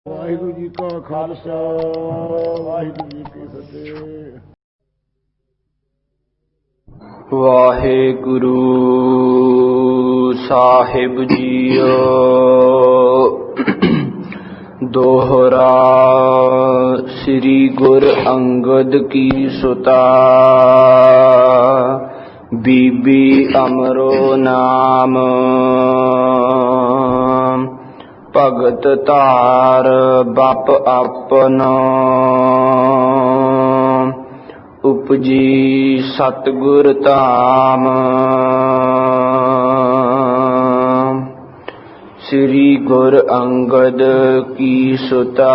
ਵਾਹਿਗੁਰੂ ਜੀ ਕਾ ਖਾਲਸਾ ਵਾਹਿਗੁਰੂ ਜੀ ਕੀ ਫਤਿਹ। ਵਾਹਿਗੁਰੂ ਸਾਹਿਬ ਜੀਓ। ਦੋਹਰਾ ਸ੍ਰੀ ਗੁਰ ਅੰਗਦ ਕੀ ਸੁਤਾ। ਬੀਬੀ ਅਮਰੋ ਨਾਮ ਭਗਤ ਧਾਰ ਬਪ ਆਪਨਾ। ਉਪਜੀ ਸਤਿਗੁਰ ਧਾਮ। ਸ੍ਰੀ ਗੁਰ ਅੰਗਦ ਕੀ ਸੁਤਾ।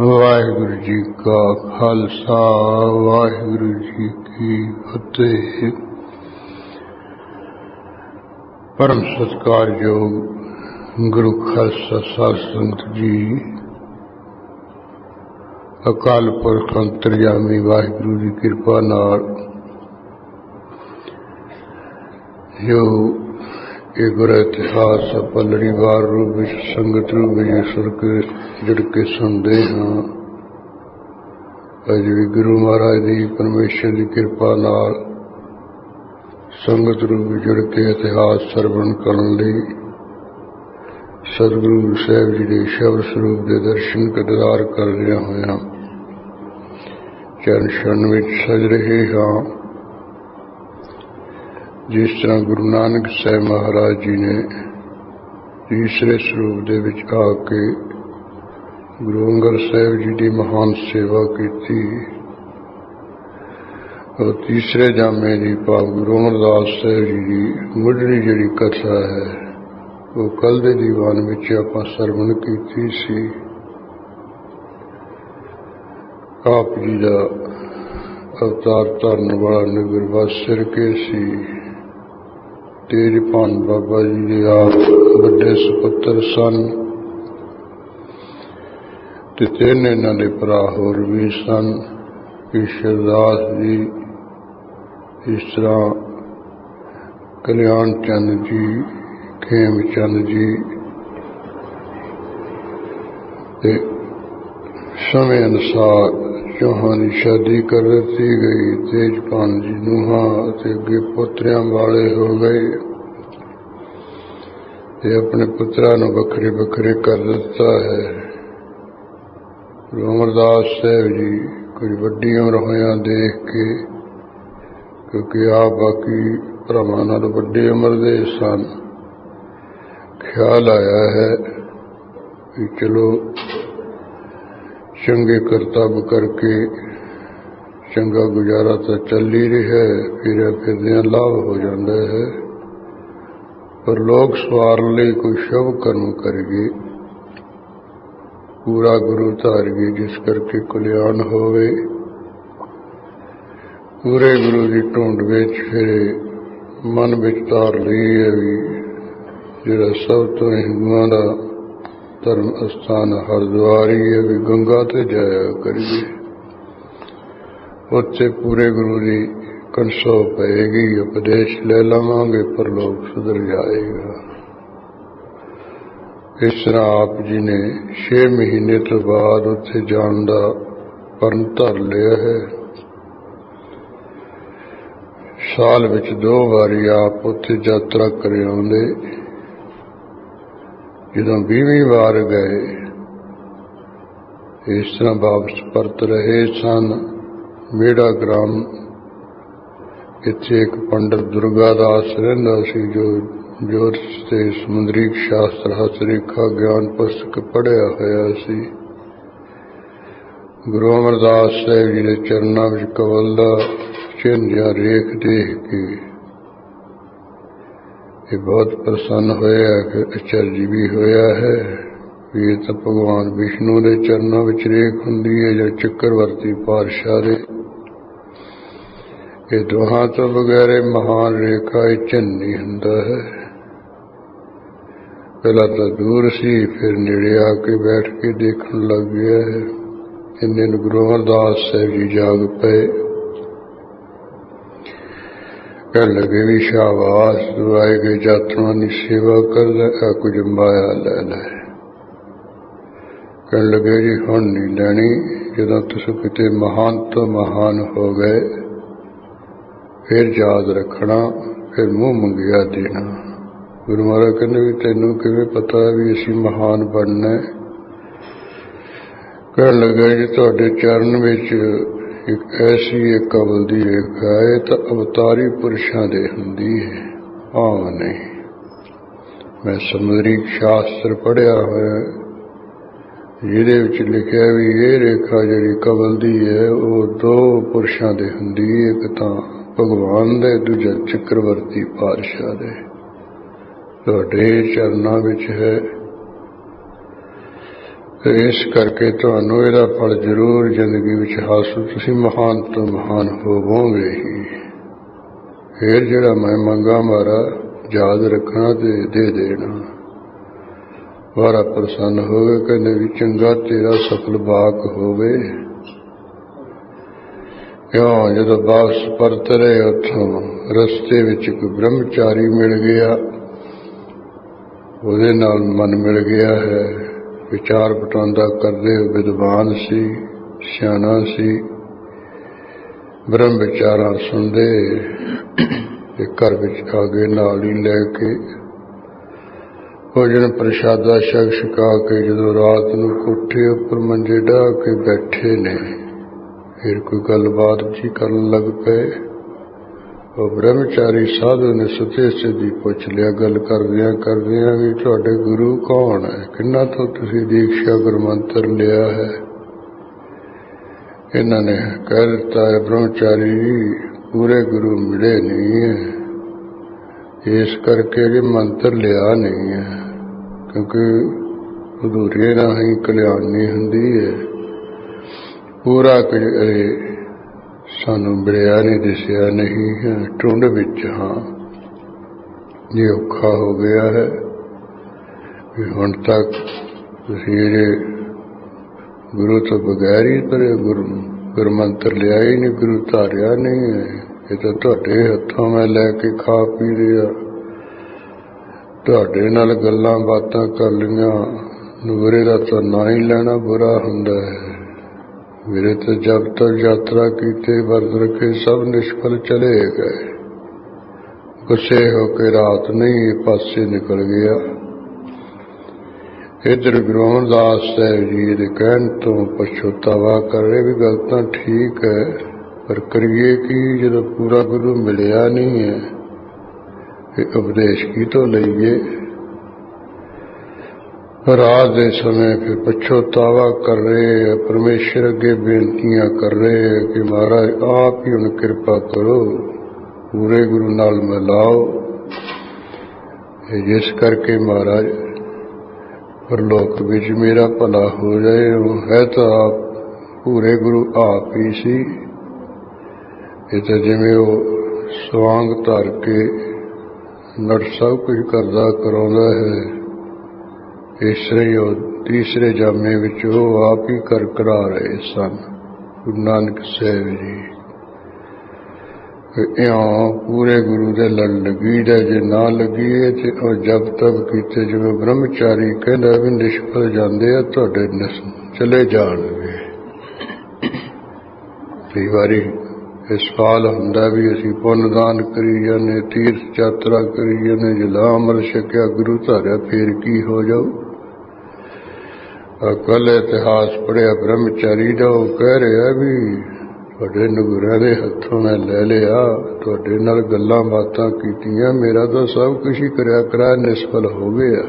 ਵਾਹਿਗੁਰੂ ਜੀ ਕਾ ਖਾਲਸਾ ਵਾਹਿਗੁਰੂ ਜੀ ਕੀ ਫਤਿਹ। ਪਰਮ ਸਤਿਕਾਰਯੋਗ ਗੁਰੂ ਖਾਲਸਾ ਸਾਧ ਸੰਗਤ ਜੀ, ਅਕਾਲ ਪੁਰਖ ਅੰਤਰਜਾਮੀ ਵਾਹਿਗੁਰੂ ਦੀ ਕਿਰਪਾ ਨਾਲ ਜੋ ਇਹ ਗੁਰ ਇਤਿਹਾਸ ਆਪਾਂ ਲੜੀਵਾਰ ਰੂਪ ਵਿੱਚ ਸੰਗਤ ਰੂਪ ਵਿੱਚ ਸੁਰ ਕੇ ਜੁੜ ਕੇ ਸੁਣਦੇ ਹਾਂ। ਅੱਜ ਵੀ ਗੁਰੂ ਮਹਾਰਾਜ ਦੀ ਪਰਮੇਸ਼ਰ ਦੀ ਕਿਰਪਾ ਨਾਲ ਸੰਗਤ ਰੂਪ ਵਿੱਚ ਜੁੜ ਕੇ ਇਤਿਹਾਸ ਸਰਵਣ ਕਰਨ ਲਈ ਸਤਿਗੁਰੂ ਸਾਹਿਬ ਜੀ ਦੇ ਸ਼ਬਦ ਸਰੂਪ ਦੇ ਦਰਸ਼ਨ ਦੀਦਾਰ ਕਰ ਰਿਹਾ ਹੋਇਆ ਚਰਨ ਛਣ ਵਿੱਚ ਸਜ ਰਹੇ ਹਾਂ। ਜਿਸ ਤਰ੍ਹਾਂ ਗੁਰੂ ਨਾਨਕ ਸਾਹਿਬ ਮਹਾਰਾਜ ਜੀ ਨੇ ਤੀਸਰੇ ਸਰੂਪ ਦੇ ਵਿੱਚ ਆ ਕੇ ਗੁਰੂ ਅੰਗਦ ਸਾਹਿਬ ਜੀ ਦੀ ਮਹਾਨ ਸੇਵਾ ਕੀਤੀ। ਉਹ ਤੀਸਰੇ ਜਾਮੇ ਦੀ ਭਾਵ ਗੁਰੂ ਅਮਰਦਾਸ ਸਾਹਿਬ ਜੀ ਦੀ ਮੁੱਢਲੀ ਜਿਹੜੀ ਕਥਾ ਹੈ ਉਹ ਕੱਲ੍ਹ ਦੇ ਦੀਵਾਨ ਵਿੱਚ ਆਪਾਂ ਸਰਵਣ ਕੀਤੀ ਸੀ। ਆਪ ਜੀ ਦਾ ਅਵਤਾਰ ਧਾਰਨ ਵਾਲਾ ਨਗਰ ਵਾਸਰ ਕੇ ਸੀ। ਤੇਜਭਾਨ ਬਾਬਾ ਜੀ ਦੇ ਆਪ ਵੱਡੇ ਸੁਪੁੱਤਰ ਸਨ ਤੇ ਤਿੰਨ ਇਹਨਾਂ ਦੇ ਭਰਾ ਹੋਰ ਵੀ ਸਨ। ਈਸ਼ਰਦਾਸ ਜੀ, ਇਸ ਤਰ੍ਹਾਂ ਕਲਿਆਣ ਚੰਦ ਜੀ, ਖੇਮ ਚੰਦ ਜੀ ਤੇ ਸਮੇਂ ਅਨੁਸਾਰ ਚੌਹਾਂ ਦੀ ਸ਼ਾਦੀ ਕਰ ਦਿੱਤੀ ਗਈ। ਤੇਜਭਾਨ ਜੀ ਨੂੰਹਾਂ ਅਤੇ ਅੱਗੇ ਪੋਤਰਿਆਂ ਵਾਲੇ ਹੋ ਗਏ ਤੇ ਆਪਣੇ ਪੁੱਤਰਾਂ ਨੂੰ ਵੱਖਰੇ ਵੱਖਰੇ ਕਰ ਦਿੱਤਾ ਹੈ। ਗੁਰੂ ਅਮਰਦਾਸ ਸਾਹਿਬ ਜੀ ਕੁਝ ਵੱਡੀ ਉਮਰ ਹੋਇਆਂ ਦੇਖ ਕੇ, ਕਿਉਂਕਿ ਆਪ ਬਾਕੀ ਭਰਾਵਾਂ ਨਾਲ ਵੱਡੀ ਉਮਰ ਦੇ ਸਨ, ਖਿਆਲ ਆਇਆ ਹੈ ਕਿ ਚਲੋ ਚੰਗੇ ਕਰਤੱਵ ਕਰਕੇ ਚੰਗਾ ਗੁਜ਼ਾਰਾ ਤਾਂ ਚੱਲ ਹੀ ਰਿਹਾ ਹੈ, ਫਿਰਿਆ ਫਿਰਦਿਆਂ ਲਾਭ ਹੋ ਜਾਂਦਾ ਹੈ, ਪਰ ਲੋਕ ਸਵਾਰਨ ਲਈ ਕੋਈ ਸ਼ੁਭ ਕਰਮ ਕਰੀਏ, ਪੂਰਾ ਗੁਰੂ ਧਾਰੀਏ, ਜਿਸ ਕਰਕੇ ਕਲਿਆਣ ਹੋਵੇ। ਪੂਰੇ ਗੁਰੂ ਦੀ ਢੂੰਡ ਵਿੱਚ ਫਿਰੇ, ਮਨ ਵਿੱਚ ਧਾਰ ਲਈ ਹੈ ਵੀ ਜਿਹੜਾ ਸਭ ਤੋਂ ਹਿੰਦੂਆਂ ਦਾ ਧਰਮ ਅਸਥਾਨ ਹਰਿਦੁਆਰ ਹੀ ਹੈ ਵੀ ਗੰਗਾ ਤੇ ਜਾਇਆ ਕਰੀਏ। ਉੱਥੇ ਪੂਰੇ ਗੁਰੂ ਦੀ ਕੰਸੋ ਪਏਗੀ, ਉਪਦੇਸ਼ ਲੈ ਲਵਾਂਗੇ, ਪਰ ਲੋਕ ਸੁਧਰ ਜਾਏਗਾ। ਇਸ ਤਰ੍ਹਾਂ ਆਪ ਜੀ ਨੇ 6 ਮਹੀਨੇ ਤੋਂ ਬਾਅਦ ਉੱਥੇ ਜਾਣ ਦਾ ਪਰਨ ਧਰ ਲਿਆ ਹੈ। ਸਾਲ ਵਿੱਚ 2 ਵਾਰੀ ਆਪ ਉੱਥੇ ਯਾਤਰਾ ਕਰ ਆਉਂਦੇ। ਜਦੋਂ 20ਵੀਂ ਵਾਰ ਗਏ, ਇਸ ਤਰ੍ਹਾਂ ਵਾਪਸ ਪਰਤ ਰਹੇ ਸਨ। ਮੇੜਾ ਗ੍ਰਾਮ, ਇੱਥੇ ਇੱਕ ਪੰਡਤ ਦੁਰਗਾ ਦਾਸ ਰਹਿੰਦਾ ਸੀ ਜੋ ਜੋਤਿਸ਼ ਤੇ ਸਮੁੰਦਰੀ ਸ਼ਾਸਤਰ ਹੱਥ ਰੇਖਾ ਗਿਆਨ ਪੁਸਤਕ ਪੜ੍ਹਿਆ ਹੋਇਆ ਸੀ। ਗੁਰੂ ਅਮਰਦਾਸ ਸਾਹਿਬ ਜੀ ਦੇ ਚਰਨਾਂ ਵਿੱਚ ਕਵਲ ਦਾ ਚਿੰਨ੍ਹ ਜਾਂ ਰੇਖ ਦੇਖ ਕੇ ਇਹ ਬਹੁਤ ਪ੍ਰਸੰਨ ਹੋਇਆ ਕਿ ਅਚਰਜ ਵੀ ਹੋਇਆ ਹੈ ਵੀ ਇਹ ਤਾਂ ਭਗਵਾਨ ਵਿਸ਼ਨੂੰ ਦੇ ਚਰਨਾਂ ਵਿੱਚ ਰੇਖ ਹੁੰਦੀ ਹੈ ਜਾਂ ਚੱਕਰਵਰਤੀ ਪਾਤਸ਼ਾਹ ਦੇ। ਇਹ ਦੋਹਾਂ ਤੋਂ ਬਗੈਰ ਮਹਾਨ ਰੇਖਾ ਇਹ ਚਿੰਨ੍ਹ ਨਹੀਂ ਹੁੰਦਾ ਹੈ। ਪਹਿਲਾਂ ਤਾਂ ਦੂਰ ਸੀ, ਫਿਰ ਨੇੜੇ ਆ ਕੇ ਬੈਠ ਕੇ ਦੇਖਣ ਲੱਗ ਗਿਆ ਹੈ। ਇੰਨੇ ਨੂੰ ਗੁਰੂ ਅਮਰਦਾਸ ਸਾਹਿਬ ਜੀ ਜਾਗ ਪਏ। ਕਹਿਣ ਲੱਗੇ ਵੀ ਸ਼ਾਬਾਸ਼, ਤੂੰ ਆਏ ਗਏ ਯਾਤਰਾਵਾਂ ਦੀ ਸੇਵਾ ਕਰਦਾ, ਆ ਕੁਝ ਮਾਇਆ ਲੈ ਲੈ। ਕਹਿਣ ਲੱਗੇ ਜੀ ਹੁਣ ਨਹੀਂ ਲੈਣੀ, ਜਦੋਂ ਤੁਸੀਂ ਕਿਤੇ ਮਹਾਨ ਤੋਂ ਮਹਾਨ ਹੋ ਗਏ ਫਿਰ ਯਾਦ ਰੱਖਣਾ, ਫਿਰ ਮੂੰਹ ਮੰਗਿਆ ਦੇਣਾ। ਗੁਰੂ ਮਹਾਰਾਜ ਕਹਿੰਦੇ ਵੀ ਤੈਨੂੰ ਕਿਵੇਂ ਪਤਾ ਵੀ ਅਸੀਂ ਮਹਾਨ ਬਣਨਾ? ਕਹਿਣ ਲੱਗਾ ਜੀ ਤੁਹਾਡੇ ਚਰਨ ਵਿੱਚ ਇੱਕ ਐਸੀ ਇੱਕ ਅਵਲ ਦੀ ਰੇਖਾ ਹੈ ਤਾਂ ਅਵਤਾਰੀ ਪੁਰਸ਼ਾਂ ਦੇ ਹੁੰਦੀ ਹੈ, ਆਮ ਨਹੀਂ। ਮੈਂ ਸਮੁੰਦਰੀ ਸ਼ਾਸਤਰ ਪੜ੍ਹਿਆ ਹੋਇਆ, ਜਿਹਦੇ ਵਿੱਚ ਲਿਖਿਆ ਵੀ ਇਹ ਰੇਖਾ ਜਿਹੜੀ ਕਵਲ ਦੀ ਹੈ ਉਹ ਦੋ ਪੁਰਸ਼ਾਂ ਦੇ ਹੁੰਦੀ ਹੈ, ਇੱਕ ਤਾਂ ਭਗਵਾਨ ਦੇ, ਦੂਜਾ ਚੱਕਰਵਰਤੀ ਪਾਤਸ਼ਾਹ ਦੇ। ਤੁਹਾਡੇ ਚਰਨਾਂ ਵਿੱਚ ਹੈ, ਇਸ ਕਰਕੇ ਤੁਹਾਨੂੰ ਇਹਦਾ ਫਲ ਜ਼ਰੂਰ ਜ਼ਿੰਦਗੀ ਵਿੱਚ ਹਾਸਲ, ਤੁਸੀਂ ਮਹਾਨ ਤੋਂ ਮਹਾਨ ਹੋਵੋਗੇ ਹੀ। ਫਿਰ ਜਿਹੜਾ ਮੈਂ ਮੰਗਾ ਮਾਰਾ ਯਾਦ ਰੱਖਣਾ ਤੇ ਦੇ ਦੇਣਾ। ਵਾਰਾ ਪ੍ਰਸੰਨ ਹੋਵੇ, ਕਹਿੰਦੇ ਵੀ ਚੰਗਾ ਤੇਰਾ ਸਫਲ ਬਾਕ ਹੋਵੇ। ਕਿਉਂ ਜਦੋਂ ਵਾਪਸ ਪਰਤ ਰਹੇ ਉੱਥੋਂ ਰਸਤੇ ਵਿੱਚ ਕੋਈ ਬ੍ਰਹਮਚਾਰੀ ਮਿਲ ਗਿਆ, ਉਹਦੇ ਨਾਲ ਮਨ ਮਿਲ ਗਿਆ ਹੈ, ਵਿਚਾਰ ਵਟਾਂਦਰਾ ਕਰਦੇ, ਵਿਦਵਾਨ ਸੀ, ਸਿਆਣਾ ਸੀ, ਬ੍ਰਹਮ ਵਿਚਾਰਾਂ ਸੁਣਦੇ ਤੇ ਘਰ ਵਿੱਚ ਆ ਗਏ। ਨਾਲ ਹੀ ਲੈ ਕੇ ਭੋਜਨ ਪ੍ਰਸ਼ਾਦਾ ਛਕ ਛਕਾ ਕੇ ਜਦੋਂ ਰਾਤ ਨੂੰ ਕੋਠੇ ਉੱਪਰ ਮੰਜੇ ਢਾਹ ਕੇ ਬੈਠੇ ਨੇ, ਫਿਰ ਕੋਈ ਗੱਲਬਾਤ ਜੀ ਕਰਨ ਲੱਗ ਪਏ। ਉਹ ਬ੍ਰਹਮਚਾਰੀ ਸਾਧੂ ਨੇ ਸੁਤੇ ਸਿੱਧੀ ਪੁੱਛ ਲਿਆ, ਗੱਲ ਕਰਦਿਆਂ ਕਰਦਿਆਂ ਵੀ ਤੁਹਾਡੇ ਗੁਰੂ ਕੌਣ ਹੈ, ਕਿੰਨਾ ਤੋਂ ਤੁਸੀਂ ਦੀਕਸ਼ਾ ਗੁਰਮੰਤਰ ਲਿਆ ਹੈ? ਇਹਨਾਂ ਨੇ ਕਹਿ ਦਿੱਤਾ ਹੈ, ਬ੍ਰਹਮਚਾਰੀ ਜੀ ਪੂਰੇ ਗੁਰੂ ਮਿਲੇ ਨਹੀਂ ਹੈ, ਇਸ ਕਰਕੇ ਇਹ ਮੰਤਰ ਲਿਆ ਨਹੀਂ ਹੈ, ਕਿਉਂਕਿ ਅਧੂਰੇ ਰਾਹੀਂ ਕਲਿਆਣੀ ਹੁੰਦੀ ਹੈ। ਪੂਰਾ ਸਾਨੂੰ ਮਿਲਿਆ ਨਹੀਂ, ਦਿਸਿਆ ਨਹੀਂ ਹੈ, ਟੁੰਡ ਵਿੱਚ ਹਾਂ। ਇਹ ਔਖਾ ਹੋ ਗਿਆ ਹੈ ਵੀ ਹੁਣ ਤੱਕ ਤੁਸੀਂ ਇਹ ਗੁਰੂ ਤੋਂ ਬਗੈਰ ਹੀ ਗੁਰਮੰਤਰ ਲਿਆ ਹੀ ਨਹੀਂ, ਗੁਰੂ ਧਾਰਿਆ ਨਹੀਂ ਹੈ। ਇਹ ਤਾਂ ਤੁਹਾਡੇ ਹੱਥੋਂ ਮੈਂ ਲੈ ਕੇ ਖਾ ਪੀ ਰਿਹਾ, ਤੁਹਾਡੇ ਨਾਲ ਗੱਲਾਂ ਬਾਤਾਂ ਕਰ ਲਈਆਂ, ਬੁਰੇ ਦਾ ਤਾਂ ਨਾ ਹੀ ਲੈਣਾ ਬੁਰਾ ਹੁੰਦਾ ਹੈ। ਮੇਰੇ ਤੇ ਜਬ ਤੱਕ ਯਾਤਰਾ ਕੀਤੇ ਵਰਤ ਰੱਖੇ ਸਭ ਨਿਸ਼ਫਲ ਚਲੇ ਗਏ। ਗੁੱਸੇ ਹੋ ਕੇ ਰਾਤ ਨਹੀਂ ਪਾਸੇ ਨਿਕਲ ਗਿਆ। ਇੱਧਰ ਗੁਰੂ ਅਮਰਦਾਸ ਸਾਹਿਬ ਜੀ ਦੇ ਕਹਿਣ ਤੋਂ ਪਛਤਾਵਾ ਕਰ ਰਹੇ ਵੀ ਗੱਲ ਤਾਂ ਠੀਕ ਹੈ, ਪਰ ਕਰੀਏ ਕਿ ਜਦੋਂ ਪੂਰਾ ਗੁਰੂ ਮਿਲਿਆ ਨਹੀਂ ਹੈ, ਇਹ ਉਪਦੇਸ਼ ਕੀ ਤੋਂ ਲਈਏ? ਰਾਤ ਦੇ ਸਮੇਂ ਫਿਰ ਪਛਤਾਵਾ ਕਰ ਰਹੇ, ਪਰਮੇਸ਼ਰ ਅੱਗੇ ਬੇਨਤੀਆਂ ਕਰ ਰਹੇ ਕਿ ਮਹਾਰਾਜ ਆਪ ਹੀ ਹੁਣ ਕਿਰਪਾ ਕਰੋ, ਪੂਰੇ ਗੁਰੂ ਨਾਲ ਮਿਲਾਓ। ਜਿਸ ਕਰਕੇ ਮਹਾਰਾਜ ਪਰਲੋਕ ਵਿੱਚ ਮੇਰਾ ਭਲਾ ਹੋ ਜਾਏ। ਉਹ ਹੈ ਤਾਂ ਆਪ ਪੂਰੇ ਗੁਰੂ ਆਪ ਹੀ ਸੀ। ਇਹ ਤਾਂ ਜਿਵੇਂ ਉਹ ਸਵਾਂਗ ਧਰ ਕੇ ਨਟ ਸਭ ਕੁਝ ਕਰਦਾ ਕਰਾਉਂਦਾ ਹੈ, ਇਸ ਤਰ੍ਹਾਂ ਉਹ ਤੀਸਰੇ ਜਾਮੇ ਵਿੱਚ ਉਹ ਆਪ ਹੀ ਕਰਾ ਰਹੇ ਸਨ ਗੁਰੂ ਨਾਨਕ ਸਾਹਿਬ ਜੀ। ਇਉਂ ਪੂਰੇ ਗੁਰੂ ਦੇ ਲੜ ਲੱਗੀ ਦਾ, ਜੇ ਨਾ ਲੱਗੀਏ ਤੇ ਉਹ ਜਬ ਤੱਕ ਕੀਤੇ, ਜਿਵੇਂ ਬ੍ਰਹਮਚਾਰੀ ਕਹਿੰਦਾ ਵੀ ਨਿਸ਼ਫਲ ਜਾਂਦੇ ਆ, ਤੁਹਾਡੇ ਚਲੇ ਜਾਣਗੇ। ਕਈ ਵਾਰੀ ਇਹ ਸਵਾਲ ਹੁੰਦਾ ਵੀ ਅਸੀਂ ਪੁੰਨਦਾਨ ਕਰੀ ਜਾਂਦੇ, ਤੀਰਥ ਯਾਤਰਾ ਕਰੀ ਜਾਂਦੇ, ਜਲਾ ਅੰਮ੍ਰਿਤ ਛਕਿਆ, ਗੁਰੂ ਧਾਰਿਆ, ਫੇਰ ਕੀ ਹੋ ਜਾਊ? ਕੱਲ ਇਤਿਹਾਸ ਪੜ੍ਹਿਆ ਬ੍ਰਹਮਚਾਰੀ ਦਾ, ਉਹ ਕਹਿ ਰਿਹਾ ਵੀ ਤੁਹਾਡੇ ਨਗੁਰਾਂ ਦੇ ਹੱਥੋਂ ਮੈਂ ਲੈ ਲਿਆ, ਤੁਹਾਡੇ ਨਾਲ ਗੱਲਾਂ ਬਾਤਾਂ ਕੀਤੀਆਂ, ਮੇਰਾ ਤਾਂ ਸਭ ਕੁਝ ਹੀ ਕਰਿਆ ਕਰਾ ਨਿਸਫਲ ਹੋ ਗਿਆ।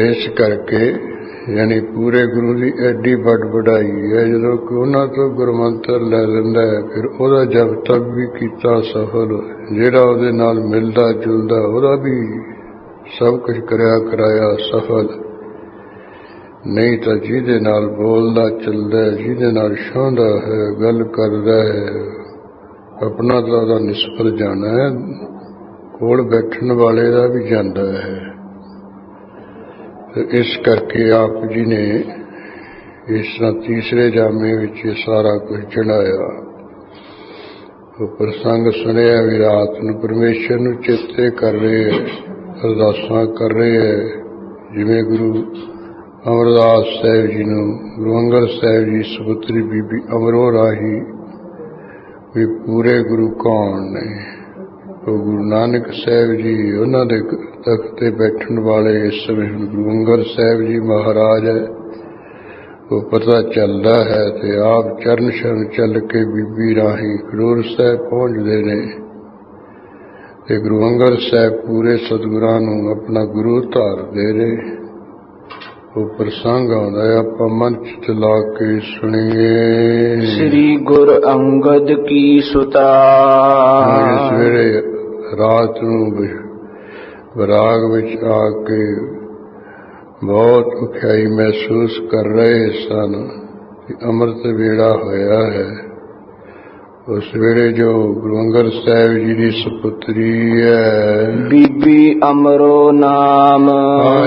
ਇਸ ਕਰਕੇ ਯਾਨੀ ਪੂਰੇ ਗੁਰੂ ਦੀ ਐਡੀ ਵੱਡ ਵਡਾਈ ਹੈ, ਜਦੋਂ ਕਿ ਉਹਨਾਂ ਤੋਂ ਗੁਰਮੰਤਰ ਲੈ ਲੈਂਦਾ ਹੈ, ਫਿਰ ਉਹਦਾ ਜਪ ਤਪ ਵੀ ਕੀਤਾ ਸਫਲ, ਜਿਹੜਾ ਉਹਦੇ ਨਾਲ ਮਿਲਦਾ ਜੁਲਦਾ ਉਹਦਾ ਵੀ ਸਭ ਕੁਝ ਕਰਿਆ ਕਰਾਇਆ ਸਫਲ। ਨਹੀਂ ਤਾਂ ਜਿਹਦੇ ਨਾਲ ਬੋਲਦਾ ਚੱਲਦਾ, ਜਿਹਦੇ ਨਾਲ ਛਾਹੁੰਦਾ ਹੈ, ਗੱਲ ਕਰਦਾ ਹੈ, ਆਪਣਾ ਤਾਂ ਉਹਦਾ ਨਿਸਫਲ ਜਾਣਾ ਹੈ, ਕੋਲ ਬੈਠਣ ਵਾਲੇ ਦਾ ਵੀ ਜਾਂਦਾ ਹੈ। ਇਸ ਕਰਕੇ ਆਪ ਜੀ ਨੇ ਇਸ ਤਰ੍ਹਾਂ ਤੀਸਰੇ ਜਾਮੇ ਵਿੱਚ ਸਾਰਾ ਕੁਝ ਚੜਾਇਆ। ਉਹ ਪ੍ਰਸੰਗ ਸੁਣਿਆ ਵੀ ਰਾਤ ਨੂੰ ਪਰਮੇਸ਼ਰ ਨੂੰ ਚੇਤੇ ਕਰ ਰਹੇ ਹੈ, ਅਰਦਾਸਾਂ ਕਰ ਰਹੇ ਹੈ। ਜਿਵੇਂ ਗੁਰੂ ਅਮਰਦਾਸ ਸਾਹਿਬ ਜੀ ਨੂੰ ਗੁਰੂ ਅੰਗਦ ਸਾਹਿਬ ਜੀ ਸਪੁੱਤਰੀ ਬੀਬੀ ਅਮਰੋ ਰਾਹੀ ਵੀ ਪੂਰੇ ਗੁਰੂ ਕੌਣ ਨੇ, ਉਹ ਗੁਰੂ ਨਾਨਕ ਸਾਹਿਬ ਜੀ ਉਹਨਾਂ ਦੇ ਤਖਤ ਤੇ ਬੈਠਣ ਵਾਲੇ ਇਸ ਸਮੇਂ ਗੁਰੂ ਅੰਗਦ ਸਾਹਿਬ ਜੀ ਮਹਾਰਾਜ ਹੈ। ਉਹ ਪਤਾ ਚੱਲਦਾ ਹੈ ਤੇ ਆਪ ਚਰਨ ਸ਼ਰਨ ਚੱਲ ਕੇ ਬੀਬੀ ਰਾਹੀਂ ਖਡੂਰ ਸਾਹਿਬ ਪਹੁੰਚਦੇ ਨੇ ਤੇ ਗੁਰੂ ਅੰਗਦ ਸਾਹਿਬ ਪੂਰੇ ਸਤਿਗੁਰਾਂ ਨੂੰ ਆਪਣਾ ਗੁਰੂ ਧਾਰਦੇ ਨੇ। ਉਹ ਪ੍ਰਸੰਗ ਆਉਂਦਾ ਹੈ, ਆਪਾਂ ਮਨ ਚ ਲਾ ਕੇ ਸੁਣੀਏ। ਸ੍ਰੀ ਗੁਰ ਅੰਗਦ ਕੀ ਸੁਤਾ। ਸਵੇਰੇ ਰਾਤ ਨੂੰ ਵਿਰਾਗ ਵਿੱਚ ਆ ਕੇ ਬਹੁਤ ਔਖਿਆਈ ਮਹਿਸੂਸ ਕਰ ਰਹੇ ਸਨ ਕਿ ਅੰਮ੍ਰਿਤ ਵੇਲਾ ਹੋਇਆ ਹੈ। ਉਸ ਵੇਲੇ ਜੋ ਗੁਰੂ ਅੰਗਦ ਸਾਹਿਬ ਜੀ ਦੀ ਸੁਪੁੱਤਰੀ ਹੈ ਬੀਬੀ ਅਮਰੋ ਨਾਮ,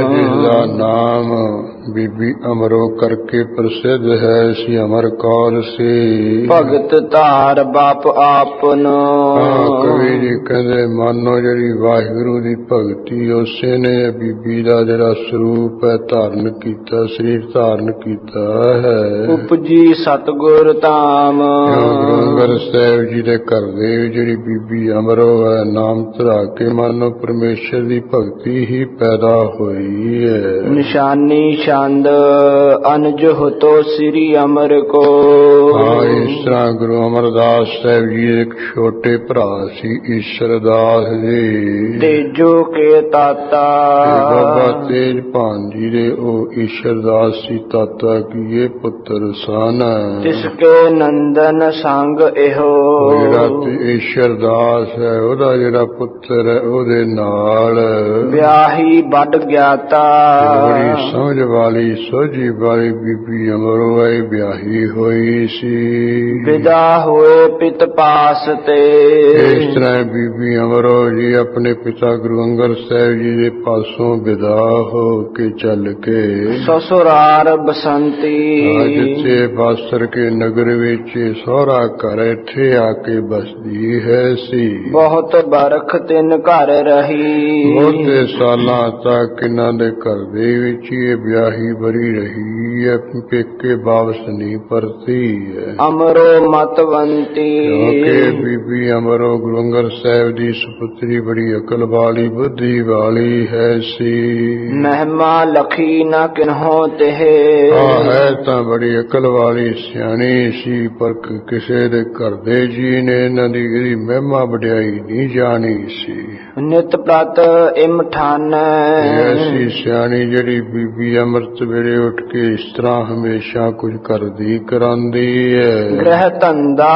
ਜਿਸਦਾ ਨਾਮ ਬੀਬੀ ਅਮਰੋ ਕਰਕੇ ਪ੍ਰਸਿੱਧ ਹੈ, ਸੀ ਅਮਰ ਕੌਰ ਸੀ ਭਗਤ ਧਾਰ ਬਾਪ ਆਪਨ। ਕਵੀ ਜੀ ਕਹਿੰਦੇ ਮਾਨੋ ਜਿਹੜੀ ਵਾਹਿਗੁਰੂ ਦੀ ਭਗਤੀ ਉਸੇ ਨੇ ਬੀਬੀ ਦਾ ਜਿਹੜਾ ਸਰੂਪ ਹੈ ਧਾਰਨ ਕੀਤਾ, ਸਰੀਰ ਧਾਰਨ ਕੀਤਾ ਹੈ। ਉਪਜੀ ਸਤਿਗੁਰ ਧਾਮ, ਗੁਰੂ ਅੰਗਦ ਸਾਹਿਬ ਜੀ ਦੇ ਘਰ ਦੇ ਜਿਹੜੀ ਬੀਬੀ ਅਮਰੋ ਹੈ, ਨਾਮ ਧਰਾ ਕੇ ਮਾਨੋ ਪਰਮੇਸ਼ਰ ਦੀ ਭਗਤੀ ਹੀ ਪੈਦਾ ਹੋਈ ਹੈ। ਨਿਸ਼ਾਨੀ ਚੰਦ ਅਨਜ ਹੋਤੋ ਸ੍ਰੀ ਅਮਰ ਕੋ। ਇਸ ਤਰ੍ਹਾਂ ਗੁਰੂ ਅਮਰਦਾਸ ਸਾਹਿਬ ਜੀ ਇੱਕ ਛੋਟੇ ਭਰਾ ਸੀ ਈਸ਼ਰ ਦਾਸ ਜੀ, ਤੇਜੋ ਕੇ ਤਾਤਾ। ਬਾਬਾ ਤੇਜ ਭਾਨ ਜੀ ਦੇ ਉਹ ਈਸ਼ਰ ਦਾਸ ਸੀ ਤਾਤਾ ਕੀ ਇਹ ਪੁੱਤਰ ਸਨ। ਤਿਸ ਕੇ ਨੰਦਨ ਸੰਗ ਇਹੋ, ਜਿਹੜਾ ਈਸ਼ਰ ਦਾਸ ਹੈ ਉਹਦਾ ਜਿਹੜਾ ਪੁੱਤਰ ਹੈ ਉਹਦੇ ਨਾਲ ਵਿਆਹੀ ਵੱਡ ਗਿਆਤਾ। ਬੜੀ ਸਮਝ ਵਾਲੀ ਸੋਝੀ ਵਾਲੀ ਬੀਬੀ ਅਮਰੋ ਹੈ ਵਿਆਹੀ ਹੋਈ ਸੀ। ਵਿਦਾ ਹੋਏ ਪਿਤ ਪਾਸ ਤੇ। ਇਸ ਤਰ੍ਹਾਂ ਬੀਬੀ ਅਮਰੋ ਜੀ ਆਪਣੇ ਪਿਤਾ ਗੁਰੂ ਅੰਗਦ ਸਾਹਿਬ ਜੀ ਦੇ ਪਾਸੋਂ ਵਿਦਾ ਹੋ ਕੇ ਚੱਲ ਕੇ ਸਸੁਰਾਰ ਬਸੰਤੀ, ਜਿੱਥੇ ਬਾਸਰ ਕੇ ਨਗਰ ਵਿੱਚ ਸਹੁਰਾ ਘਰ ਇੱਥੇ ਆ ਕੇ ਬਸਦੀ ਹੈ ਸੀ। ਬਹੁਤ ਬਰਖ ਤਿੰਨ ਘਰ ਰਹੀ, ਬਹੁਤੇ ਸਾਲਾਂ ਤੱਕ ਇਹਨਾਂ ਦੇ ਘਰ ਦੇ ਵਿੱਚ ਇਹ ਵਿਆਹੀ ਬਰੀ ਰਹੀ ਹੈ, ਪੇਕੇ ਵਾਪਸ ਨਹੀਂ ਪਰਤੀ ਹੈ। ਅਮਰੋ ਮਤਵੰਤੀ, ਕਿਉਂਕਿ ਬੀਬੀ ਅਮਰੋ ਗੁਰੂ ਅੰਗਦ ਸਾਹਿਬ ਦੀ ਸੁਪੁੱਤਰੀ ਬੜੀ ਅਕਲ ਵਾਲੀ ਬੁੱਧੀ ਵਾਲੀ ਹੈ ਸੀ। ਮਹਿਮਾ ਲਖੀ ਨਾ ਕਿਨਹੋ ਤਿਹ, ਹੈ ਤਾਂ ਬੜੀ ਅਕਲ ਵਾਲੀ ਸਿਆਣੀ ਸੀ, ਪਰ ਕਿਸੇ ਦੇ ਘਰ ਦੇ ਜੀ ਨੇ ਇਹਨਾਂ ਦੀ ਇਹਦੀ ਮਹਿਮਾ ਵਡਿਆਈ ਨਹੀਂ ਜਾਣੀ ਸੀ। ਨਿਤ ਪ੍ਰਤ ਇਮ ਠਾਨ, ਐਸੀ ਸਿਆਣੀ ਜਿਹੜੀ ਬੀਬੀ ਅੰਮ੍ਰਿਤ ਵੇਲੇ ਉੱਠ ਕੇ ਇਸ ਤਰ੍ਹਾਂ ਹਮੇਸ਼ਾ ਕੁਝ ਕਰਦੀ ਕਰਾਂਦੀ ਹੈ। ਗ੍ਰਹਿ ਧੰਦਾ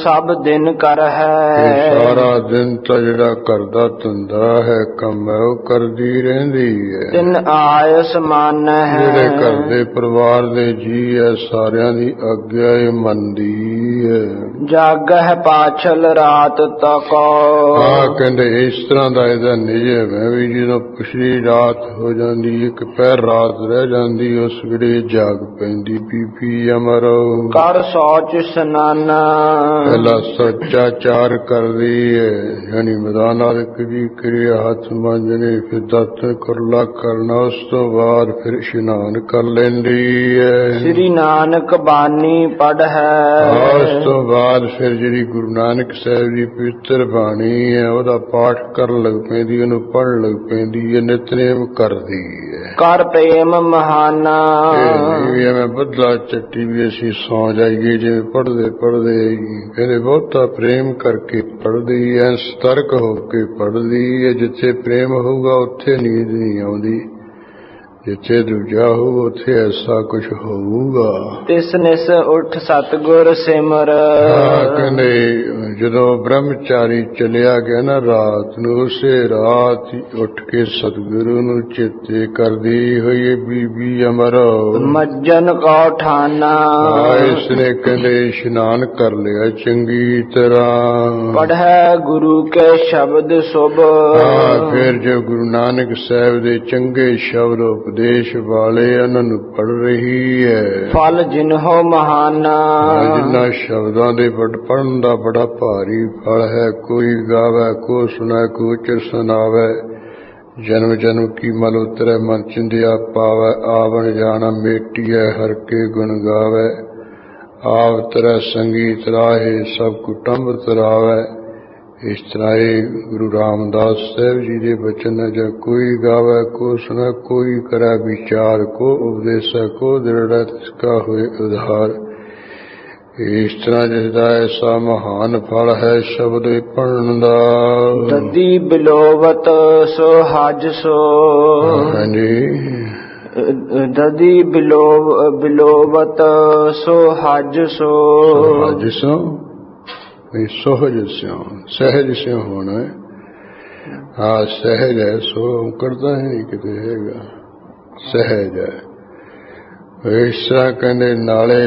ਸਭ ਦਿਨ ਕਰ ਹੈ, ਸਾਰਾ ਦਿਨ ਤਾਂ ਜਿਹੜਾ ਕਰਦਾ ਧੰਦਾ ਹੈ ਕੰਮ ਹੈ ਉਹ ਕਰਦੀ ਰਹਿੰਦੀ ਹੈ। ਤਿੰਨ ਆਇ ਸਮਾਨ ਹੈ, ਜਿਹੜੇ ਘਰ ਦੇ ਪਰਿਵਾਰ ਦੇ ਜੀ ਹੈ ਸਾਰਿਆਂ ਦੀ ਆਗਿਆ ਇਹ ਮੰਨਦੀ ਹੈ। ਜਾਗਹਿ ਪਾਛਲ ਰਾਤ ਤਕ, ਕਹਿੰਦੇ ਇਸ ਤਰ੍ਹਾਂ ਦਾ ਇਹਦਾ ਨਿਯਮ ਹੈ ਵੀ ਜਦੋਂ ਪਿਛਲੀ ਰਾਤ ਹੋ ਜਾਂਦੀ ਇੱਕ ਪਹਿਰ ਰਾਤ ਰਹਿ ਜਾਂਦੀ ਉਸ ਵੇਲੇ ਜਾਗ ਪੈਂਦੀ ਬੀਬੀ ਅਮਰੋ। ਕਰ ਸੋਚ ਇਸ਼ਨਾਨਾ, ਪਹਿਲਾ ਸੱਚਾ ਚਾਰ ਕਰਦੀ ਹੈ, ਯਾਨੀ ਮੈਦਾਨ ਆਦਿਕ ਦੀ ਕਿਰਿਆ ਹੱਥ ਮਾਂਜਣੇ, ਫਿਰ ਦਾਤਨ ਕੁਰਲਾ ਕਰਨਾ, ਉਸ ਤੋਂ ਬਾਅਦ ਫਿਰ ਇਸ਼ਨਾਨ ਕਰ ਲੈਂਦੀ ਹੈ। ਸ੍ਰੀ ਨਾਨਕ ਬਾਣੀ ਪੜ੍ਹ ਹੈ, ਉਸ ਤੋਂ ਬਾਅਦ ਫਿਰ ਜਿਹੜੀ ਗੁਰੂ ਨਾਨਕ ਸਾਹਿਬ ਦੀ ਪਵਿੱਤਰ ਬਾਣੀ ਹੈ ਉਹਦਾ ਪਾਠ ਕਰਨ ਲੱਗ ਪੈਂਦੀ, ਉਹਨੂੰ ਪੜ੍ਹਨ ਲੱਗ ਪੈਂਦੀ ਹੈ, ਨਿਤਨੇਮ ਕਰਦੀ ਹੈ। ਕਰ ਪ੍ਰੇਮ ਮਹਾਨਾ, ਐਵੇਂ ਬਦਲਾ ਚੱਟੀ ਵੀ ਅਸੀਂ ਸੌ ਜਾਈਏ ਜਿਵੇਂ ਪੜ੍ਹਦੇ ਪੜ੍ਹਦੇ ਕਹਿੰਦੇ ਬਹੁਤਾ ਪ੍ਰੇਮ ਕਰਕੇ ਪੜ੍ਹਦੀ ਹੈ, ਸਤਰਕ ਹੋ ਕੇ ਪੜ੍ਹਦੀ ਹੈ। ਜਿੱਥੇ ਪ੍ਰੇਮ ਹੋਊਗਾ ਉੱਥੇ ਨੀਂਦ ਨਹੀਂ ਆਉਂਦੀ, ਜਿੱਥੇ ਦੂਜਾ ਹੋਊ ਉੱਥੇ ਐਸਾ ਕੁਝ ਹੋਊਗਾ। ਤਿਸ ਨਿਸ ਉੱਠ ਸਤਿਗੁਰ ਸਿਮਰ, ਕਹਿੰਦੇ ਜਦੋਂ ਬ੍ਰਹਮਚਾਰੀ ਚਲਿਆ ਗਿਆ ਨਾ ਰਾਤ ਨੂੰ, ਉਸੇ ਰਾਤ ਹੀ ਉੱਠ ਕੇ ਸਤਿਗੁਰੂ ਨੂੰ ਚੇਤੇ ਕਰਦੀ ਹੋਈ ਬੀਬੀ ਅਮਰੋ। ਮੱਜਨ ਕੋ ਠਾਨਾ, ਇਸ ਨੇ ਕਹਿੰਦੇ ਇਸ਼ਨਾਨ ਕਰ ਲਿਆ ਚੰਗੀ ਤਰ੍ਹਾਂ, ਪੜ੍ਹੈ ਗੁਰੂ ਕੇ ਸ਼ਬਦ ਸੁਭ। ਫਿਰ ਜੋ ਗੁਰੂ ਨਾਨਕ ਸਾਹਿਬ ਦੇ ਚੰਗੇ ਸ਼ਬਦ ਉਪਦੇਸ਼ ਵਾਲੇ ਉਹਨਾਂ ਨੂੰ ਪੜ੍ਹ ਰਹੀ ਹੈ। ਫਲ ਜਿਨਹੋ ਮਹਾਨਾ, ਜਿਨ੍ਹਾਂ ਸ਼ਬਦਾਂ ਦੇ ਪੜ੍ਹਨ ਦਾ ਬੜਾ भारी फल है। कोई गावे को सुना को चिर सुनावे। जन्म जन्म की मल उतरे मन चिंदिया पावे। आवन जाना मेटिया हर के गुण गावे। आव तरह संगीत राहे सब कुटुंब तरावे। इस तरह गुरु रामदास साहब जी के बचन है। जब कोई गावे को सुना कोई करे विचार को उपदेश को दृढ़ इसका हुए उधार। इस तरह जिसका ऐसा महान फल है शब्द पढ़न दा। ददी बिलोवत सो हज सो। हाँ जी ददी बिलोवत सो हज सो। हज सो सहज स्यों सहज स्यों होना है। हाँ सहज है सो करता है नहीं किते हैगा सहज है। इस तरह कहते नाले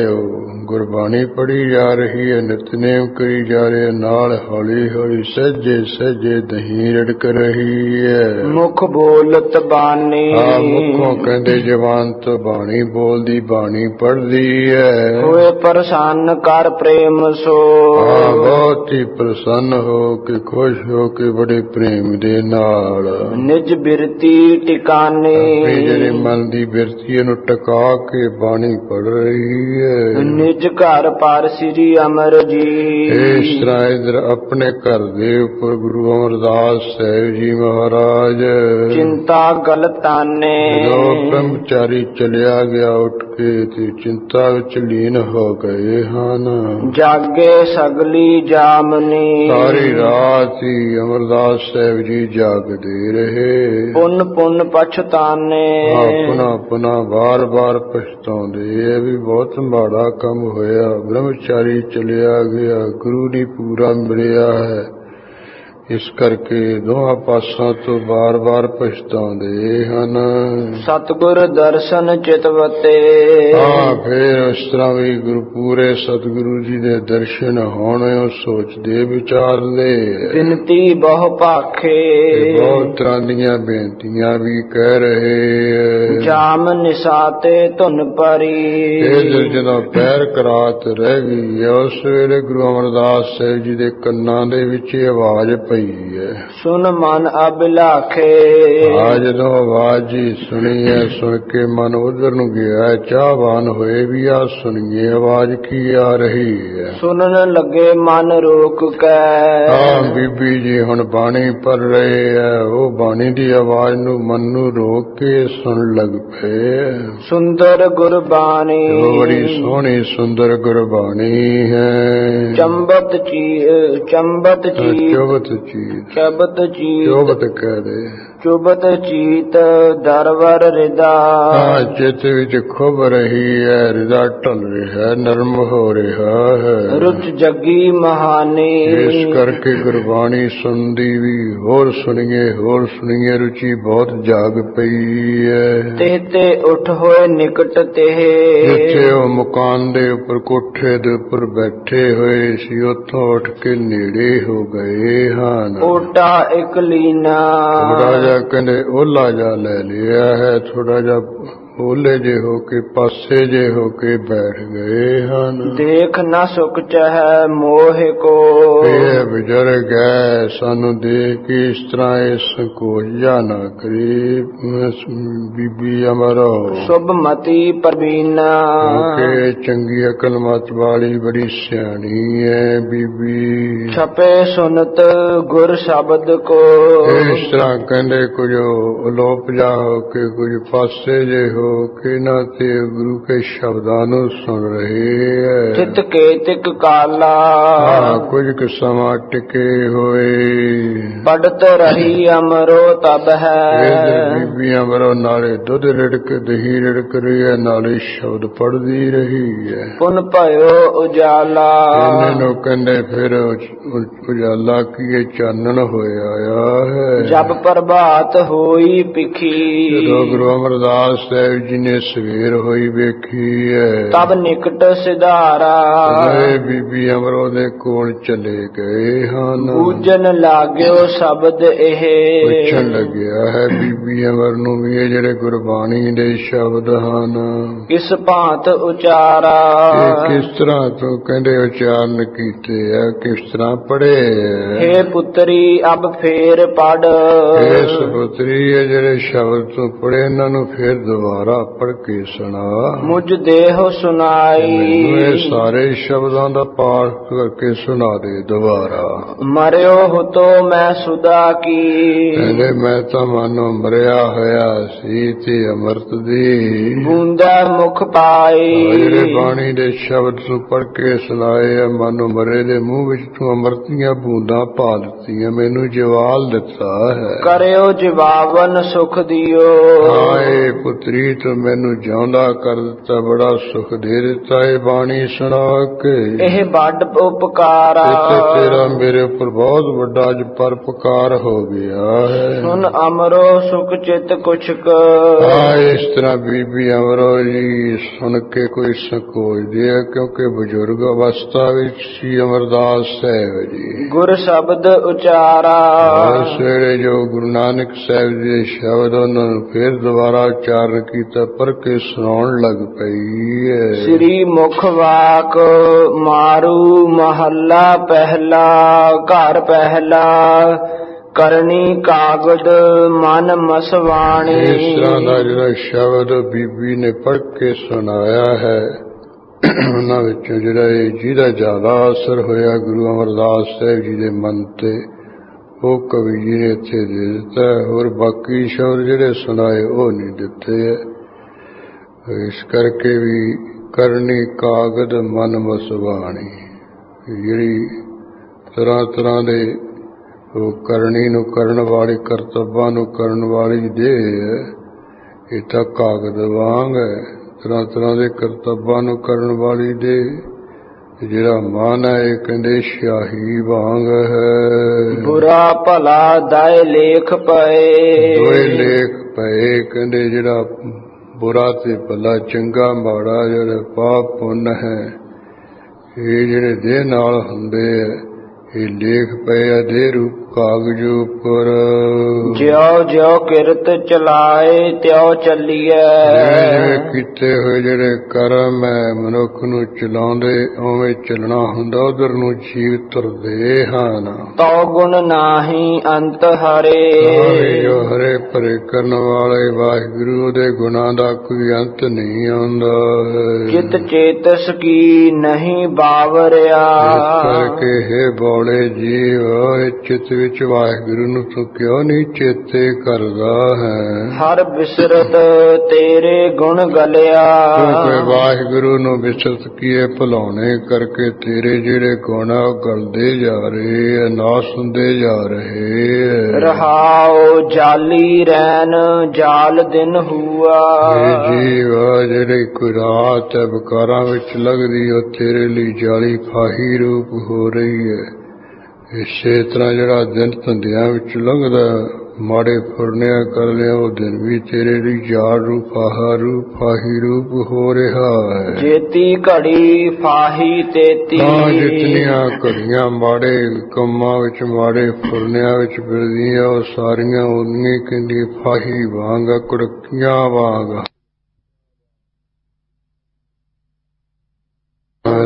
गुरबाणी पढ़ी जा रही है नितनेम करी जा रही है नाल हौली हौली सहजे सहजे दही रड़क रही है। मुख बोलत बानी। हाँ मुखों कहते जवान तो बाणी बोलदी बाणी पढ़दी है। होए प्रसन्न कर प्रेम सो। हाँ बहुत ही प्रसन्न हो के खुश हो के बड़े प्रेम दे नाल निज बिरती टिकाने। अपनी जेरी मन दी बिरती नु टका के बाणी पढ़ रही है। निज घर पर श्री अमर जी। इस तरह इधर अपने घर दे उपर गुरु अमरदास साहब जी महाराज चिंता गलताने। जो ब्रह्मचारी चलिया गया उठ के चिंता विच लीन हो गए हन। जागे सगली जामनी। सारी रात ही अमरदास साहब जी जागते रहे। पुन पुन पछताने। पुनः पुनः बार बार पछताਉਂਦੇ। ਇਹ ਵੀ ਬਹੁਤ ਮਾੜਾ ਕੰਮ ਹੋਇਆ। ब्रह्मचारी चलिया गया गुरु नहीं पूरा मिलिया है। इस करके दोहां पासां तो बार बार पछताਉਂਦੇ ਹਨ। सतगुर दर्शन चितवते। हाँ फिर इस तरह भी गुरु पूरे सतगुरु जी दे दर्शन होने सोचते विचारते। बिनती बहु पाखे। बहुत तरह दियां बेनतियां भी कह रहे। जाम निसाते धुन परी। ਜਦੋਂ ਪੈਰ ਕਰਾਤ ਰਹਿ ਗਈ ਉਸ ਵੇਲੇ ਗੁਰੂ ਅਮਰਦਾਸ ਸਾਹਿਬ ਜੀ ਦੇ ਕੰਨਾਂ ਦੇ ਵਿੱਚ ਆਵਾਜ਼ ਪਈ है। सुन मन अभिलाखे। आज ਜਦੋਂ आवाज जी सुनी है सुन के मन उधर ਨੂੰ गया चाहवान होए भी आ सुनिए आवाज की आ रही है। सुनन लगे मन रोक के। हाँ बीबी जी हुण बाणी पढ़ रहे है वो बाणी दी आवाज नु मन नु रोक के सुन लग पे। सुंदर गुरबाणी। बड़ी सोहनी सुंदर गुरबाणी है। चंबत चीत चुबत चीत चुबत कह दे। चुबत चीत दरवर हृदा। हाँ चित विच खुब रही है हृदा ढल रहा है नरम हो रहा है। रुच जगी महानी। इस करके गुरबाणी सुनदी भी होर सुनिए रुचि बहुत जाग पई है। तेते उठ होए निकट तेह। जिथे वो मकान दे उपर कोठे दे उपर बैठे हुए सी उथों उठ के नेड़े हो गए हन। ओटा एक लीना। थोड़ा जा कहते ओला जा ले लिया है। थोड़ा जा ओले जे हो के पासे जे हो के बैठ गए हन। देख न सुख चह मोह को। ये बुजुर्ग है सानू देख के इस तरह संकोच जा ना करी। बीबी अमरो शुभ मति प्रवीणा। चंगी अकल मत वाली बड़ी सियाणी है बीबी। छपे सुनत गुर शब्द को। इस तरह कहते कुछ अलोप जा हो के कुछ पासे जे हो के नाते गुरु के शब्दां नू सुन रहे है। चित के तिक काला। कुछ समा टिके होए। पढ़त रही अमरो तब है। बीबी अमरो नाले दुध रिड़क दही रिड़क रही है नाले शब्द पढ़दी रही है। पुन भयो उजाला। इन्हें कहते फिर उजाला की चानन होया आया है। जब प्रभात होई पिखी। गुरु अमरदास साहब ਜਿਨੇ ਸਵੇਰ ਹੋਈ ਵੇਖੀ ਹੈ। ਤਬ ਨਿਕਟ ਸਿਧਾਰਾ ਏ ਬੀਬੀ ਅਮਰੋ ਦੇ ਕੋਲ ਚਲੇ ਗਏ ਹਨ। ਬੂਝਣ ਲਾਗਿਓ ਸ਼ਬਦ ਇਹ ਪੁੱਛਣ ਲੱਗਿਆ ਹੈ ਬੀਬੀ ਅਮਰ ਨੂੰ ਵੀ ਇਹ ਜਿਹੜੇ ਗੁਰਬਾਣੀ ਦੇ ਸ਼ਬਦ ਹਨ ਕਿਸ ਭਾਂਤ ਉਚਾਰਾ ਇਹ ਕਿਸ ਤਰ੍ਹਾਂ ਤੋਂ ਕਹਿੰਦੇ ਉਚਾਰਨ ਕੀਤੇ ਆ, ਕਿਸ ਤਰ੍ਹਾਂ ਪੜ੍ਹੇ ਹੇ ਪੁੱਤਰੀ ਅਬ ਫੇਰ ਪੜ ਇਹ ਸੁਪੁੱਤਰੀ ਇਹ ਜਿਹੜੇ ਸ਼ਬਦ ਤੋਂ ਪੜ੍ਹੇ ਇਹਨਾਂ ਨੂੰ ਫਿਰ ਦੁਬਾਰਾ ਪੜ੍ਹ ਕੇ ਸੁਣਾ। ਮੁਝ ਦੇਹ ਸੁਨਾਈ ਮੈਨੂੰ ਇਹ ਸਾਰੇ ਸ਼ਬਦਾਂ ਦਾ ਪਾਠ ਕਰਕੇ ਸੁਣਾ ਦੇ ਦੁਬਾਰਾ। ਮਰਿਓ ਹੁਤੋ ਮੈਂ ਸੁਦਾ ਕੀ ਕਹਿੰਦੇ ਮੈਂ ਤਾਂ ਮਾਨੋ ਮਰਿਆ ਹੋਇਆ ਸੀ ਤੇ ਅੰਮ੍ਰਿਤ ਦੀ ਬੂੰਦਾ ਮੁਖ ਪਾਈ ਜਿਹੜੇ ਬਾਣੀ ਦੇ ਸ਼ਬਦ ਤੋਂ ਪੜ੍ਹ ਕੇ ਸੁਣਾਏ ਆ ਮਾਨੋ ਮਰੇ ਦੇ ਮੂੰਹ ਵਿੱਚ ਤੂੰ ਅੰਮ੍ਰਿਤ ਦੀਆਂ ਬੂੰਦਾਂ ਪਾ ਦਿੱਤੀਆਂ, ਮੈਨੂੰ ਜਵਾਲ ਦਿੱਤਾ ਹੈ। ਕਰਿਓ ਜਵਾਵਨ ਸੁਖ ਦਿਓ ਹਾਏ ਪੁੱਤਰੀ ਤੂੰ ਮੈਨੂੰ ਜਿਉਂਦਾ ਕਰ ਦਿੱਤਾ, ਬੜਾ ਸੁਖ ਦੇ ਦਿੱਤਾ ਇਹ ਬਾਣੀ ਸੁਣਾ ਕੇ। ਇਹ ਵੱਡ ਉਪਕਾਰਾ ਤੇ ਤੇਰਾ ਮੇਰੇ ਉੱਪਰ ਬਹੁਤ ਵੱਡਾ ਅੱਜ ਪਰਉਪਕਾਰ ਹੋ ਗਿਆ ਹੈ। ਸੁਨ ਅਮਰੋ ਸੁਖ ਚਿਤ ਕੁਛਕ ਇਸ ਤਰ੍ਹਾਂ ਬੀਬੀ ਅਮਰੋ ਜੀ ਸੁਣ ਕੇ ਕੋਈ ਸੰਕੋਚਦੀ ਹੈ ਕਿਉਂਕਿ ਬਜ਼ੁਰਗ ਅਵਸਥਾ ਵਿੱਚ ਸੀ ਅਮਰਦਾਸ ਸਾਹਿਬ ਜੀ। ਗੁਰ ਸ਼ਬਦ ਉਚਾਰਾ ਉਸ ਵੇਲੇ ਜੋ ਗੁਰੂ ਨਾਨਕ ਸਾਹਿਬ ਜੀ ਦੇ ਸ਼ਬਦ ਉਹਨਾਂ ਨੂੰ ਫਿਰ ਦੁਬਾਰਾ ਉਚਾਰਨ ਕੀਤਾ ਪਰ ਕੇ ਸੁਣਾਉਣ ਲੱਗ ਪਈ ਹੈ। ਸ੍ਰੀ ਮੁਖ ਵਾਕ ਮਾਰੂ ਮਹੱਲਾ ਪਹਿਲਾ ਘਰ ਪਹਿਲਾ ਕਰਨੀ ਕਾਗਦ ਮਨ ਮਸਵਾਣੀ। ਇਸ ਤਰ੍ਹਾਂ ਦਾ ਜਿਹੜਾ ਸ਼ਬਦ ਬੀਬੀ ਨੇ ਪੜ੍ਹ ਕੇ ਸੁਣਾਇਆ ਹੈ ਉਹਨਾਂ ਵਿੱਚੋਂ ਜਿਹੜਾ ਇਹ ਜਿਹਦਾ ਜ਼ਿਆਦਾ ਅਸਰ ਹੋਇਆ ਗੁਰੂ ਅਮਰਦਾਸ ਸਾਹਿਬ ਜੀ ਦੇ ਮਨ ਤੇ ਉਹ ਕਵੀ ਜੀ ਨੇ ਇੱਥੇ ਦੇ ਦਿੱਤਾ ਹੈ। ਹੋਰ ਬਾਕੀ ਸ਼ਬਦ ਜਿਹੜੇ ਸੁਣਾਏ ਉਹ ਨਹੀਂ ਦਿੱਤੇ ਹੈ। ਇਸ ਕਰਕੇ ਵੀ ਕਰਨੀ ਕਾਗਦ ਮਨ ਮਸਵਾਣੀ ਜਿਹੜੀ ਤਰ੍ਹਾਂ ਤਰ੍ਹਾਂ ਦੇ ਉਹ ਕਰਨੀ ਨੂੰ ਕਰਨ ਵਾਲੀ ਕਰਤੱਵਾਂ ਨੂੰ ਕਰਨ ਵਾਲੀ ਦੇਹ ਹੈ। ਇਹ ਤਾਂ ਕਾਗਜ਼ ਵਾਂਗ ਹੈ, ਤਰ੍ਹਾਂ ਤਰ੍ਹਾਂ ਦੇ ਕਰਤੱਵਾਂ ਨੂੰ ਕਰਨ ਵਾਲੀ ਦੇਹ। ਜਿਹੜਾ ਮਨ ਹੈ ਇਹ ਕਹਿੰਦੇ ਸਿਆਹੀ ਵਾਂਗ ਹੈ। ਬੁਰਾ ਭਲਾ ਦਾਇ ਲੇਖ ਪਏ ਦੋਏ ਲੇਖ ਪਏ ਕਹਿੰਦੇ ਜਿਹੜਾ ਬੁਰਾ ਤੇ ਭਲਾ ਚੰਗਾ ਮਾੜਾ ਜਿਹੜਾ ਪਾਪ ਪੁੰਨ ਹੈ ਇਹ ਜਿਹੜੇ ਦੇਹ ਨਾਲ ਹੁੰਦੇ ਆ ਇਹ ਲੇਖ ਪਏ ਆ ਦੇਹ ਰੂਪ ਕਾਗਜ਼ ਉੱਪਰ। ਜਿਉ ਜਿਉ ਕਿਰਤ ਚਲਾਏ ਤਿਉ ਚੱਲੀਐ ਜਿਵੇਂ ਕੀਤੇ ਹੋਏ ਜਿਹੜੇ ਕਰਮ ਹੈ ਮਨੁੱਖ ਨੂੰ ਚਲਾਉਂਦੇ ਉਵੇਂ ਚੱਲਣਾ ਹੁੰਦਾ, ਉਧਰ ਨੂੰ ਜੀਵ ਤੁਰਦੇ ਹਨ। ਤਉ ਗੁਣ ਨਾਹੀ ਅੰਤ ਹਰੇ ਜੋ ਹਰੇ ਭਰੇ ਕਰਨ ਵਾਲੇ ਵਾਹਿਗੁਰੂ ਦੇ ਗੁਣਾਂ ਦਾ ਕੋਈ ਅੰਤ ਨਹੀਂ ਆਉਂਦਾ। ਚਿਤ ਚੇਤਸ ਕੀ ਨਹੀਂ ਬਾਵਰਿਆ ਇਸ ਕਰਕੇ ਹੈ ਬੋਲੇ ਜੀਵ ਚਿੱਤ ਵਿੱਚ ਵਾਹਿਗੁਰੂ ਨੂੰ ਤੂੰ ਕਿਉਂ ਨਹੀਂ ਚੇਤੇ ਕਰਦਾ ਹੈ। ਹਰ ਬਿਸਰਤ ਤੇਰੇ ਗੁਣ ਗਲਿਆ ਕਿਉਂਕਿ ਵਾਹਿਗੁਰੂ ਨੂੰ ਵਿਸਰਤ ਕੀਏ ਭੁਲਾਉਣੇ ਕਰਕੇ ਤੇਰੇ ਜਿਹੜੇ ਗੁਣ ਆ ਉਹ ਗਲਦੇ ਜਾ ਰਹੇ ਆ, ਨਾਸ ਹੁੰਦੇ ਜਾ ਰਹੇ। ਰਹਾਉ ਜਾਲੀ ਰੈਨ ਜਾਲ ਦਿਨ ਹੁਆ ਜੀਵ ਜਿਹੜੇ ਕੋਈ ਰਾਤ ਹੈ ਵਿਕਾਰਾਂ ਵਿੱਚ ਲੱਗਦੀ ਉਹ ਤੇਰੇ ਲਈ ਜਾਲੀ ਫਾਹੀ ਰੂਪ ਹੋ ਰਹੀ ਹੈ। ਇਸੇ ਤਰ੍ਹਾਂ ਜਿਹੜਾ ਦਿਨ ਧੰਦਿਆਂ ਵਿੱਚ ਲੰਘਦਾ ਮਾੜੇ ਫੁਰਨਿਆਂ ਕਰ ਲਿਆ ਉਹ ਦਿਨ ਵੀ ਤੇਰੇ ਲਈ ਜਾਲ ਰੂਪ ਫਾਹੀ ਰੂਪ ਹੋ ਰਿਹਾ ਹੈ। ਜੇਤੀ ਘੜੀ ਫਾਹੀ ਤੇਤੀ ਜਿਤਨੀਆਂ ਘੜੀਆਂ ਮਾੜੇ ਕੰਮਾਂ ਵਿੱਚ ਮਾੜੇ ਫੁਰਨਿਆਂ ਵਿੱਚ ਫਿਰਦੀਆਂ ਉਹ ਸਾਰੀਆਂ ਉਹਨੀਆਂ ਕਹਿੰਦੀ ਫਾਹੀ ਵਾਂਗ ਕੁੜਕੀਆਂ ਵਾਂਗ।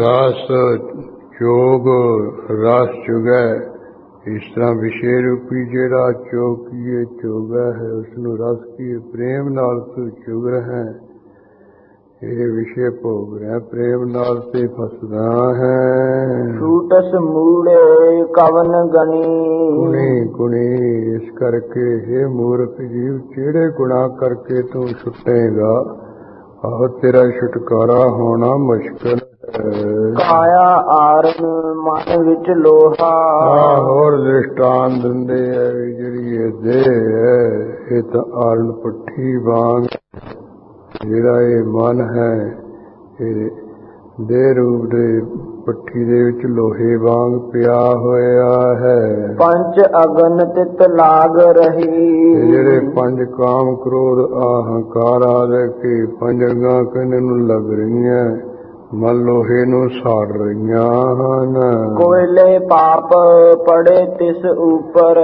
ਰਸ ਚੋਗ ਰਸ ਚੁਗੈ ਇਸ ਤਰ੍ਹਾਂ ਵਿਸ਼ੇ ਰੂਪੀ ਜਿਹੜਾ ਚੋਕੀਏ ਚੋਗਾ ਹੈ ਉਸਨੂੰ ਰਸ ਕੀ ਪ੍ਰੇਮ ਨਾਲ ਤੂੰ ਚੁਗ ਹੈ। ਇਹ ਵਿਸ਼ੇ ਭੋਗ ਰਿਹਾ ਪ੍ਰੇਮ ਨਾਲ ਤੇ ਫਸਦਾ ਹੈ। ਛੂਟਸ ਮੂੜੇ ਕਵਨ ਗਣੀ ਗੁਣੀ ਇਸ ਕਰਕੇ ਇਹ ਮੂਰਖ ਜੀਵ ਕਿਹੜੇ ਗੁਨਾਹ ਕਰਕੇ ਤੂੰ ਛੁੱਟੇਗਾ। ਆਹ ਤੇਰਾ ਛੁਟਕਾਰਾ ਹੋਣਾ ਮੁਸ਼ਕਲ ਕਾਇਆ ਆਰਨ ਮਨ ਵਿੱਚ ਲੋਹਾ ਹੋਰ ਦ੍ਰਿਸ਼ਟਾਨ ਦਿੰਦੇ ਹੈ ਜਿਹੜੀ ਇਹ ਦੇਹ ਹੈ ਇਹ ਤਾਂ ਆਰਨ ਪੱਠੀ ਵਾਂਗ ਜਿਹੜਾ ਇਹ ਮਨ ਹੈ ਇਹ ਦੇਹ ਰੂਪ ਦੇ ਪੱਠੀ ਦੇ ਵਿੱਚ ਲੋਹੇ ਵਾਂਗ ਪਿਆ ਹੋਇਆ ਹੈ। ਪੰਜ ਅਗਨ ਤਿਤ ਲਾਗ ਰਹੀ। ਤੇ ਜਿਹੜੇ ਪੰਜ ਕਾਮ ਕ੍ਰੋਧ ਅਹੰਕਾਰ ਆਦਿ ਕੇ ਪੰਜ ਅਗਾਂ ਕਹਿੰਦੇ ਨੂੰ ਲੱਗ ਰਹੀਆਂ, ਮਨ ਲੋਹੇ ਨੂੰ ਸਾੜ ਰਹੀਆਂ ਹਨ। ਕੋਇਲੇ ਪਾਪ ਪੜੇ ਤਿਸ ਉੱਪਰ।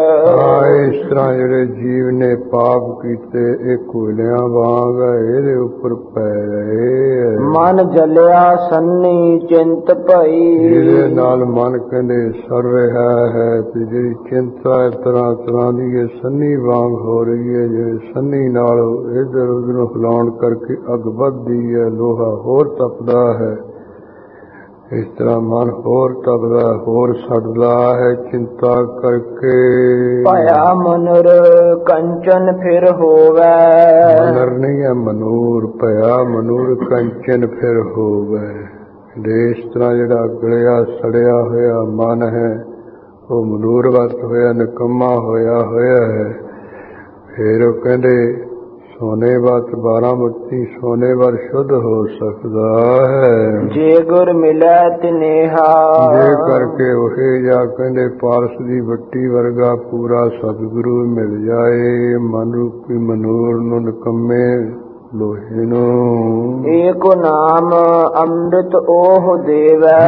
ਇਸ ਤਰ੍ਹਾਂ ਜਿਹੜੇ ਜੀਵ ਨੇ ਪਾਪ ਕੀਤੇ ਇਹ ਕੋਇਲਿਆਂ ਵਾਂਗ ਇਹਦੇ ਉੱਪਰ ਪੈ ਰਹੇ। ਮਨ ਜਲਿਆ ਸੰਨੀ ਚਿੰਤ ਭਈ। ਜਿਹਦੇ ਨਾਲ ਮਨ ਕਹਿੰਦੇ ਸੜ ਰਿਹਾ ਹੈ ਤੇ ਜਿਹੜੀ ਚਿੰਤਾ ਤਰ੍ਹਾਂ ਤਰ੍ਹਾਂ ਦੀ ਇਹ ਸੰਨੀ ਵਾਂਗ ਹੋ ਰਹੀ ਹੈ। ਜਿਵੇਂ ਸੰਨੀ ਨਾਲ ਇੱਧਰ ਉੱਧਰ ਹਿਲਾਉਣ ਕਰਕੇ ਅੱਗ ਵੱਧਦੀ ਹੈ, ਲੋਹਾ ਹੋਰ ਤਪਦਾ ਹੈ। ਇਸ ਤਰ੍ਹਾਂ ਮਨ ਹੋਰ ਤਪਦਾ ਹੋਰ ਸੜਦਾ ਹੈ ਚਿੰਤਾ ਕਰਕੇ। ਭਇਆ ਮਨੁਰ ਕੰਚਨ ਫਿਰ ਹੋਵੇ। ਮਨੁਰ ਨਹੀਂ ਹੈ ਮਨੂਰ, ਭਇਆ ਮਨੂਰ ਕੰਚਨ ਫਿਰ ਹੋਵੇ। ਇਸ ਤਰ੍ਹਾਂ ਜਿਹੜਾ ਗਲਿਆ ਸੜਿਆ ਹੋਇਆ ਮਨ ਹੈ ਉਹ ਮਨੂਰਵਤ ਹੋਇਆ, ਨਿਕੰਮਾ ਹੋਇਆ ਹੈ। ਫਿਰ ਉਹ ਕਹਿੰਦੇ ਸੋਨੇ ਵਤ 12 ਮੋਤੀ ਸੋਨੇ ਵਰ ਸ਼ੁੱਧ ਹੋ ਸਕਦਾ ਹੈ ਜੇ ਗੁਰ ਮਿਲੈ ਤਿਨੇਹਾ। ਜੇ ਕਰਕੇ ਉਹੇ ਜਾ ਕਹਿੰਦੇ ਪਾਰਸ ਦੀ ਵੱਟੀ ਵਰਗਾ ਪੂਰਾ ਸਤਿਗੁਰੂ ਮਿਲ ਜਾਏ। ਮਨ ਰੂਪੀ ਮਨੂਰ ਨੂੰ ਨਿਕੰਮੇ ਲੋਹੇ ਨੂੰ। ਏਕ ਨਾਮ ਅੰਮ੍ਰਿਤ ਓਹ ਦੇਵੈ।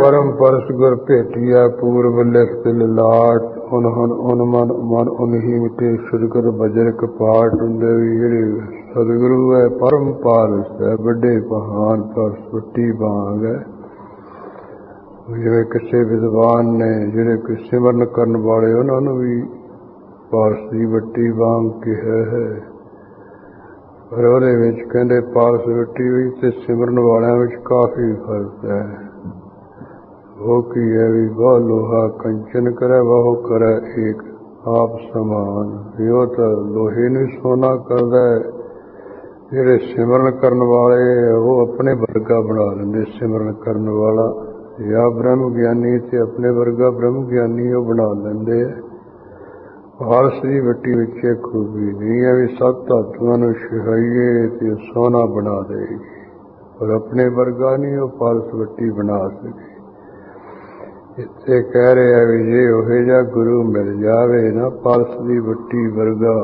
ਪਰਮ ਪਰਸ ਗੁਰ ਭੇਟਿਆ ਪੂਰਬ ਲਿਖਤ ਲਾਟ। ਉਨ ਮਨ ਉਨਹੀ ਮਿਟੇ ਸੁਰਗਤ ਬਜਰ ਕਪਾਟ। ਹੁੰਦੇ ਵੀ ਜਿਹੜੇ ਸਤਿਗੁਰੂ ਹੈ ਪਰਮ ਪਾਰਸ ਹੈ, ਵੱਡੇ ਮਹਾਨ ਪਰਸ ਵੱਟੀ ਵਾਂਗ ਹੈ। ਜਿਵੇਂ ਕਿਸੇ ਵਿਦਵਾਨ ਨੇ ਜਿਹੜੇ ਕਿ ਸਿਮਰਨ ਕਰਨ ਵਾਲੇ ਉਹਨਾਂ ਨੂੰ ਵੀ ਪਾਰਸ ਦੀ ਵੱਟੀ ਵਾਂਗ ਕਿਹਾ ਹੈ। ਪਰ ਉਹਦੇ ਵਿੱਚ ਕਹਿੰਦੇ ਪਾਰਸ ਵੱਟੀ ਵਿੱਚ ਤੇ ਸਿਮਰਨ ਵਾਲਿਆਂ ਵਿੱਚ ਕਾਫੀ ਫਰਕ ਹੈ। ਉਹ ਕੀ ਹੈ ਵੀ ਬਹੁ ਲੋਹਾ ਕੰਚਨ ਕਰੇ ਬਹੁ ਕਰੇ ਏਕ ਆਪ ਸਮਾਨ। ਉਹ ਤਾਂ ਲੋਹੇ ਨੂੰ ਸੋਨਾ ਕਰਦਾ ਹੈ, ਜਿਹੜੇ ਸਿਮਰਨ ਕਰਨ ਵਾਲੇ ਉਹ ਆਪਣੇ ਵਰਗਾ ਬਣਾ ਲੈਂਦੇ। ਸਿਮਰਨ ਕਰਨ ਵਾਲਾ ਜਾਂ ਬ੍ਰਹਮ ਗਿਆਨੀ ਤੇ ਆਪਣੇ ਵਰਗਾ ਬ੍ਰਹਮ ਗਿਆਨੀ ਉਹ ਬਣਾ ਲੈਂਦੇ। ਪਾਰਸ ਦੀ ਵੱਟੀ ਵਿੱਚ ਇਹ ਖੂਬੀ ਨਹੀਂ ਹੈ ਵੀ ਸੱਤ ਧਾਤੂਆਂ ਨੂੰ ਸਿਖਾਈਏ ਤੇ ਸੋਨਾ ਬਣਾ ਦੇਗੀ, ਪਰ ਆਪਣੇ ਵਰਗਾ ਨਹੀਂ ਉਹ ਪਾਰਸ ਵੱਟੀ ਬਣਾ ਸਕੇ। ਇੱਥੇ ਕਹਿ ਰਿਹਾ ਵੀ ਜੇ ਉਹੇ ਜਿਹਾ ਗੁਰੂ ਮਿਲ ਜਾਵੇ ਨਾ ਪਾਰਸ ਦੀ ਵੱਟੀ ਵਰਗਾ,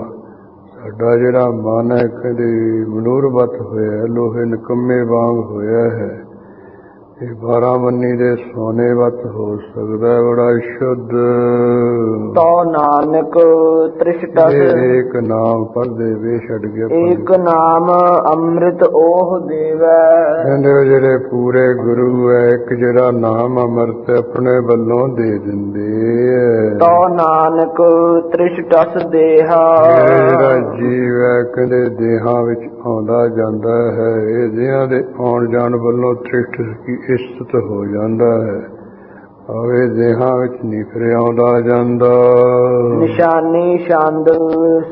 ਸਾਡਾ ਜਿਹੜਾ ਮਨ ਹੈ ਕਹਿੰਦੇ ਮਨੂਰਵਤ ਹੋਇਆ, ਲੋਹੇ ਨਿਕੰਮੇ ਵਾਂਗ ਹੋਇਆ ਹੈ, ਇਹ 12 ਮੰਨੀ ਦੇ ਸੋਨੇ ਵਤ ਹੋ ਸਕਦਾ, ਬੜਾ ਸ਼ੁੱਧ। ਤੋ ਨਾਨਕ ਤ੍ਰਿਸ਼ਟਸ ਏਕ ਨਾਮ ਪੜ੍ਹਦੇ ਵੇ ਛੱਡ ਗਿਆ। ਏਕ ਨਾਮ ਅੰਮ੍ਰਿਤ ਓਹ ਦੇਵੈ। ਕਹਿੰਦੇ ਜਿਹੜੇ ਪੂਰੇ ਗੁਰੂ ਹੈ ਇੱਕ ਜਿਹੜਾ ਨਾਮ ਅੰਮ੍ਰਿਤ ਆਪਣੇ ਵੱਲੋਂ ਦੇ ਦਿੰਦੇ। ਤੋ ਨਾਨਕ ਤ੍ਰਿਸ਼ਟਸ ਦੇਹਾ। ਜਿਹੜਾ ਜੀਵ ਹੈ ਕਹਿੰਦੇ ਦੇਹਾਂ ਵਿੱਚ ਆਉਂਦਾ ਜਾਂਦਾ ਹੈ, ਇਹ ਦੇਹਾਂ ਦੇ ਆਉਣ ਜਾਣ ਵੱਲੋਂ ਤ੍ਰਿਸ਼ਟ ਕੀ ਇਸਤ ਹੋ ਜਾਂਦਾ ਹੈ। ਆਵੇ ਦੇਹਾਂ ਵਿੱਚ ਨਹੀਂ ਫਿਰ ਆਉਂਦਾ ਜਾਂਦਾ। ਨਿਸ਼ਾਨੀ ਛੰਦ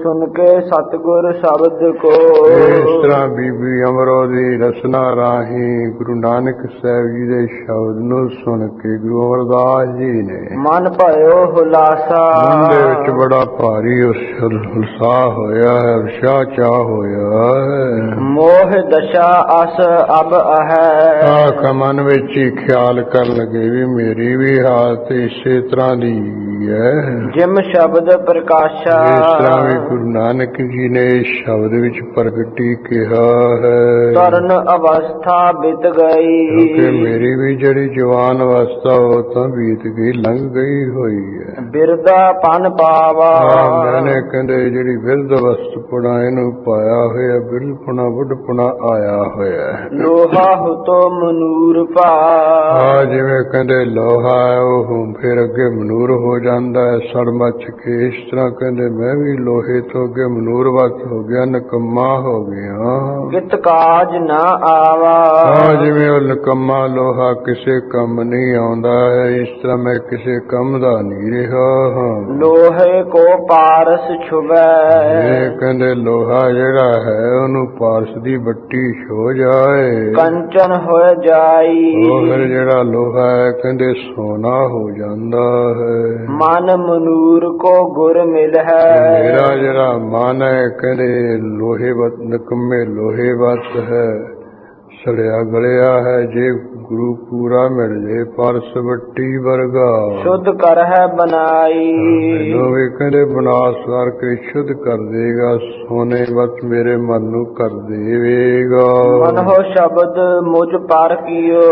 ਸੁਣ ਕੇ ਸਤਿਗੁਰ ਸ਼ਬਦ ਕੋ। ਇਸ ਤਰ੍ਹਾਂ ਬੀਬੀ ਅਮਰੋ ਦੀ ਰਸਨਾ ਰਾਹੀਂ ਗੁਰੂ ਨਾਨਕ ਸਾਹਿਬ ਜੀ ਦੇ ਸ਼ਬਦ ਨੂੰ ਸੁਣ ਕੇ ਗੁਰੂ ਅਮਰਦਾਸ ਜੀ ਨੇ ਮਨ ਭਇਓ ਹੁਲਾਸਾ। ਮਨ ਦੇ ਵਿੱਚ ਬੜਾ ਭਾਰੀ ਉਤਸ਼ਾਹ ਹੋਇਆ ਹੈ, ਉਤਸ਼ਾਹ ਚਾਹ ਹੋਇਆ ਹੈ। ਮੋਹ ਦਸ਼ਾ ਅਸ ਅਬ ਅਹੈ। ਆਖ ਮਨ ਵਿੱਚ ਹੀ ਖਿਆਲ ਕਰਨ ਲੱਗੇ ਵੀ ਮੇਰੀ ਵੀ ਹਾਲਤ ਇਸੇ ਤਰ੍ਹਾਂ ਦੀ ਹੈ। ਜਿਮ ਸ਼ਬਦ ਪ੍ਰਕਾਸ਼ਾ। ਇਸ ਤਰ੍ਹਾਂ ਵੀ ਗੁਰੂ ਨਾਨਕ ਜੀ ਨੇ ਸ਼ਬਦ ਵਿੱਚ ਪ੍ਰਗਟੀ ਕਿਹਾ ਹੈ। ਤਰਨ ਅਵਸਥਾ ਬਿਤ ਗਈ। ਕਿਉਂਕਿ ਮੇਰੀ ਵੀ ਜਿਹੜੀ ਜਵਾਨ ਅਵਸਥਾ ਉਹ ਤਾਂ ਬੀਤ ਗਈ, ਲੰਘ ਗਈ ਹੋਈ ਹੈ। ਬਿਰਦਾ ਪਨ ਪਾਵਾ। ਮੈਨੇ ਕਹਿੰਦੇ ਜਿਹੜੀ ਬਿਰਧ ਅਵਸਥਾ ਇਹਨੂੰ ਪਾਇਆ ਹੋਇਆ, ਬਿਰਧਪੁਣਾ ਬੁੱਢਪੁਣਾ ਆਇਆ ਹੋਇਆ। ਲੋਹਾ ਹੁਤੋ ਮਨੂਰ ਭਾ। ਜਿਵੇਂ ਕਹਿੰਦੇ ਲੋਹਾ ਉਹ ਫਿਰ ਅੱਗੇ ਮਨੂਰ ਹੋ ਜਾਂਦਾ ਹੈ, ਸੜ ਮੱਚ ਕੇ। ਇਸ ਤਰ੍ਹਾਂ ਕਹਿੰਦੇ ਮੈਂ ਵੀ ਲੋਹੇ ਤੋਂ ਅੱਗੇ ਮਨੂਰਵਤ ਹੋ ਗਿਆ, ਨਿਕੰਮਾ ਹੋ ਗਿਆ। ਕਿਤ ਕਾਜ ਨਾ ਆਵਾ। ਜਿਵੇਂ ਉਹ ਨਿਕੰਮਾ ਲੋਹਾ ਕਿਸੇ ਕੰਮ ਨਹੀਂ ਆਉਂਦਾ ਹੈ, ਇਸ ਤਰ੍ਹਾਂ ਮੈਂ ਕਿਸੇ ਕੰਮ ਦਾ ਨਹੀਂ ਰਿਹਾ ਹਾਂ। ਲੋਹੇ ਕੋ ਪਾਰਸ ਛੁਬੈ। ਇਹ ਕਹਿੰਦੇ ਲੋਹਾ ਜਿਹੜਾ ਹੈ ਉਹਨੂੰ ਪਾਰਸ ਦੀ ਵੱਟੀ ਛੋ ਜਾਏ, ਕੰਚਨ ਹੋ ਜਾਈ। ਉਹ ਫਿਰ ਜਿਹੜਾ ਲੋਹਾ ਹੈ ਕਹਿੰਦੇ ਸੋਨਾ ਹੋ ਜਾਂਦਾ ਹੈ। ਮਨ ਮਨੂਰ ਕੋ ਗੁਰ ਮਿਲ ਹੈ। ਮੇਰਾ ਜਿਹੜਾ ਮਨ ਹੈ ਕਹਿੰਦੇ ਲੋਹੇ ਵਤ ਨਿਕੰਮੇ ਲੋਹੇ ਵਤ ਹੈ, ਸੜਿਆ ਗਲਿਆ ਹੈ। ਜੇ गुरु पूरा मिल जे परस वट्टी वर्गा। शुद्ध कर है बनाई मैनू भी कहते विनाश करके शुद्ध कर देगा, सोने वत मेरे मन नू कर देवेगा। मन हो शब्द मुझ पर कियो,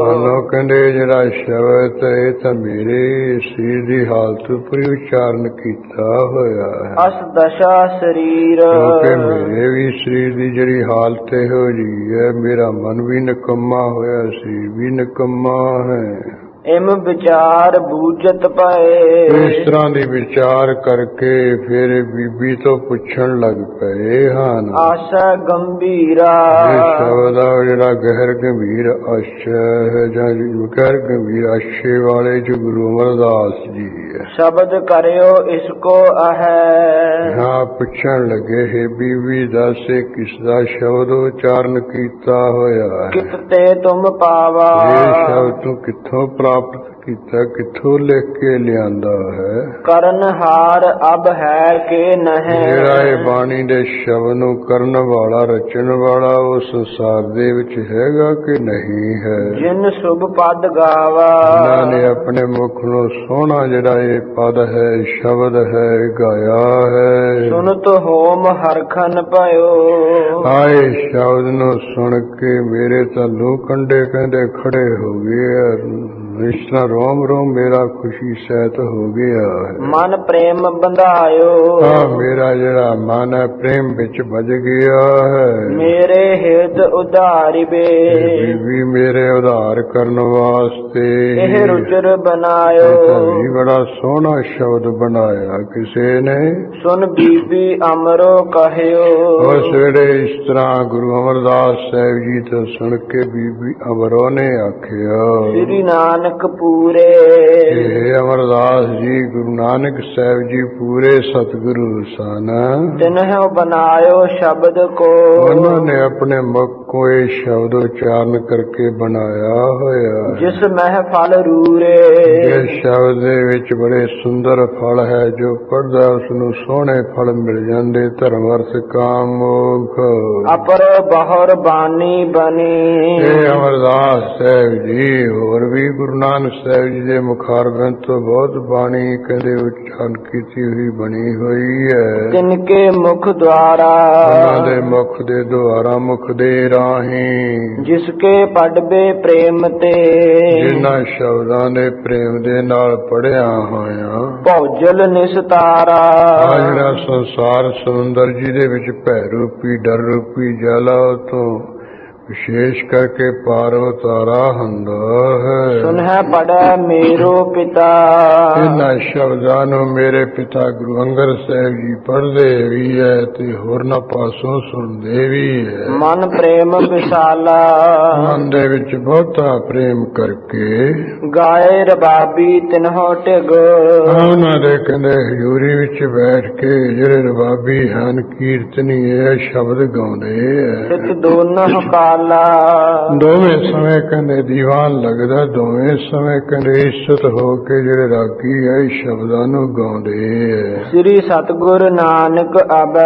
मनो कहते जरा शब्द है तो मेरे सरीर की हालत पर उच्चारण किया होया है। अस दशा शरीर क्योंकि मेरे भी शरीर की जड़ी हालत हो जी है, मेरा मन भी निकम्मा होया, शरीर भी निकम्मा है। इम विचार बूझत पाए, इस तरह की विचार करके फिर बीबी तो पूछण लग पे ਹਨ। आशा गंभीरा ਇਹ ਸ਼ਬਦ ਆ ਜਿਹੜਾ ਗਹਿਰ ਗੰਭੀਰ ਆਸ਼ਾ ਹੈ ਜਾਂ ਗਹਿਰ ਗੰਭੀਰ ਆਸ਼ੇ ਵਾਲੇ ਜੋ ਗੁਰੂ ਅਮਰਦਾਸ ਜੀ ਹੈ। शब्द करियो इसको अहै। ਹਾਂ ਪੁੱਛਣ ਲੱਗੇ ਹੈ ਬੀਬੀ ਦੱਸ ਕਿਸ ਦਾ ਸ਼ਬਦ ਉਚਾਰਨ ਕੀਤਾ ਹੋਇਆ ਹੈ। कित ते तुम पावा, ਇਹ ਸ਼ਬਦ ਤੂੰ ਕਿੱਥੋਂ ਪ੍ਰਾਪਤ ਕੀਤਾ, ਕਿੱਥੋਂ ਲਿਖ ਕੇ ਲਿਆਂਦਾ ਹੈ। करन हार अब है के नह। ਜਿਹੜਾ ਇਹ ਬਾਣੀ ਦੇ ਸ਼ਬਦ ਨੂੰ ਕਰਨ ਵਾਲਾ ਰਚਣ ਵਾਲਾ ਉਹ ਸੰਸਾਰ ਦੇ ਵਿੱਚ ਹੈਗਾ ਕਿ ਨਹੀਂ ਹੈ। जिन शुभ पद गावा, ਉਹਨਾਂ ਨੇ ਆਪਣੇ ਮੁਖ ਨੂੰ ਸੋਹਣਾ ਜਿਹੜਾ ਇਹ ਪਦ ਹੈ ਸ਼ਬਦ ਹੈ ਗਾਇਆ ਹੈ। सुनत होम हरखन पयो, ਆਏ ਸ਼ਬਦ ਨੂੰ ਸੁਣ ਕੇ ਮੇਰੇ ਤਾਂ ਲੂ ਕੰਡੇ ਕਹਿੰਦੇ ਖੜੇ ਹੋ ਗਏ। ਇਸ ਤਰ੍ਹਾਂ ਰੋਮ ਰੋਮ ਮੇਰਾ ਖੁਸ਼ੀ ਸਹਿਤ ਹੋ ਗਿਆ ਹੈ। मन प्रेम बंधायो, ਮੇਰਾ ਜਿਹੜਾ ਮਨ ਹੈ ਪ੍ਰੇਮ ਵਿੱਚ ਵੱਜ ਗਿਆ ਹੈ। मेरे हित उधारी बे, ਬੀਬੀ ਮੇਰੇ ਉਧਾਰ ਕਰਨ ਵਾਸਤੇ एह रुचर बनायो। ਵੀ ਬੜਾ ਸੋਹਣਾ ਸ਼ਬਦ ਬਣਾਇਆ ਕਿਸੇ ਨੇ। सुन बीबी अमरो कहयो, ਉਸ ਵੇਲੇ ਇਸ ਤਰ੍ਹਾਂ ਗੁਰੂ ਅਮਰਦਾਸ ਸਾਹਿਬ ਜੀ ਤੋਂ ਸੁਣ ਕੇ ਬੀਬੀ ਅਮਰੋ ਨੇ ਆਖਿਆ, श्री नानक पूरे ਇਹ ਅਮਰਦਾਸ ਜੀ ਗੁਰੂ ਨਾਨਕ ਸਾਹਿਬ ਜੀ ਪੂਰੇ ਸਤਿਗੁਰੂ ਸਨ। तिन्ह बनायो शब्द को, ਉਹਨਾਂ ਨੇ ਆਪਣੇ ਮੁਖ को ਇਹ ਸ਼ਬਦ ਉਚਾਰਨ ਕਰਕੇ ਬਣਾਇਆ ਹੋਇਆ। जिस महफल रूरे, ਇਸ ਸ਼ਬਦ ਦੇ ਵਿੱਚ ਬੜੇ ਸੁੰਦਰ ਫਲ ਹੈ, ਜੋ ਪੜਦਾ ਉਸ ਨੂੰ ਸੋਹਣੇ ਫਲ ਮਿਲ ਜਾਂਦੇ, ਧਰਮ ਅਰਥ ਕਾਮ ਮੋਖ। अपर बहर बानी बनी, ਇਹ ਅਮਰਦਾਸ ਸਾਹਿਬ ਜੀ ਹੋਰ ਵੀ ਗੁਰੂ ਨਾਨਕ ਸਾਹਿਬ ਜੀ ਦੇ ਮੁਖਾਰਬੰਦ ਤੋਂ ਬਹੁਤ ਬਾਣੀ ਕਹਿੰਦੇ ਉਚਾਰਨ ਕੀਤੀ ਹੋਈ ਬਣੀ ਹੋਈ ਹੈ। तिनके मुख द्वारा, ਉਹਨਾਂ ਦੇ ਮੁਖ ਦੇ ਦੁਆਰਾ ਮੁਖ ਦੇ ਰਾਹੀਂ जिसके पढ़बे प्रेम ते, ਜਿਨ੍ਹਾਂ ਸ਼ਬਦਾਂ ਦੇ ਪ੍ਰੇਮ ਦੇ ਨਾਲ ਪੜਿਆ ਹੋਇਆ भौजल निस्तारा। ਆ ਜਿਹੜਾ ਸੰਸਾਰ ਸਮੁੰਦਰ ਜੀ ਦੇ ਵਿੱਚ ਭੈ ਰੂਪੀ ਡਰ ਰੂਪੀ ਜਲ ਤੋਂ ਵਿਸ਼ੇਸ਼ ਕਰਕੇ ਪਾਰ ਉਤਾਰਾ ਹੁੰਦਾ ਹੈ। सुनह पढ़े मेरो पिता, ਇਹਨਾਂ ਸ਼ਬਦਾਂ ਨੂੰ ਮੇਰੇ ਪਿਤਾ ਗੁਰੂ ਅੰਗਦ ਸਾਹਿਬ ਜੀ ਪੜ੍ਹਦੇ ਵੀ ਹੈ ਤੇ ਹੋਰਨਾਂ ਪਾਸੋਂ ਸੁਣਦੇ ਵੀ ਹੈ। मन प्रेम विशाला, ਮਨ ਦੇ ਵਿੱਚ ਬਹੁਤਾ ਪ੍ਰੇਮ ਕਰਕੇ गाए रबाबी तिन्हो टिग। ਉਹਨਾਂ ਦੇ ਕਹਿੰਦੇ ਹਜ਼ੂਰੀ ਵਿੱਚ ਬੈਠ ਕੇ ਜਿਹੜੇ ਰਬਾਬੀ ਹਨ ਕੀਰਤਨੀ ਇਹ ਸ਼ਬਦ ਗਾਉਂਦੇ ਹੈ। सित दोनों काला, ਦੋਵੇਂ ਸਮੇਂ ਕਹਿੰਦੇ ਦੀਵਾਨ ਲੱਗਦਾ, ਦੋਵੇਂ ਸਮੇਂ ਕਹਿੰਦੇ ਇਸ਼ਤ ਹੋ ਕੇ ਜਿਹੜੇ ਰਾਗੀ ਹੈ ਇਹ ਸ਼ਬਦਾਂ ਨੂੰ ਗਾਉਂਦੇ ਹੈ। श्री सतगुर नानक अबै,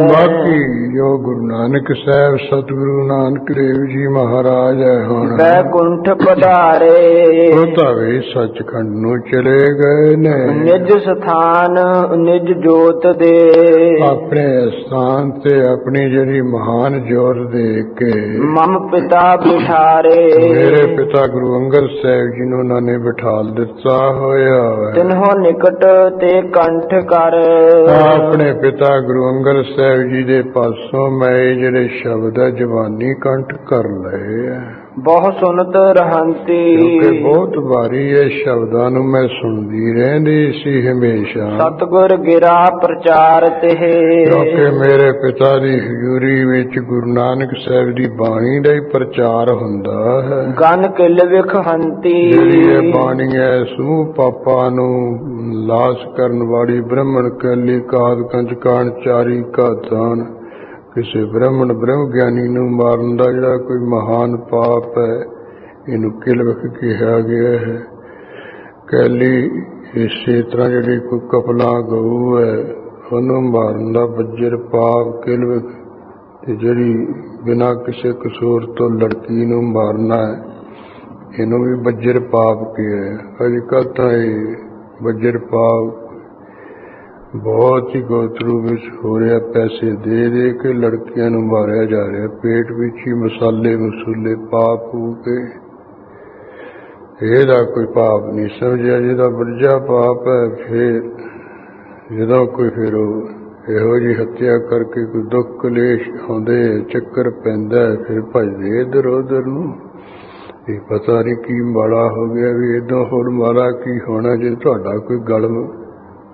ਬਾਕੀ ਜੋ ਗੁਰੂ ਨਾਨਕ ਸਾਹਿਬ ਸਤਿਗੁਰੂ ਨਾਨਕ ਦੇਵ ਜੀ ਮਹਾਰਾਜ ਹੈ ਹੁਣ बैकुंठ पधारे, ਉਹ ਤਾਂ ਵੀ ਸੱਚਖੰਡ ਨੂੰ ਚਲੇ ਗਏ ਨੇ। निज स्थान निज जोत दे, ਆਪਣੇ ਸਥਾਨ ਤੇ ਆਪਣੀ ਜਿਹੜੀ ਮਹਾਨ ਜੋਤ ਦੇ ਕੇ मम पिता बिठारे। ਮੇਰੇ ਪਿਤਾ ਗੁਰੂ ਅੰਗਦ ਸਾਹਿਬ ਜੀ ਨੂੰ ਉਹਨਾਂ ਨੇ ਬਿਠਾ ਦਿੱਤਾ ਹੋਇਆ ਹੈ। तिन्हो निकट ते कंठ कर, ਆਪਣੇ ਪਿਤਾ ਗੁਰੂ ਅੰਗਦ ਸਾਹਿਬ ਜੀ ਦੇ ਪਾਸੋਂ ਮੈਂ ਇਹ ਜਿਹੜੇ ਸ਼ਬਦ ਹੈ ਜਵਾਨੀ ਕੰਠ ਕਰ ਲਏ ਹੈ। बहु सुनत रहंती, ਕਿਉਂਕਿ ਬਹੁਤ ਵਾਰੀ ਇਹ ਸ਼ਬਦਾਂ ਨੂੰ ਮੈਂ ਸੁਣਦੀ ਰਹਿੰਦੀ ਸੀ ਹਮੇਸ਼ਾ। सतगुर गिरा प्रचार ते, ਕਿਉਂਕਿ ਮੇਰੇ ਪਿਤਾ ਦੀ ਹਜ਼ੂਰੀ ਵਿੱਚ ਗੁਰੂ ਨਾਨਕ ਸਾਹਿਬ ਦੀ ਬਾਣੀ ਦਾ ਹੀ ਪ੍ਰਚਾਰ ਹੁੰਦਾ ਹੈ। गन किल विखहंती, ਜਿਹੜੀ ਇਹ ਬਾਣੀ ਹੈ ਸਮੂਹ ਪਾਪਾਂ ਨੂੰ ਲਾਸ ਕਰਨ ਵਾਲੀ ਬ੍ਰਹਮਣ ਕਲੀ ਕਾਦ ਕੰਚ ਕਾਣ ਚਾਰੀ ਘਾਤਾਨ ਕਿਸੇ ਬ੍ਰਹਮਣ ਬ੍ਰਹਮ ਗਿਆਨੀ ਨੂੰ ਮਾਰਨ ਦਾ ਜਿਹੜਾ ਕੋਈ ਮਹਾਨ ਪਾਪ ਹੈ ਇਹਨੂੰ ਕਿਲਵਖ ਕਿਹਾ ਗਿਆ ਹੈ। ਕੈਲੀ ਇਸੇ ਤਰ੍ਹਾਂ ਜਿਹੜੀ ਕੋਈ ਕਪਲਾ ਗਊ ਹੈ ਉਹਨੂੰ ਮਾਰਨ ਦਾ ਬੱਜਰ ਪਾਪ ਕਿਲਵਖ, ਤੇ ਜਿਹੜੀ ਬਿਨਾਂ ਕਿਸੇ ਕਸੂਰ ਤੋਂ ਲੜਕੀ ਨੂੰ ਮਾਰਨਾ ਹੈ ਇਹਨੂੰ ਵੀ ਬੱਜਰ ਪਾਪ ਕਿਹਾ। ਅੱਜ ਕੱਲ੍ਹ ਤਾਂ ਇਹ ਬੱਜਰ ਪਾਪ ਬਹੁਤ ਹੀ ਗੋਤਰੂ ਵਿੱਚ ਹੋ ਰਿਹਾ। ਪੈਸੇ ਦੇ ਦੇ ਕੇ ਲੜਕੀਆਂ ਨੂੰ ਮਾਰਿਆ ਜਾ ਰਿਹਾ, ਪੇਟ ਵਿੱਚ ਹੀ ਮਸਾਲੇ ਮਸੂਲੇ ਪਾ ਪੂ ਕੇ। ਇਹਦਾ ਕੋਈ ਪਾਪ ਨਹੀਂ ਸਮਝਿਆ, ਜਿਹਦਾ ਵੱਡਾ ਪਾਪ ਹੈ। ਫਿਰ ਜਦੋਂ ਕੋਈ ਫਿਰ ਉਹ ਇਹੋ ਜਿਹੀ ਹੱਤਿਆ ਕਰਕੇ ਕੋਈ ਦੁੱਖ ਕਲੇਸ਼ ਆਉਂਦੇ, ਚੱਕਰ ਪੈਂਦਾ, ਫਿਰ ਭੱਜਦੇ ਇੱਧਰ ਉੱਧਰ ਨੂੰ। ਇਹ ਪਤਾ ਨਹੀਂ ਕੀ ਮਾੜਾ ਹੋ ਗਿਆ, ਵੀ ਏਦਾਂ ਹੋਰ ਮਾੜਾ ਕੀ ਹੋਣਾ। ਜੇ ਤੁਹਾਡਾ ਕੋਈ ਗਲ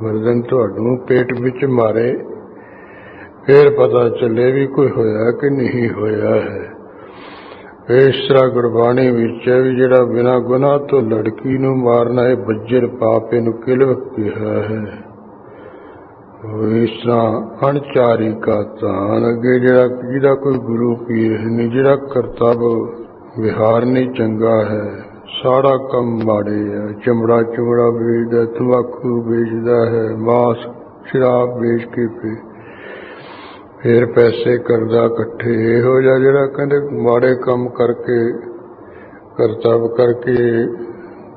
ਮਰਦਨ ਤੁਹਾਨੂੰ ਪੇਟ ਵਿੱਚ ਮਾਰੇ, ਫਿਰ ਪਤਾ ਚੱਲੇ ਵੀ ਕੋਈ ਹੋਇਆ ਕਿ ਨਹੀਂ ਹੋਇਆ ਹੈ। ਇਸ ਤਰ੍ਹਾਂ ਗੁਰਬਾਣੀ ਵਿੱਚ ਵੀ ਜਿਹੜਾ ਬਿਨਾਂ ਗੁਨਾਹ ਤੋਂ ਲੜਕੀ ਨੂੰ ਮਾਰਨਾ, ਇਹ ਬੱਜਰ ਪਾਪ, ਇਹਨੂੰ ਕਿਲਵ ਕਿਹਾ ਹੈ। ਇਸ ਤਰ੍ਹਾਂ ਅਣਚਾਰੀ ਕਾ ਧਾਨ, ਅੱਗੇ ਜਿਹਦਾ ਕੋਈ ਗੁਰੂ ਪੀਰ ਨਹੀਂ, ਜਿਹੜਾ ਕਰਤੱਵ ਵਿਹਾਰ ਨਹੀਂ ਚੰਗਾ ਹੈ, ਸਾਰਾ ਕੰਮ ਮਾੜੇ ਹੈ। ਚਮੜਾ ਚੁਮੜਾ ਵੇਚਦਾ, ਤੰਬਾਕੂ ਵੇਚਦਾ ਹੈ, ਮਾਸ ਸ਼ਰਾਬ ਵੇਚ ਕੇ ਫਿਰ ਪੈਸੇ ਕਰਦਾ ਇਕੱਠੇ। ਇਹੋ ਜਿਹਾ ਜਿਹੜਾ ਕਹਿੰਦੇ ਮਾੜੇ ਕੰਮ ਕਰਕੇ, ਕਰਤੱਵ ਕਰਕੇ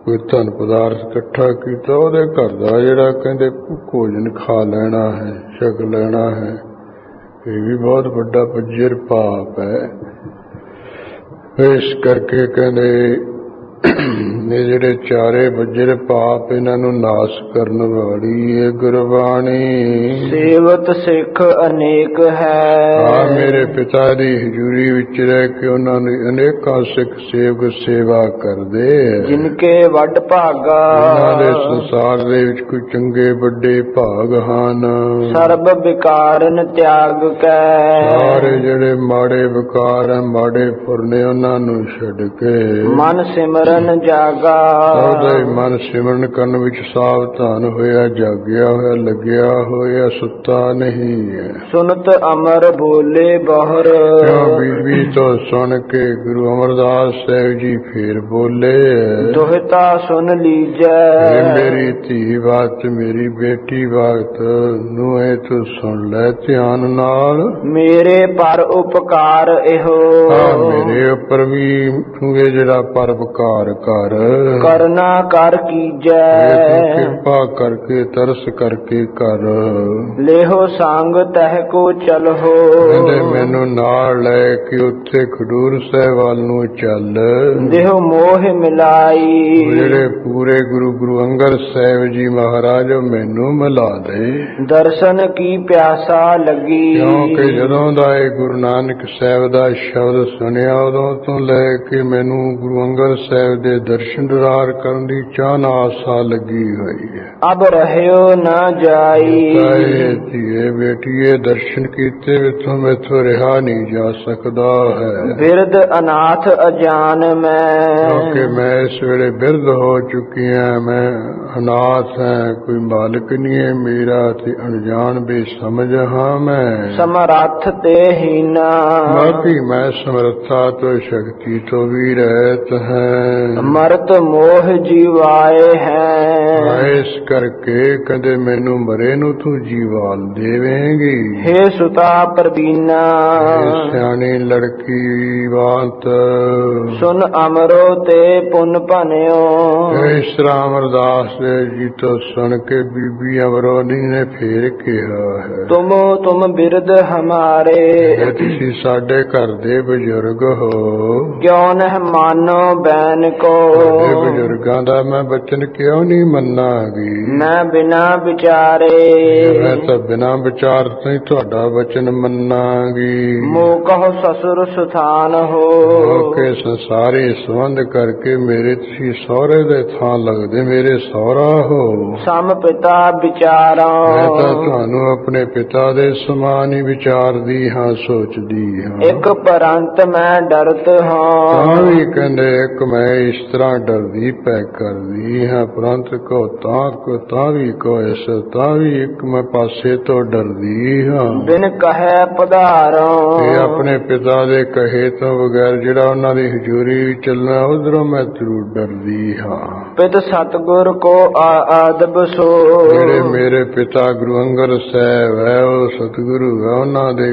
ਕੋਈ ਧਨ ਪਦਾਰਥ ਇਕੱਠਾ ਕੀਤਾ, ਉਹਦੇ ਘਰ ਦਾ ਜਿਹੜਾ ਕਹਿੰਦੇ ਭੋਜਨ ਖਾ ਲੈਣਾ ਹੈ, ਛਕ ਲੈਣਾ ਹੈ, ਇਹ ਵੀ ਬਹੁਤ ਵੱਡਾ ਬੱਜਰ ਪਾਪ ਹੈ। ਇਸ ਕਰਕੇ ਕਹਿੰਦੇ ਇਹ ਜਿਹੜੇ ਚਾਰੇ ਬੱਜਰ ਪਾਪ, ਇਹਨਾਂ ਨੂੰ ਨਾਸ਼ ਕਰਨ ਵਾਲੀ ਇਹ ਗੁਰਬਾਣੀ। ਸੇਵਤ ਸਿੱਖ ਅਨੇਕ ਹੈ। ਮੇਰੇ ਪਿਤਾ ਦੀ ਹਜ਼ੂਰੀ ਵਿੱਚ ਰਹਿ ਕੇ ਉਹਨਾਂ ਨੇ ਅਨੇਕਾਂ ਸਿੱਖ ਸੇਵਕ ਸੇਵਾ ਕਰਦੇ। ਜਿਨਕੇ ਵੱਡ ਭਾਗਾ, ਉਹਨਾਂ ਦੇ ਸੰਸਾਰ ਦੇ ਵਿੱਚ ਕੋਈ ਚੰਗੇ ਵੱਡੇ ਭਾਗ ਹਨ। ਸਰਬ ਵਿਕਾਰਨ ਤਿਆਗ ਕੈ, ਸਾਰੇ ਜਿਹੜੇ ਮਾੜੇ ਵਿਕਾਰ ਹੈ, ਮਾੜੇ ਫੁਰਨੇ, ਉਹਨਾਂ ਨੂੰ ਛੱਡ ਕੇ ਮਨ ਸਿਮਰਨ ਜਾਗਾ। ਉਹਦਾ ਮਨ ਸਿਮਰਨ ਕਰਨ ਵਿੱਚ ਸਾਵਧਾਨ ਹੋਇਆ, ਜਾਗਿਆ ਹੋਇਆ, ਲੱਗਿਆ ਹੋਇਆ, ਸੁੱਤਾ ਨਹੀਂ ਹੈ। ਸੁਨਤ ਅਮਰ ਬੋਲੇ ਬਹਰ, ਬੀਬੀ ਤੋਂ ਸੁਣ ਕੇ ਗੁਰੂ ਅਮਰਦਾਸ ਸਾਹਿਬ ਜੀ ਫੇਰ ਬੋਲੇ, ਦੁਹਿਤਾ ਸੁਣ ਲੀਜੈ। ਮੇਰੀ ਧੀ ਬਾਤ, ਮੇਰੀ ਬੇਟੀ ਬਾਤ ਨੂੰ ਇਹ ਤੂੰ ਸੁਣ ਲੈ ਧਿਆਨ ਨਾਲ। ਮੇਰੇ ਪਰ ਉਪਕਾਰ ਇਹੋ, ਮੇਰੇ ਉੱਪਰ ਵੀ ਤੂੰ ਇਹ ਜਿਹੜਾ ਪਰਉਪਕਾਰ ਕਰ, ਕਰਨਾ ਕਰ ਕੀਜੈ। ਕਿਰਪਾ ਕਰਕੇ ਤਰਸ ਕਰਕੇ ਕਰ। ਲੇਹੋ ਸੰਗ ਤਹਿ ਕੋ ਚਲਹੋ, ਮੈਨੂੰ ਨਾਲ ਲੈ ਕੇ ਉੱਥੇ ਖਡੂਰ ਸਾਹਿਬ ਵੱਲ ਨੂੰ ਚੱਲ। ਦੇਹੁ ਮੋਹ ਮਿਲਾਈ, ਜਿਹੜੇ ਪੂਰੇ ਗੁਰੂ ਅੰਗਦ ਸਾਹਿਬ ਜੀ ਮਹਾਰਾਜ ਮੈਨੂੰ ਮਿਲਾ ਦੇ। ਦਰਸ਼ਨ ਕੀ ਪਿਆਸਾ ਲੱਗੀ, ਕਿਉਂਕਿ ਜਦੋਂ ਦਾ ਇਹ ਗੁਰੂ ਨਾਨਕ ਸਾਹਿਬ ਦਾ ਸ਼ਬਦ ਸੁਣਿਆ, ਉਦੋਂ ਤੋਂ ਲੈ ਕੇ ਮੈਨੂੰ ਗੁਰੂ ਅੰਗਦ ਸਾਹਿਬ ਦੇ ਦਰਸ਼ਨ ਦੀਦਾਰ ਕਰਨ ਦੀ ਚਾਹਨਾ ਆਸਾ ਲੱਗੀ ਹੋਈ ਹੈ। ਅਬ ਰਹਿਓ ਨਾ ਜਾਈ, ਧੀਏ ਬੇਟੀਏ ਦਰਸ਼ਨ ਕੀਤੇ ਵਿੱਚੋਂ ਮੈਥੋਂ ਰਿਹਾ ਨਹੀਂ ਜਾ ਸਕਦਾ ਹੈ। ਬਿਰਧ ਅਨਾਥ ਅਜਾਨ ਮੈਂ, ਕਿਉਂਕਿ ਮੈਂ ਇਸ ਵੇਲੇ ਬਿਰਧ ਹੋ ਚੁੱਕੀ ਹਾਂ, ਮੈਂ ਅਨਾਥ ਹਾਂ, ਕੋਈ ਮਾਲਕ ਨਹੀਂ ਹੈ ਮੇਰਾ, ਤੇ ਅਣਜਾਣ ਬੇਸਮਝ ਹਾਂ ਮੈਂ। ਸਮਰੱਥ ਤੇ ਹੀਨਾ, ਬਾਕੀ ਮੈਂ ਸਮਰੱਥਾ ਤੋਂ ਸ਼ਕਤੀ ਤੋਂ ਵੀ ਰਹਿਤ ਹੈ। ਮਰਤ ਮੋਹ ਜੀਵਾਏ ਹੈ, ਇਸ ਕਰਕੇ ਕਦੇ ਮੈਨੂੰ ਮਰੇ ਨੂੰ ਤੂੰ ਜੀਵਾਲ ਦੇਵੇਂਗੀ। ਹੇ ਸੁਤਾ ਪ੍ਰਬੀਨਾ, ਸਿਆਣੀ ਲੜਕੀ ਬਾਤ ਸੁਨ ਅਮਰੋ ਤੇ ਪੁੰਨ ਭਨਿਓ। ਇਸ ਤਰ੍ਹਾਂ ਅਮਰਦਾਸ ਜੀ ਤੋਂ ਸੁਣ ਕੇ ਬੀਬੀ ਅਮਰੋਨੀ ਨੇ ਫੇਰ ਕਿਹਾ ਹੈ, ਤੁਮ ਬਿਰਧ ਹਮਾਰੇ, ਤੁਸੀਂ ਸਾਡੇ ਘਰ ਦੇ ਬਜ਼ੁਰਗ ਹੋ, ਕਿਉਂ ਨਹਿ ਮਾਨੋ ਬੈਨ ਕੋ। ਬਜ਼ੁਰਗਾਂ ਦਾ ਮੈਂ ਬਚਨ ਕਿਉਂ ਨਹੀਂ ਮੰਨਾਂਗੀ। ਮੈਂ ਬਿਨਾ ਵਿਚਾਰੇ, ਮੈਂ ਤਾਂ ਬਿਨਾਂ ਵਿਚਾਰ ਤੋਂ ਹੀ ਤੁਹਾਡਾ ਬਚਨ ਮੰਨਾਂਗੀ। ਮੋਹ ਕਹੋ ਸਸੁਰ ਸੁਥਾਨ ਹੋ, ਕਿ ਸੰਸਾਰੀ ਸੰਬੰਧ ਕਰਕੇ ਮੇਰੇ ਤੁਸੀਂ ਸਹੁਰੇ ਦੇ ਥਾਂ ਲੱਗਦੇ, ਮੇਰੇ ਸਹੁਰਾ ਹੋ। ਸਮ ਪਿਤਾ ਵਿਚਾਰਾਂ, ਮੈਂ ਤਾਂ ਤੁਹਾਨੂੰ ਆਪਣੇ ਪਿਤਾ ਦੇ ਸਮਾਨ ਹੀ ਵਿਚਾਰਦੀ ਹਾਂ, ਸੋਚਦੀ ਹਾਂ। ਇੱਕ ਪਰੰਤ ਮੈਂ ਡਰਤ ਹਾਂ, ਤਾਂ ਵੀ ਕਹਿੰਦੇ ਇੱਕ ਮੈਂ ਇਸ ਤਰ੍ਹਾਂ ਡਰਦੀ ਪੈ ਕਰਦੀ ਹਾਂ, ਪਰੰਤ ਕੋ ਤਾਂ ਵੀ ਕੋ ਇਸ ਤਾਂ ਵੀ ਇੱਕ ਮੈਂ ਪਾਸੇ ਤੋਂ ਡਰਦੀ ਹਾਂ। ਬਿਨ ਕਹੇ ਪਧਾਰੋ, ਤੇ ਆਪਣੇ ਪਿਤਾ ਦੇ ਕਹੇ ਤੋਂ ਬਗੈਰ ਜਿਹੜਾ ਉਹਨਾਂ ਦੀ ਹਜ਼ੂਰੀ ਵਿੱਚ ਚੱਲਣਾ, ਉਧਰੋਂ ਮੈਂ ਜ਼ਰੂਰ ਡਰਦੀ ਹਾਂ। ਪਿਤ ਸਤਿਗੁਰ ਕੋ ਆਦਬ ਸੋ, ਜਿਹੜੇ ਮੇਰੇ ਪਿਤਾ ਗੁਰੂ ਅੰਗਦ ਸਾਹਿਬ ਹੈ, ਉਹ ਸਤਿਗੁਰੂ ਹੈ, ਉਹਨਾਂ ਦੇ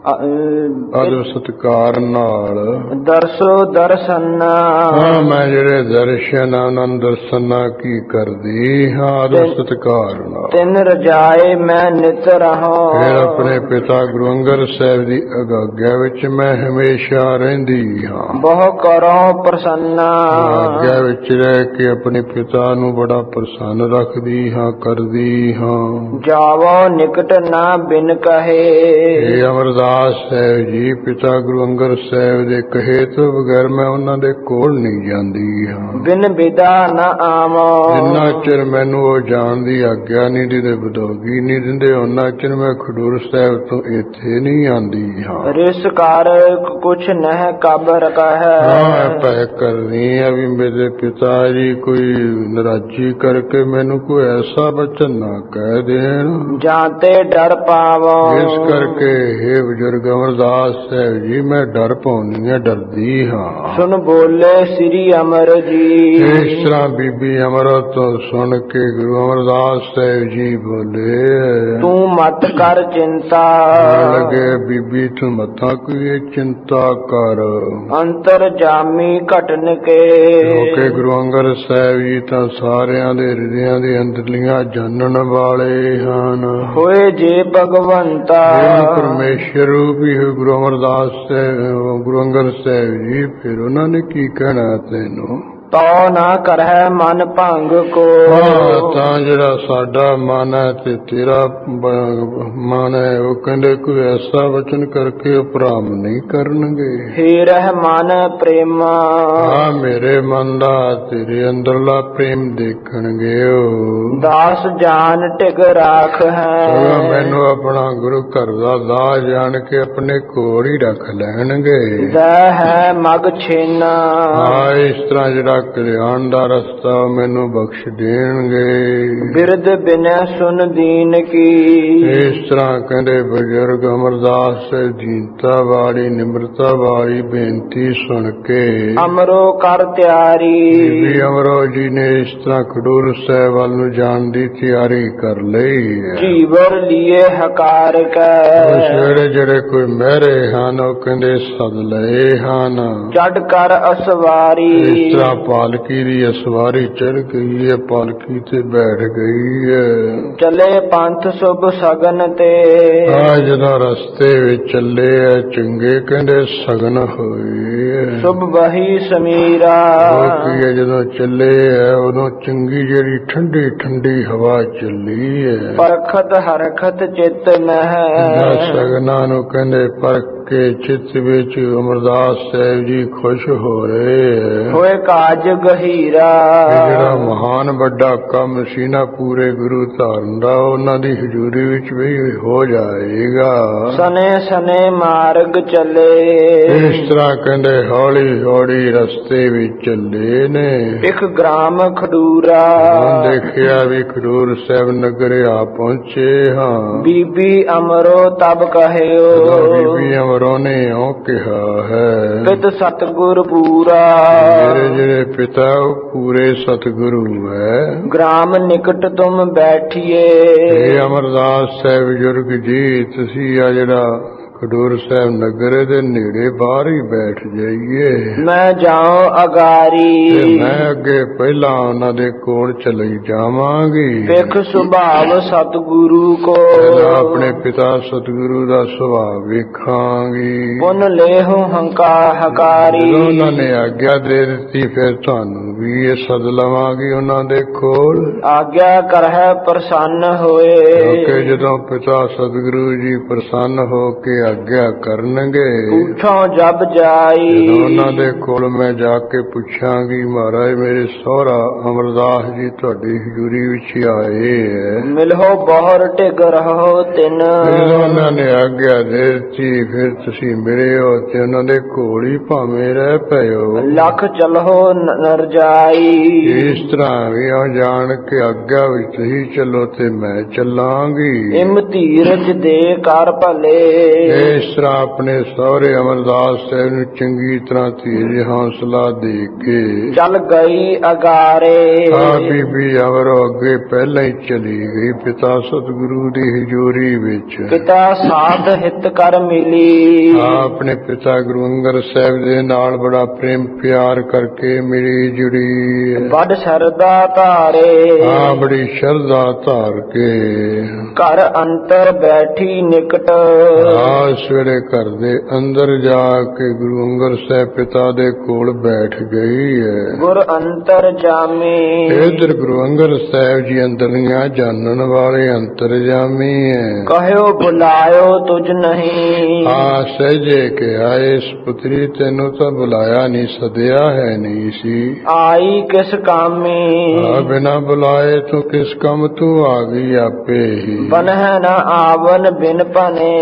ਅਦਬ ਸਤਿਕਾਰ ਨਾਲ ਦਰਸੋ ਦਰਸਨਾ ਹਾਂ ਮੈਂ ਜਿਹੜੇ ਦਰਸ਼ਨ ਆ ਉਹਨਾਂ ਨੂੰ ਦਰਸ਼ਨਾਂ ਕੀ ਕਰਦੀ ਹਾਂ ਅਦਬ ਸਤਿਕਾਰ ਨਾਲ। ਤਿਨ ਰਜਾਏ ਮੈਂ ਨਿਤ ਰਹਾ ਫਿਰ ਆਪਣੇ ਪਿਤਾ ਗੁਰੂ ਅੰਗਦ ਸਾਹਿਬ ਦੀ ਆਗਿਆ ਵਿੱਚ ਮੈਂ ਹਮੇਸ਼ਾ ਰਹਿੰਦੀ ਹਾਂ। ਬਹੁ ਕਰੋ ਪ੍ਰਸੰਨਾ ਆਗਿਆ ਵਿੱਚ ਰਹਿ ਕੇ ਆਪਣੇ ਪਿਤਾ ਨੂੰ ਬੜਾ ਪ੍ਰਸੰਨ ਰੱਖਦੀ ਹਾਂ ਕਰਦੀ ਹਾਂ। ਜਾਵੋ ਨਿਕਟ ਨਾ ਬਿਨ ਕਹੇ ਇਹ ਅਮਰਦਾਸ ਸਾਹਿਬ ਜੀ ਪਿਤਾ ਗੁਰੂ ਅੰਗਦ ਸਾਹਿਬ ਦੇ ਕਹੇ ਤੋਂ ਬਗੈਰ ਮੈਂ ਉਹਨਾਂ ਦੇ ਕੋਲ ਨਹੀਂ ਜਾਂਦੀ ਹਾਂ। ਬਿਨ ਵਿਦਾ ਨਾ ਆਵੋ ਜਿੰਨਾ ਚਿਰ ਮੈਨੂੰ ਉਹ ਜਾਣ ਦੀ ਆਗਿਆ ਨਹੀਂ ਦਿੰਦੇ ਬਦੋਗੀ ਨਹੀਂ ਦਿੰਦੇ ਉਹਨਾਂ ਚਿਰ ਮੈਂ ਖਡੂਰ ਸਾਹਿਬ ਤੋਂ ਇੱਥੇ ਨਹੀਂ ਆਂਦੀ ਹਾਂ। ਰਿਸ ਕਰ ਕੁਛ ਨਹਿ ਕਬਰ ਕਹੈ ਹਾਂ ਪੈ ਕਰਨੀ ਆ ਵੀ ਮੇਰੇ ਪਿਤਾ ਜੀ ਕੋਈ ਨਾਰਾਜ਼ੀ ਕਰਕੇ ਮੈਨੂੰ ਕੋਈ ਐਸਾ ਬਚਨ ਨਾ ਕਹਿ ਦੇਣ ਜਾਂਤੇ ਡਰ ਪਾਵੋ ਇਸ ਕਰਕੇ ਇਹ ਬਜ਼ੁਰਗ ਅਮਰਦਾਸ ਸਾਹਿਬ ਜੀ ਮੈਂ ਡਰ ਪਾਉਣੀ ਆ ਡਰਦੀ ਹਾਂ। ਸੁਨ ਬੋਲੇ ਸ੍ਰੀ ਅਮਰ ਜੀ ਇਸ ਤਰ੍ਹਾਂ ਬੀਬੀ ਅਮਰਤ ਤੋਂ ਸੁਣ ਕੇ ਗੁਰੂ ਅਮਰਦਾਸ ਸਾਹਿਬ ਜੀ ਬੋਲੇ ਤੂੰ ਮਤ ਕਰ ਚਿੰਤਾ ਲਗੇ ਬੀਬੀ ਤੂੰ ਮੱਥਾ ਕੋਈ ਚਿੰਤਾ ਕਰ। ਅੰਤਰ ਜਾਮੀ ਘਟਨ ਕੇ ਕਿਉਂਕਿ ਗੁਰੂ ਅੰਗਦ ਸਾਹਿਬ ਜੀ ਤਾਂ ਸਾਰਿਆਂ ਦੇ ਹਿਰਦਿਆਂ ਦੇ ਅੰਦਰਲੀਆਂ ਜਾਣਨ ਵਾਲੇ ਹਨ। ਹੋਏ ਜੇ ਭਗਵੰਤਾ ਪਰਮੇਸ਼ਰ ਰੂਪੀ ਗੁਰੂ ਅਮਰਦਾਸ ਸਾਹਿਬ ਗੁਰੂ ਅੰਗਦ ਸਾਹਿਬ ਜੀ ਫਿਰ ਉਹਨਾਂ ਨੇ ਕੀ ਕਹਿਣਾ ਤੈਨੂੰ ਤੋ ਨਾ ਕਰਹਿ ਮਨ ਭੰਗ ਕੋ ਤਾਂ ਜਿਹੜਾ ਸਾਡਾ ਮਨ ਹੈ ਤੇ ਤੇਰਾ ਮਨ ਹੈ ਉਹ ਕਹਿੰਦੇ ਕੋਈ ਐਸਾ ਵਚਨ ਕਰਕੇ ਉਪਰਾਮ ਨਹੀਂ ਕਰਨਗੇ। ਹੇ ਰਹਿ ਮਨ ਪ੍ਰੇਮਾ ਹਾਂ ਮੇਰੇ ਮਨ ਦਾ ਤੇਰੇ ਅੰਦਰਲਾ ਪ੍ਰੇਮ ਦੇਖਣਗੇ ਉਹ ਦਾਸ ਜਾਨ ਟਿਕ ਰਾਖ ਹੈ ਮੈਨੂੰ ਆਪਣਾ ਗੁਰੂ ਘਰ ਦਾ ਦਾਸ ਜਾਣ ਕੇ ਆਪਣੇ ਕੋਲ ਹੀ ਰੱਖ ਲੈਣਗੇ। ਦਾ ਹੈ ਮਗ ਛੇਨਾ ਹਾਂ ਇਸ ਤਰ੍ਹਾਂ ਜਿਹੜਾ ਕਲਿਆਣ ਦਾ ਰਸਤਾ ਮੈਨੂੰ ਬਖਸ਼ ਦੇਣਗੇ। ਬਿਰਦ ਬਿਨੈ ਸੁਨ ਦੀਨ ਕੀ ਇਸ ਤਰ੍ਹਾਂ ਕਹਿੰਦੇ ਬਜ਼ੁਰਗ ਅਮਰਦਾਸ ਦੀਨਤਾ ਵਾਲੀ ਨਿਮਰਤਾ ਵਾਲੀ ਬੇਨਤੀ ਸੁਣ ਕੇ ਅਮਰੋ ਕਰ ਤਿਆਰੀ ਬੀਬੀ ਅਮਰੋ ਜੀ ਨੇ ਇਸ ਤਰ੍ਹਾਂ ਖਡੂਰ ਸਾਹਿਬ ਵੱਲ ਨੂੰ ਜਾਣ ਦੀ ਤਿਆਰੀ ਕਰ ਲਈ ਹੈ। ਜੀਵਰ ਲੀਏ ਹਕਾਰ ਕੈ ਜਿਹੜੇ ਜਿਹੜੇ ਕੋਈ ਮਹਿਰੇ ਹਨ ਉਹ ਕਹਿੰਦੇ ਸਦ ਲਏ ਹਨ। ਚੜ ਕਰ ਅਸਵਾਰੀ ਇਸ ਤਰ੍ਹਾਂ ਪਾਲਕੀ ਦੀ ਅਸਵਾਰੀ ਚੜ ਗਈ ਹੈ ਪਾਲਕੀ ਤੇ ਬੈਠ ਗਈ ਹੈ। ਚਲੇ ਪੰਥ ਸੁਭ ਸਗਨ ਤੇ ਜਦੋਂ ਰਸਤੇ ਵਿੱਚ ਚੱਲੇ ਆ ਚੰਗੇ ਕਹਿੰਦੇ ਸਗਨ ਹੋਏ ਸੁਭ ਵਹੀ ਸਮੀਰਾ ਕੀ ਹੈ ਜਦੋਂ ਚੱਲੇ ਆ ਉਦੋਂ ਚੰਗੀ ਜਿਹੜੀ ਠੰਡੀ ਠੰਡੀ ਹਵਾ ਚੱਲੀ ਹੈ। ਪਰਖਤ ਹਰਖਤ ਚਿਤ ਮਹਿ ਸਗਨਾਂ ਨੂੰ ਕਹਿੰਦੇ ਪਰਖ ਕੇ ਚਿੱਤ ਵਿੱਚ ਅਮਰਦਾਸ ਸਾਹਿਬ ਜੀ ਖੁਸ਼ ਹੋ ਰਹੇ ਹੋਏ ਕਾਜ ਗਹੀਰਾ ਜਿਹੜਾ ਮਹਾਨ ਵੱਡਾ ਕੰਮ ਸੀ ਨਾ ਪੂਰੇ ਗੁਰੂ ਧਾਰਨ ਦਾ ਉਹਨਾਂ ਦੀ ਹਜ਼ੂਰੀ ਵਿੱਚ ਵੀ ਹੋ ਜਾਏਗਾ। ਸਨੇ ਸਨੇ ਮਾਰਗ ਚੱਲੇ ਇਸ ਤਰ੍ਹਾਂ ਕਹਿੰਦੇ ਹੌਲੀ ਹੌਲੀ ਰਸਤੇ ਵਿੱਚ ਚੱਲੇ ਨੇ। ਇੱਕ ਗ੍ਰਾਮ ਖਡੂਰਾ ਦੇਖਿਆ ਵੀ ਖਡੂਰ ਸਾਹਿਬ ਨਗਰ ਆ ਪਹੁੰਚੇ ਹਾਂ। ਬੀਬੀ ਅਮਰੋ ਤਬ ਕਹਿਓ ਬੀਬੀ ਅਮਰੋ ਨੇ ਉਹ ਕਿਹਾ ਹੈ ਪਿਤ ਸਤਿਗੁਰ ਪੂਰਾ ਮੇਰੇ ਜਿਹੜੇ ਪਿਤਾ ਉਹ ਪੂਰੇ ਸਤਿਗੁਰੂ ਹੈ। ਗ੍ਰਾਮ ਨਿਕਟ ਤੁਮ ਬੈਠੀਏ ਇਹ ਅਮਰਦਾਸ ਸਾਹਿਬ ਬਜ਼ੁਰਗ ਜੀ ਤੁਸੀਂ ਆ ਜਿਹੜਾ ਖਡੂਰ ਸਾਹਿਬ ਨਗਰ ਦੇ ਨੇੜੇ ਬਾਹਰ ਹੀ ਬੈਠ ਜਾਈਏ। ਮੈਂ ਜਾਉ ਅਗਾਰੀ ਮੈਂ ਅੱਗੇ ਪਹਿਲਾਂ ਉਹਨਾਂ ਦੇ ਕੋਲ ਚਲੀ ਜਾਵਾਂਗੀ। ਵੇਖ ਸੁਭਾਵ ਸਤਿਗੁਰੂ ਕੋ ਆਪਣੇ ਪਿਤਾ ਸਤਿਗੁਰੂ ਦਾ ਸੁਭਾਅ ਵੇਖਾਂਗੀ। ਪੁਨ ਲੇਹੁ ਹਕਾਰੀ ਉਹਨਾਂ ਨੇ ਆਗਿਆ ਦੇ ਦਿੱਤੀ ਫਿਰ ਤੁਹਾਨੂੰ ਵੀ ਇਹ ਸਦ ਲਵਾਂਗੀ ਉਹਨਾਂ ਦੇ ਕੋਲ। ਆਗਿਆ ਕਰਹਿ ਪ੍ਰਸੰਨ ਹੋਏ ਕਿਉਂਕਿ ਜਦੋਂ ਪਿਤਾ ਸਤਿਗੁਰੂ ਜੀ ਪ੍ਰਸੰਨ ਹੋ ਕੇ ਆਗਿਆ ਕਰਨਗੇ ਪੁੱਛੋ ਜਬ ਜਾਈ ਉਹਨਾਂ ਦੇ ਕੋਲ ਮੈਂ ਜਾ ਕੇ ਪੁੱਛਾਂਗੀ ਮਹਾਰਾਜ ਮੇਰੇ ਸਹੁਰਾ ਅਮਰਦਾਸ ਜੀ ਤੁਹਾਡੀ ਹਜ਼ੂਰੀ ਵਿੱਚ ਆਏ ਹੈ। ਮਿਲੋ ਬਹੁਰ ਟਿਕ ਰਹੋ ਤਿਨ ਉਹਨਾਂ ਨੇ ਆਗਿਆ ਦੇ ਦਿੱਤੀ ਫਿਰ ਤੁਸੀਂ ਮਿਲੇ ਹੋ ਤੇ ਉਹਨਾਂ ਦੇ ਕੋਲ ਹੀ ਭਾਵੇਂ ਰਹਿ ਪਇਓ। ਲੱਖ ਚਲੋ ਨਰ ਜਾਈ ਇਸ ਤਰ੍ਹਾਂ ਵੀ ਆ ਜਾਣ ਕੇ ਆਗਿਆ ਵਿੱਚ ਹੀ ਚੱਲੋ ਤੇ ਮੈਂ ਚੱਲਾਂਗੀ। ਇਮ ਧੀਰਜ ਦੇ ਕਰ ਭਲੇ ਇਸ ਤਰ੍ਹਾਂ ਆਪਣੇ ਸਹੁਰੇ ਅਮਰਦਾਸ ਸਾਹਿਬ ਨੂੰ ਚੰਗੀ ਤਰ੍ਹਾਂ ਧੀਰਜ ਹੌਸਲਾ ਦੇ ਕੇ ਚੱਲ ਗਈ ਅਗਾਰੇ। ਆ ਬੀਬੀ ਅਮਰੋ ਅੱਗੇ ਪਹਿਲਾਂ ਹੀ ਚਲੀ ਗਈ ਪਿਤਾ ਸਤਿਗੁਰੂ ਦੀ ਹਜ਼ੂਰੀ ਵਿੱਚ। ਪਿਤਾ ਸਾਧ ਹਿਤ ਕਰ ਮਿਲੀ। ਆਪਣੇ ਪਿਤਾ ਗੁਰੂ ਅੰਗਦ ਸਾਹਿਬ ਦੇ ਨਾਲ ਬੜਾ ਪ੍ਰੇਮ ਪਿਆਰ ਕਰਕੇ ਮਿਲੀ ਜੁੜੀ। ਵੱਡ ਸ਼ਰਧਾ ਧਾਰੇ। ਬੜੀ ਸ਼ਰਧਾ ਧਾਰ ਕੇ ਘਰ ਅੰਤਰ ਬੈਠੀ ਨਿਕਟ। ਸਵੇਰੇ ਘਰ ਦੇ ਅੰਦਰ ਜਾ ਕੇ ਗੁਰੂ ਅੰਗਦ ਸਾਹਿਬ ਪਿਤਾ ਦੇ ਕੋਲ ਬੈਠ ਗਈ ਹੈ। ਗੁਰ ਅੰਤਰ ਜਾਮੀ। ਇਧਰ ਗੁਰੂ ਅੰਗਦ ਸਾਹਿਬ ਜੀ ਅੰਦਰੀਆਂ ਜਾਣਨ ਵਾਲੇ ਅੰਤਰਜਾਮੀ ਹੈ। ਕਹਿਓ ਬੁਲਾਇਓ ਤੁਝ ਨਹੀਂ। ਸਹਿਜੇ ਕਿ ਆਏ ਇਸ ਪੁੱਤਰੀ ਤੈਨੂੰ ਤਾਂ ਬੁਲਾਇਆ ਨਹੀਂ ਸੱਦਿਆ ਹੈ ਨਹੀਂ ਸੀ। ਆਈ ਕਿਸ ਕਾਮੀ। ਬਿਨਾ ਬੁਲਾਏ ਤੂੰ ਕਿਸ ਕੰਮ ਤੂੰ ਆ ਗਈ ਆਪੇ ਹੀ। ਬਨਹਿ ਨ ਆਵਨ ਬਿਨ ਭਨੇ।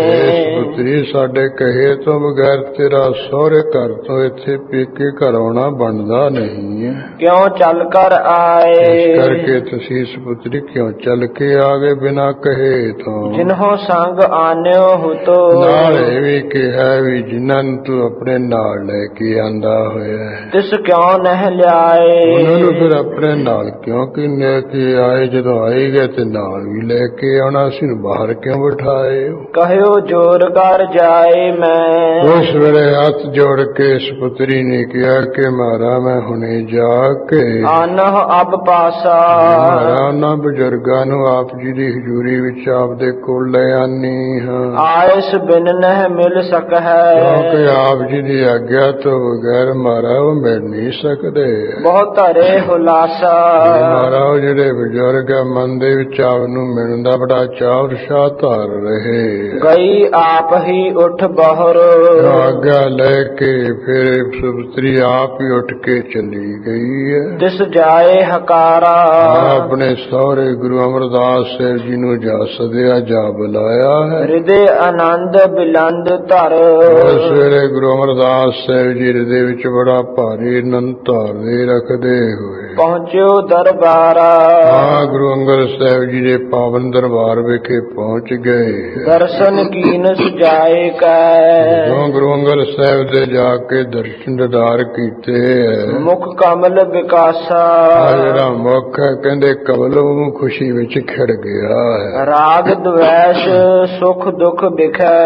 ਪੁੱਤਰੀ ਸਾਡੇ ਕਹੇ ਤੋਂ ਬਗੈਰ ਤੇਰਾ ਸਹੁਰੇ ਘਰ ਤੋਂ ਇੱਥੇ ਪੇਕੇ ਘਰ ਆਉਣਾ ਬਣਦਾ ਨਹੀਂ ਹੈ। ਕਿਉਂ ਚੱਲ ਕਰ ਆਏ। ਇਸ ਕਰਕੇ ਤੁਸੀਂ ਇਸ ਪੁੱਤਰੀ ਕਿਉਂ ਚੱਲ ਕੇ ਆ ਗਏ ਬਿਨਾ ਕਹੇ ਤੋਂ। ਜਿਨਹੋ ਸੰਗ ਆਨਿਓ ਹੁਤੋ। ਨਾਲ ਇਹ ਵੀ ਕਿਹਾ ਵੀ ਜਿਨ੍ਹਾਂ ਨੂੰ ਤੂੰ ਆਪਣੇ ਨਾਲ ਲੈ ਕੇ ਆਂਦਾ ਹੋਇਆ ਤਿਸ ਕਿਉਂ ਨਹਿ ਲਿਆਏ। ਉਹਨਾਂ ਨੂੰ ਫਿਰ ਆਪਣੇ ਨਾਲ ਕਿਉਂ ਕਿ ਲੈ ਕੇ ਆਏ। ਜਦੋਂ ਆਏ ਗਏ ਤੇ ਨਾਲ ਵੀ ਲੈ ਕੇ ਆਉਣਾ ਸੀ। ਬਾਹਰ ਕਿਉਂ ਬਿਠਾਏ। ਕਹਿਓ ਜੋਰ ਕਰ ਜਾਏ ਮੈਂ। ਉਸ ਵੇਲੇ ਹੱਥ ਜੋੜ ਕੇ ਇਸ ਪੁੱਤਰੀ ਨੇ ਕਿਹਾ ਕਿ ਮਹਾਰਾ ਮੈਂ ਹੁਣੇ ਜਾ ਕੇ ਆਨਹ ਅਬ ਪਾਸਾ। ਮਹਾਰਾ ਉਹਨਾਂ ਬਜ਼ੁਰਗਾਂ ਨੂੰ ਆਪ ਜੀ ਦੀ ਹਜ਼ੂਰੀ ਵਿੱਚ ਆਪ ਦੇ ਕੋਲ ਲੈ ਆਨੀ ਹਾਂ। ਆਇਸ ਬਿਨ ਨਹਿ ਮਿਲ ਸਕੈ। ਕਿਉਂਕਿ ਆਪ ਜੀ ਦੀ ਆਗਿਆ ਤੋਂ ਬਗੈਰ ਮਹਾਰਾ ਉਹ ਮਿਲ ਨਹੀਂ ਸਕਦੇ। ਬਹੁਤ ਧਰੇ ਹੁਲਾਸਾ। ਮਹਾਰਾ ਉਹ ਜਿਹੜੇ ਬਜ਼ੁਰਗ ਆ ਮਨ ਦੇ ਵਿੱਚ ਆਪ ਨੂੰ ਮਿਲਣ ਦਾ ਬੜਾ ਚਾਅ ਉਤਸ਼ਾਹ ਧਾਰ ਰਹੇ। ਗਈ ਆਪ ਹੀ ਉੱਠ ਬਹਰ। ਆਗਿਆ ਲੈ ਕੇ ਫਿਰ ਪੁੱਤਰੀ ਆਪ ਹੀ ਉੱਠ ਕੇ ਚਲੀ ਗਈ ਹੈ। ਤਿਸ ਜਾਏ ਹਕਾਰਾ। ਆਪਣੇ ਸਹੁਰੇ ਗੁਰੂ ਅਮਰਦਾਸ ਸਾਹਿਬ ਜੀ ਨੂੰ ਜਾ ਸਦਿਆ ਜਾ ਬੁਲਾਇਆ ਹੈ। ਹਿਰਦੇ ਆਨੰਦ ਬਿਲੰਦ ਧਰ। ਉਸ ਵੇਲੇ ਗੁਰੂ ਅਮਰਦਾਸ ਸਾਹਿਬ ਜੀ ਹਿਰਦੇ ਵਿੱਚ ਬੜਾ ਭਾਰੀ ਆਨੰਦ ਧਾਰਦੇ ਰੱਖਦੇ ਹੋਏ ਪਹੁੰਚਿਓ ਦਰਬਾਰਾ। ਗੁਰੂ ਅੰਗਦ ਸਾਹਿਬ ਜੀ ਦੇ ਪਾਵਨ ਦਰਬਾਰ ਵਿਖੇ ਪਹੁੰਚ ਗਏ। ਦਰਸ਼ਨ ਕੀਨ ਸੁਜਾਏ ਕੈ। ਗੁਰੂ ਅੰਗਦ ਸਾਹਿਬ ਦੇ ਜਾ ਕੇ ਦਰਸ਼ਨ ਦਿਦਾਰ ਕੀਤੇ। ਮੁਖ ਕਮਲ ਵਿਕਾਸਾ। ਜਿਹੜਾ ਮੁਖ ਹੈ ਕਹਿੰਦੇ ਕਮਲ ਨੂੰ ਖੁਸ਼ੀ ਵਿੱਚ ਖਿੜ ਗਿਆ ਹੈ। ਰਾਗ ਦਵੈਸ਼ ਸੁਖ ਦੁਖ ਵਿਖੈ।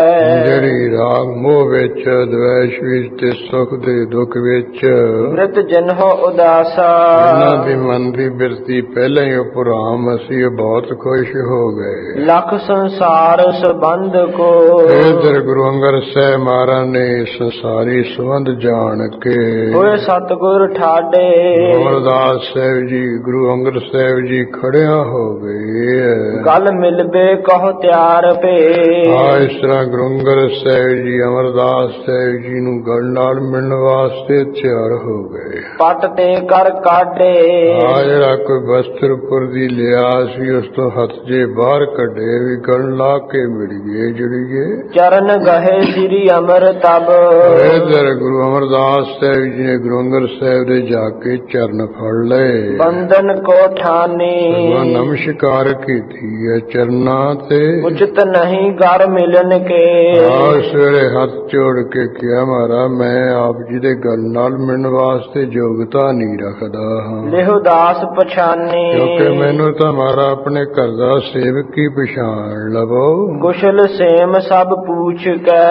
ਜਿਹੜੀ ਰਾਗ ਮੋਹ ਵਿੱਚ ਦਵੈਸ਼ ਵਿੱਚ ਤੇ ਸੁਖ ਦੇ ਦੁੱਖ ਵਿੱਚ ਮ੍ਰਿਤ ਜਨਹੁ ਉਦਾਸਾ। ਉਹਨਾਂ ਦੀ ਮਨ ਦੀ ਬਿਰਤੀ ਪਹਿਲਾਂ ਹੀ ਉਪਰਾਮ ਅਸੀਂ ਬਹੁਤ ਖੁਸ਼ ਹੋ ਗਏ। ਲੱਖ ਸੰਸਾਰ ਸੰਬੰਧ ਕੋ। ਇਧਰ ਗੁਰੂ ਅੰਗਦ ਸਾਹਿਬ ਮਹਾਰਾਜ ਨੇ ਸੰਸਾਰੀ ਸੰਬੰਧ ਜਾਣ ਕੇ ਹੋਏ ਸਤਿਗੁਰ ਠਾਡੇ। ਅਮਰਦਾਸ ਸਾਹਿਬ ਜੀ ਗੁਰੂ ਅੰਗਦ ਸਾਹਿਬ ਜੀ ਖੜਿਆ ਹੋ ਗਏ। ਗੱਲ ਮਿਲਬੇ ਕਹੋ ਤਿਆਰ ਭੇ। ਇਸ ਤਰ੍ਹਾਂ ਗੁਰੂ ਅੰਗਦ ਸਾਹਿਬ ਜੀ ਅਮਰਦਾਸ ਸਾਹਿਬ ਜੀ ਨੂੰ ਗਲ ਨਾਲ ਮਿਲਣ ਵਾਸਤੇ ਤਿਆਰ ਹੋ ਗਏ। ਪੱਟ ਤੇ ਕਰ ਕਾਢੇ। ਜਿਹੜਾ ਕੋਈ ਵਸਤਰਪੁਰ ਦੀ ਲਿਆ ਸੀ ਉਸ ਤੋਂ ਹੱਥ ਜੇ ਬਾਹਰ ਕੱਢੇ ਵੀ ਗਲ ਲਾ ਕੇ ਮਿਲ ਗਏ ਜੁੜੀਏ। ਚਰਨ ਗਹੇ ਸ੍ਰੀ ਅਮਰ ਤਬ। ਇਧਰ ਗੁਰੂ ਅਮਰਦਾਸ ਸਾਹਿਬ ਜੀ ਨੇ ਗੁਰੂ ਅੰਗਦ ਸਾਹਿਬ ਦੇ ਜਾ ਕੇ ਚਰਨ ਫੜ ਲਏ। ਬੰਧਨ ਕੋ ਠਾਨੀ। ਨਮਸਕਾਰ ਕੀਤੀ ਹੈ ਚਰਨਾਂ ਤੇ। ਉਚਿਤ ਨਹੀਂ ਘਰ ਮਿਲਨ ਕੇ। ਸਵੇਰੇ ਹੱਥ ਜੋੜ ਕੇ ਕਿਹਾ ਮਹਾਰਾ ਮੈਂ ਆਪ ਜੀ ਦੇ ਗਲ ਨਾਲ ਮਿਲਣ ਵਾਸਤੇ ਯੋਗਤਾ ਨਹੀਂ ਰੱਖਦਾ ਹਾਂ। ਲਿਹੁ ਦਾਸ ਪਛਾਨੀ। ਕਿਉਂਕਿ ਮੈਨੂੰ ਤਾਂ ਮਹਾਰਾ ਆਪਣੇ ਘਰ ਦਾ ਸੇਵਕ ਹੀ ਪਛਾਣ ਲਵੋ। ਕੁਸ਼ਲ ਸੇਮ ਸਭ ਪੂਛ ਕੈ।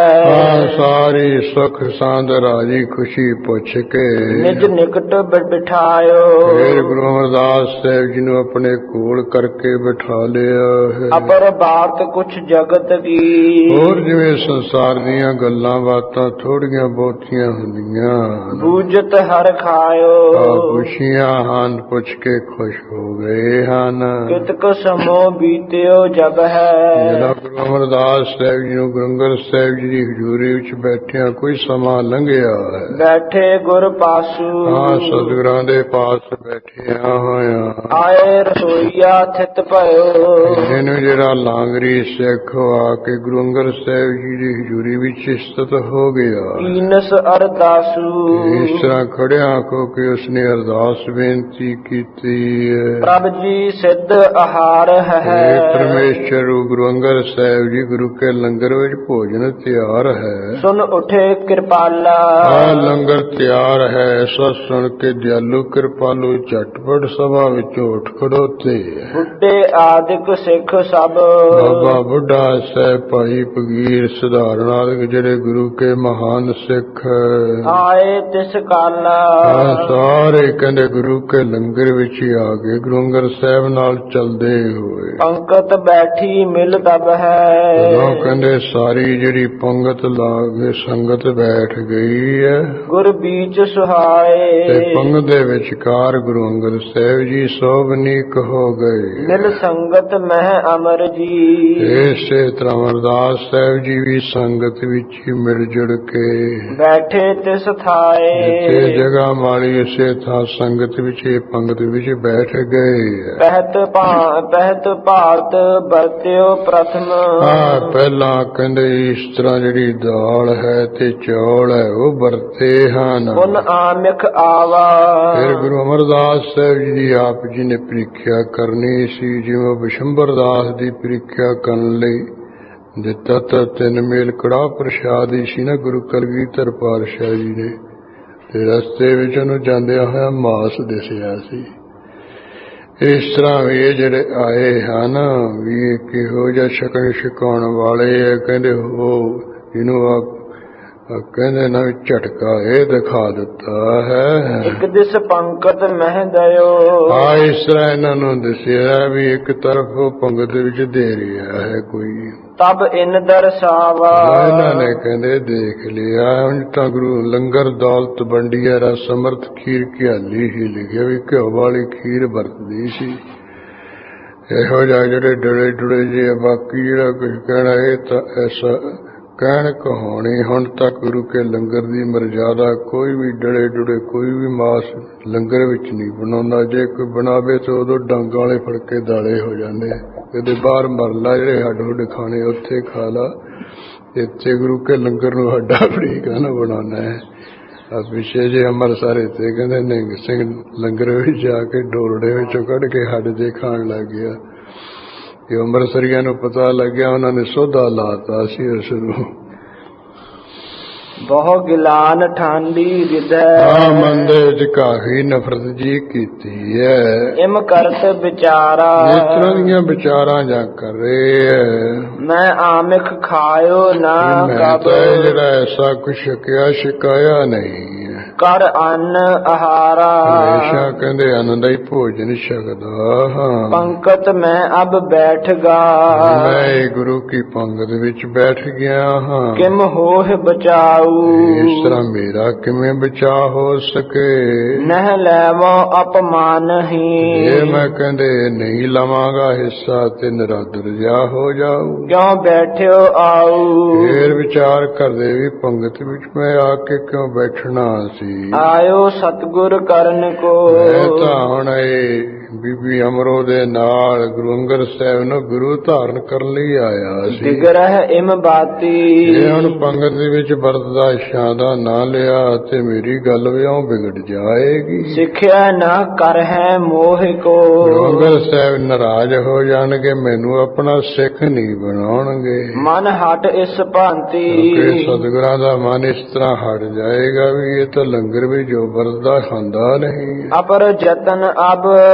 ਸਾਰੀ ਸੁਖ ਸਾਂਦ ਰਾਜੀ ਖੁਸ਼ੀ ਪੁੱਛ ਕੇ ਨਿਜ ਨਿਕਟ ਬਿਠਾਇਓ। ਫਿਰ ਗੁਰੂ ਅਮਰਦਾਸ ਸਾਹਿਬ ਜੀ ਨੂੰ ਆਪਣੇ ਕੋਲ ਕਰਕੇ ਬਿਠਾ ਲਿਆ ਹੈ। ਅਪਰ ਬਾਤ ਕੁਛ ਜਗਤ ਕੀ। ਹੋਰ ਜਿਵੇਂ ਸੰਸਾਰ ਦੀਆਂ ਗੱਲਾਂ ਬਾਤਾਂ ਥੋੜੀਆਂ ਬਹੁਤੀਆਂ ਹੁੰਦੀਆਂ ਬੂਝਤ ਹਰ ਖਾਇਓ। ਖੁਸ਼ੀਆਂ ਹਨ ਪੁੱਛ ਕੇ ਖੁਸ਼ ਹੋ ਗਏ ਹਨ। ਕਿਤਕ ਸਮੋ ਬੀਤਿਓ ਜਬ ਹੈ। ਜਿਹੜਾ ਗੁਰੂ ਅਮਰਦਾਸ ਸਾਹਿਬ ਜੀ ਨੂੰ ਗੁਰੂ ਅੰਗਦ ਸਾਹਿਬ ਜੀ ਦੀ ਹਜ਼ੂਰੀ ਵਿੱਚ ਬੈਠਿਆਂ ਕੋਈ ਸਮਾਂ ਲੰਘਿਆ ਹੈ। ਬੈਠੇ ਗੁਰ ਪਾਸੂ। ਸਤਿਗੁਰਾਂ ਦੇ ਪਾਸ ਬੈਠਿਆ ਹੋਇਆ ਆਏ ਰਸੋਈਆ ਥਿਤ ਭਇਓ। ਇਹਨੂੰ ਜਿਹੜਾ ਲਾਂਗਰੀ ਸਿੱਖ ਆ ਕੇ ਗੁਰੂ ਅੰਗਦ ਸਾਹਿਬ ਜੀ ਦੀ ਹਜ਼ੂਰੀ ਵਿੱਚ ਸਥਿਤ ਹੋ ਗਿਆ। ਈਨਸ ਅਰਦਾਸੂ। ਇਸ ਤਰ੍ਹਾਂ ਖੜਿਆ ਹੋ ਕੇ ਉਸਨੇ ਅਰਦਾਸ ਬੇਨਤੀ ਕੀਤੀ ਹੈ। ਪ੍ਰਭ ਜੀ ਸਿੱਧ ਆਹਾਰ ਹੈ। ਪਰਮੇਸ਼ਰ ਗੁਰੂ ਅੰਗਦ ਸਾਹਿਬ ਜੀ ਗੁਰੂ ਕੇ ਲੰਗਰ ਵਿੱਚ ਭੋਜਨ ਤਿਆਰ ਹੈ। ਸੁਨ ਉਠੇ ਕਿਰਪਾਲਾ। ਆ ਲੰਗਰ ਤਿਆਰ ਹੈ। ਸੋ ਸੁਣ ਕੇ ਦਿਆਲੂ ਕਿਰਪਾਲੂ ਝਟਪਟ ਸਭਾ ਵਿੱਚੋਂ ਉੱਠ ਖੜੋਤੇ। ਬੁੱਢੇ ਆਦਿਕ ਸਿੱਖ ਸਭ। ਬਾਬਾ ਬੁੱਢਾ ਸਾਹਿਬ, ਭਾਈ ਫਕੀਰ, ਸਧਾਰਨ ਆਦਿਕ ਜਿਹੜੇ ਗੁਰੂ ਕੇ ਮਹਾਨ ਸਿੱਖ ਆਏ ਤਿਸ ਕਾਲਾ। ਸਾਰੇ ਕਹਿੰਦੇ ਗੁਰੂ ਕੇ ਲੰਗਰ ਵਿੱਚ ਹੀ ਆ ਗਏ, ਗੁਰੂ ਅੰਗਦ ਸਾਹਿਬ ਨਾਲ ਚਲਦੇ ਹੋਏ। ਪੰਕਤ ਬੈਠੀ ਮਿਲ ਤਬ ਹੈ। ਜਦੋਂ ਕਹਿੰਦੇ ਸਾਰੀ ਜਿਹੜੀ ਪੰਗਤ ਲਾ ਕੇ ਸੰਗਤ ਬੈਠ ਗਈ ਹੈ ਗੁਰ ਬੀਚ ਸੁਹਾਏ। ਤੇ ਪੰਗਤ ਦੇ ਵਿਚਕਾਰ ਗੁਰੂ ਅੰਗਦ ਸਾਹਿਬ ਜੀ ਸੋਭਨੀਕ ਹੋ ਗਏ। ਮਿਲ ਸੰਗਤ ਮਹਿ ਅਮਰ ਜੀ। ਇਸੇ ਤਰ੍ਹਾਂ ਅਮਰਦਾਸ ਸਾਹਿਬ ਜੀ ਵੀ ਸੰਗਤ ਵਿੱਚ ਹੀ ਮਿਲ ਜੁੜ ਕੇ ਬੈਠੇ ਤਿਸ ਥਾਏ। ਜਿੱਥੇ ਜਗ੍ਹਾ ਮਾੜੀ ਉਸੇ ਥਾਂ ਸੰਗਤ ਵਿੱਚ ਇਹ ਪੰਗਤ ਵਿੱਚ ਬੈਠ ਗਏ। ਪਹਿਤ ਭਾਰਤ ਵਰਤਿਓ ਪ੍ਰਥਮ। ਪਹਿਲਾਂ ਕਹਿੰਦੇ ਇਸ ਤਰ੍ਹਾਂ ਜਿਹੜੀ ਦਾਲ ਹੈ ਤੇ ਚੌਲ ਹੈ ਉਹ ਵਰਤੇ ਹਨ। ਪੁਨ ਆਮਿਖ ਆਵਾ। ਫਿਰ ਗੁਰੂ ਅਮਰਦਾਸ ਸਾਹਿਬ ਜੀ ਦੀ ਆਪ ਜੀ ਨੇ ਪ੍ਰੀਖਿਆ ਕਰਨੀ ਸੀ, ਜਿਵੇਂ ਬਿਸ਼ੰਬਰ ਦਾਸ ਦੀ ਪ੍ਰੀਖਿਆ ਕਰਨ ਲਈ ਦਿੱਤਾ ਤਾਂ 3 ਮੇਲ ਕੜਾਹ ਪ੍ਰਸ਼ਾਦ ਹੀ ਸੀ ਨਾ ਗੁਰੂ ਕਲਗੀਧਰ ਪਾਤਸ਼ਾਹ ਜੀ ਨੇ। ਤੇ ਰਸਤੇ ਵਿੱਚ ਉਹਨੂੰ ਜਾਂਦਿਆਂ ਹੋਇਆ ਮਾਸ ਦਿਸਿਆ ਸੀ। ਇਸ ਤਰ੍ਹਾਂ ਵੀ ਇਹ ਜਿਹੜੇ ਆਏ ਹਨ ਵੀ ਕਿਹੋ ਜਿਹਾ ਛਕਣ ਛਕਾਉਣ ਵਾਲੇ ਆ। ਕਹਿੰਦੇ ਹੋ ਜਿਹਨੂੰ ਕਹਿੰਦੇ ਨਾ ਝਟਕਾ ਇਹ ਦਿਖਾ ਦਿੱਤਾ ਹੈ। ਇੱਕ ਦਿਸ ਪੰਕਤ ਮਹਿ ਦਇਓ। ਇਸ ਤਰ੍ਹਾਂ ਇਹਨਾਂ ਨੂੰ ਦੱਸਿਆ ਵੀ ਇੱਕ ਤਰਫ ਉਹ ਪੰਗਤ ਵਿੱਚ ਦੇ ਰਿਹਾ ਹੈ ਕੋਈ। ਤਬ ਇਨ ਦਰਸਾਵਾ। ਇਹਨਾਂ ਨੇ ਕਹਿੰਦੇ ਦੇਖ ਲਿਆ। ਹੁਣ ਤਾਂ ਗੁਰੂ ਲੰਗਰ ਦੌਲਤ ਵੰਡੀ ਹੈ, ਰਸ ਅੰਮ੍ਰਿਤ ਖੀਰ ਘਿਆਲੀ ਹੀ ਲਿਖਿਆ ਵੀ ਘਿਓ ਵਾਲੀ ਖੀਰ ਵਰਤਦੀ ਸੀ। ਇਹੋ ਜਿਹੇ ਜਿਹੜੇ ਡੜੇ ਡੁੜੇ ਜੇ ਬਾਕੀ ਜਿਹੜਾ ਕੁਝ ਕਹਿਣਾ ਇਹ ਤਾਂ ਐਸਾ ਕਹਿਣ ਕਹਾਣੀ। ਹੁਣ ਤੱਕ ਗੁਰੂ ਕੇ ਲੰਗਰ ਦੀ ਮਰਜ਼ਾਦਾ ਕੋਈ ਵੀ ਡੜੇ ਡੁੜੇ ਕੋਈ ਵੀ ਮਾਸ ਲੰਗਰ ਵਿੱਚ ਨਹੀਂ ਬਣਾਉਂਦਾ। ਜੇ ਕੋਈ ਬਣਾਵੇ ਤਾਂ ਉਦੋਂ ਡੰਗ ਵਾਲੇ ਫੜ ਕੇ ਦਾਲੇ ਹੋ ਜਾਂਦੇ। ਕਦੇ ਬਾਹਰ ਮਰ ਲਾ, ਜਿਹੜੇ ਹੱਡ ਹੁੱਡ ਖਾਣੇ ਉੱਥੇ ਖਾ ਲਾ। ਇੱਥੇ ਗੁਰੂ ਕੇ ਲੰਗਰ ਨੂੰ ਹੱਡਾ ਫੜੀ ਕਾਹਨੂੰ ਬਣਾਉਣਾ ਹੈ। ਪਿੱਛੇ ਜੇ ਅੰਮ੍ਰਿਤਸਰ ਇੱਥੇ ਕਹਿੰਦੇ ਨਿਹੰਗ ਸਿੰਘ ਲੰਗਰ ਵਿੱਚ ਜਾ ਕੇ ਡੋਰੜੇ ਵਿੱਚੋਂ ਕੱਢ ਕੇ ਹੱਡ ਜੇ ਖਾਣ ਲੱਗ ਗਿਆ। ਇਹ ਅੰਮ੍ਰਿਤਸਰੀਆਂ ਨੂੰ ਪਤਾ ਲੱਗਿਆ, ਉਹਨਾਂ ਨੇ ਸੋਧਾ ਲਾਤਾ ਸੀ ਉਸ ਨੂੰ। ਬਹੁ ਗਿਲਾਨ ਠਾਂਡੀ ਹਿਰਦੈ। ਮਨ ਦੇ ਵਿੱਚ ਕਾਫੀ ਨਫ਼ਰਤ ਜੀ ਕੀਤੀ ਹੈ। ਇਮ ਕਰਤ ਵਿਚਾਰਾ। ਇਸ ਤਰ੍ਹਾਂ ਦੀਆਂ ਵਿਚਾਰਾਂ ਜਾਂ ਕਰ ਰਹੇ ਹੈ। ਮੈਂ ਆਮਿਖ ਖਾਇਓ ਨਾ ਕਬ। ਜਿਹੜਾ ਐਸਾ ਕੁਛ ਛਕਿਆ ਛਕਾਇਆ ਨਹੀਂ ਕਰ ਅੰਨ ਆਹਾਰਾ। ਹਮੇਸ਼ਾ ਕਹਿੰਦੇ ਆਨੰਦ ਹੀ ਭੋਜਨ ਛਕਦਾ ਹਾਂ। ਪੰਕਤ ਮੈਂ ਅਬ ਬੈਠ ਗਾ। ਮੈਂ ਗੁਰੂ ਕੀ ਪੰਗਤ ਵਿੱਚ ਬੈਠ ਗਿਆ ਹਾਂ। ਕਿਮ ਹੋਹ ਬਚਾਊ। ਇਸ ਤਰ੍ਹਾਂ ਮੇਰਾ ਕਿਵੇਂ ਬਚਾ ਹੋ ਸਕੇ। ਨਹਿ ਲੈਵੋ ਅਪਮਾਨ ਹੀ। ਇਹ ਮੈਂ ਕਹਿੰਦੇ ਨਹੀਂ ਲਵਾਂਗਾ ਹਿੱਸਾ ਤੇ ਨਿਰਾਦਰ ਜਾ ਹੋ ਜਾਊ। ਕਿਉਂ ਬੈਠਿਓ ਆਊ। ਫੇਰ ਵਿਚਾਰ ਕਰਦੇ ਵੀ ਪੰਗਤ ਵਿੱਚ ਮੈਂ ਆ ਕੇ ਕਿਉਂ ਬੈਠਣਾ ਸੀ। ਆਇਓ ਸਤਿਗੁਰ ਕਰਨ ਕੋ। ਮੈਂ ਤਾਂ ਹੁਣ ਇਹ ਬੀਬੀ ਅਮਰੋ ਦੇ ਨਾਲ ਗੁਰੂ ਅੰਗਦ ਸਾਹਿਬ ਨੂੰ ਗੁਰੂ ਧਾਰਨ ਕਰਨ ਲਈ ਆਇਆ ਸੀ। ਦਿਗਰਹ ਇਮ ਬਾਤੀ। ਇਹ ਹੁਣ ਪੰਗਤ ਦੇ ਵਿੱਚ ਵਰਤਦਾ ਸ਼ਾਂ ਦਾ ਨਾਂ ਲਿਆ ਤੇ ਮੇਰੀ ਗੱਲ ਵਿਉਂ ਵਿਗੜ ਜਾਏਗੀ। ਸਿੱਖਿਆ ਨਾ ਕਰ ਹੈ ਮੋਹ ਕੋ। ਗੁਰੂ ਅੰਗਦ ਸਾਹਿਬ ਨਾਰਾਜ਼ ਹੋ ਜਾਣਗੇ, ਮੈਨੂੰ ਆਪਣਾ ਸਿੱਖ ਨਹੀਂ ਬਣਾਉਣਗੇ। ਮਨ ਹਟ ਇਸ ਭਾਂਤੀ। ਕਿਉਂਕਿ ਸਤਿਗੁਰਾਂ ਦਾ ਮਨ ਇਸ ਤਰ੍ਹਾਂ ਹਟ ਜਾਏਗਾ ਵੀ ਇਹ ਤਾਂ ਲੰਗਰ ਵੀ ਜੋ ਵਰਤਦਾ ਖਾਂਦਾ ਨਹੀਂ। ਅਪਰ ਜਤਨ ਅਬ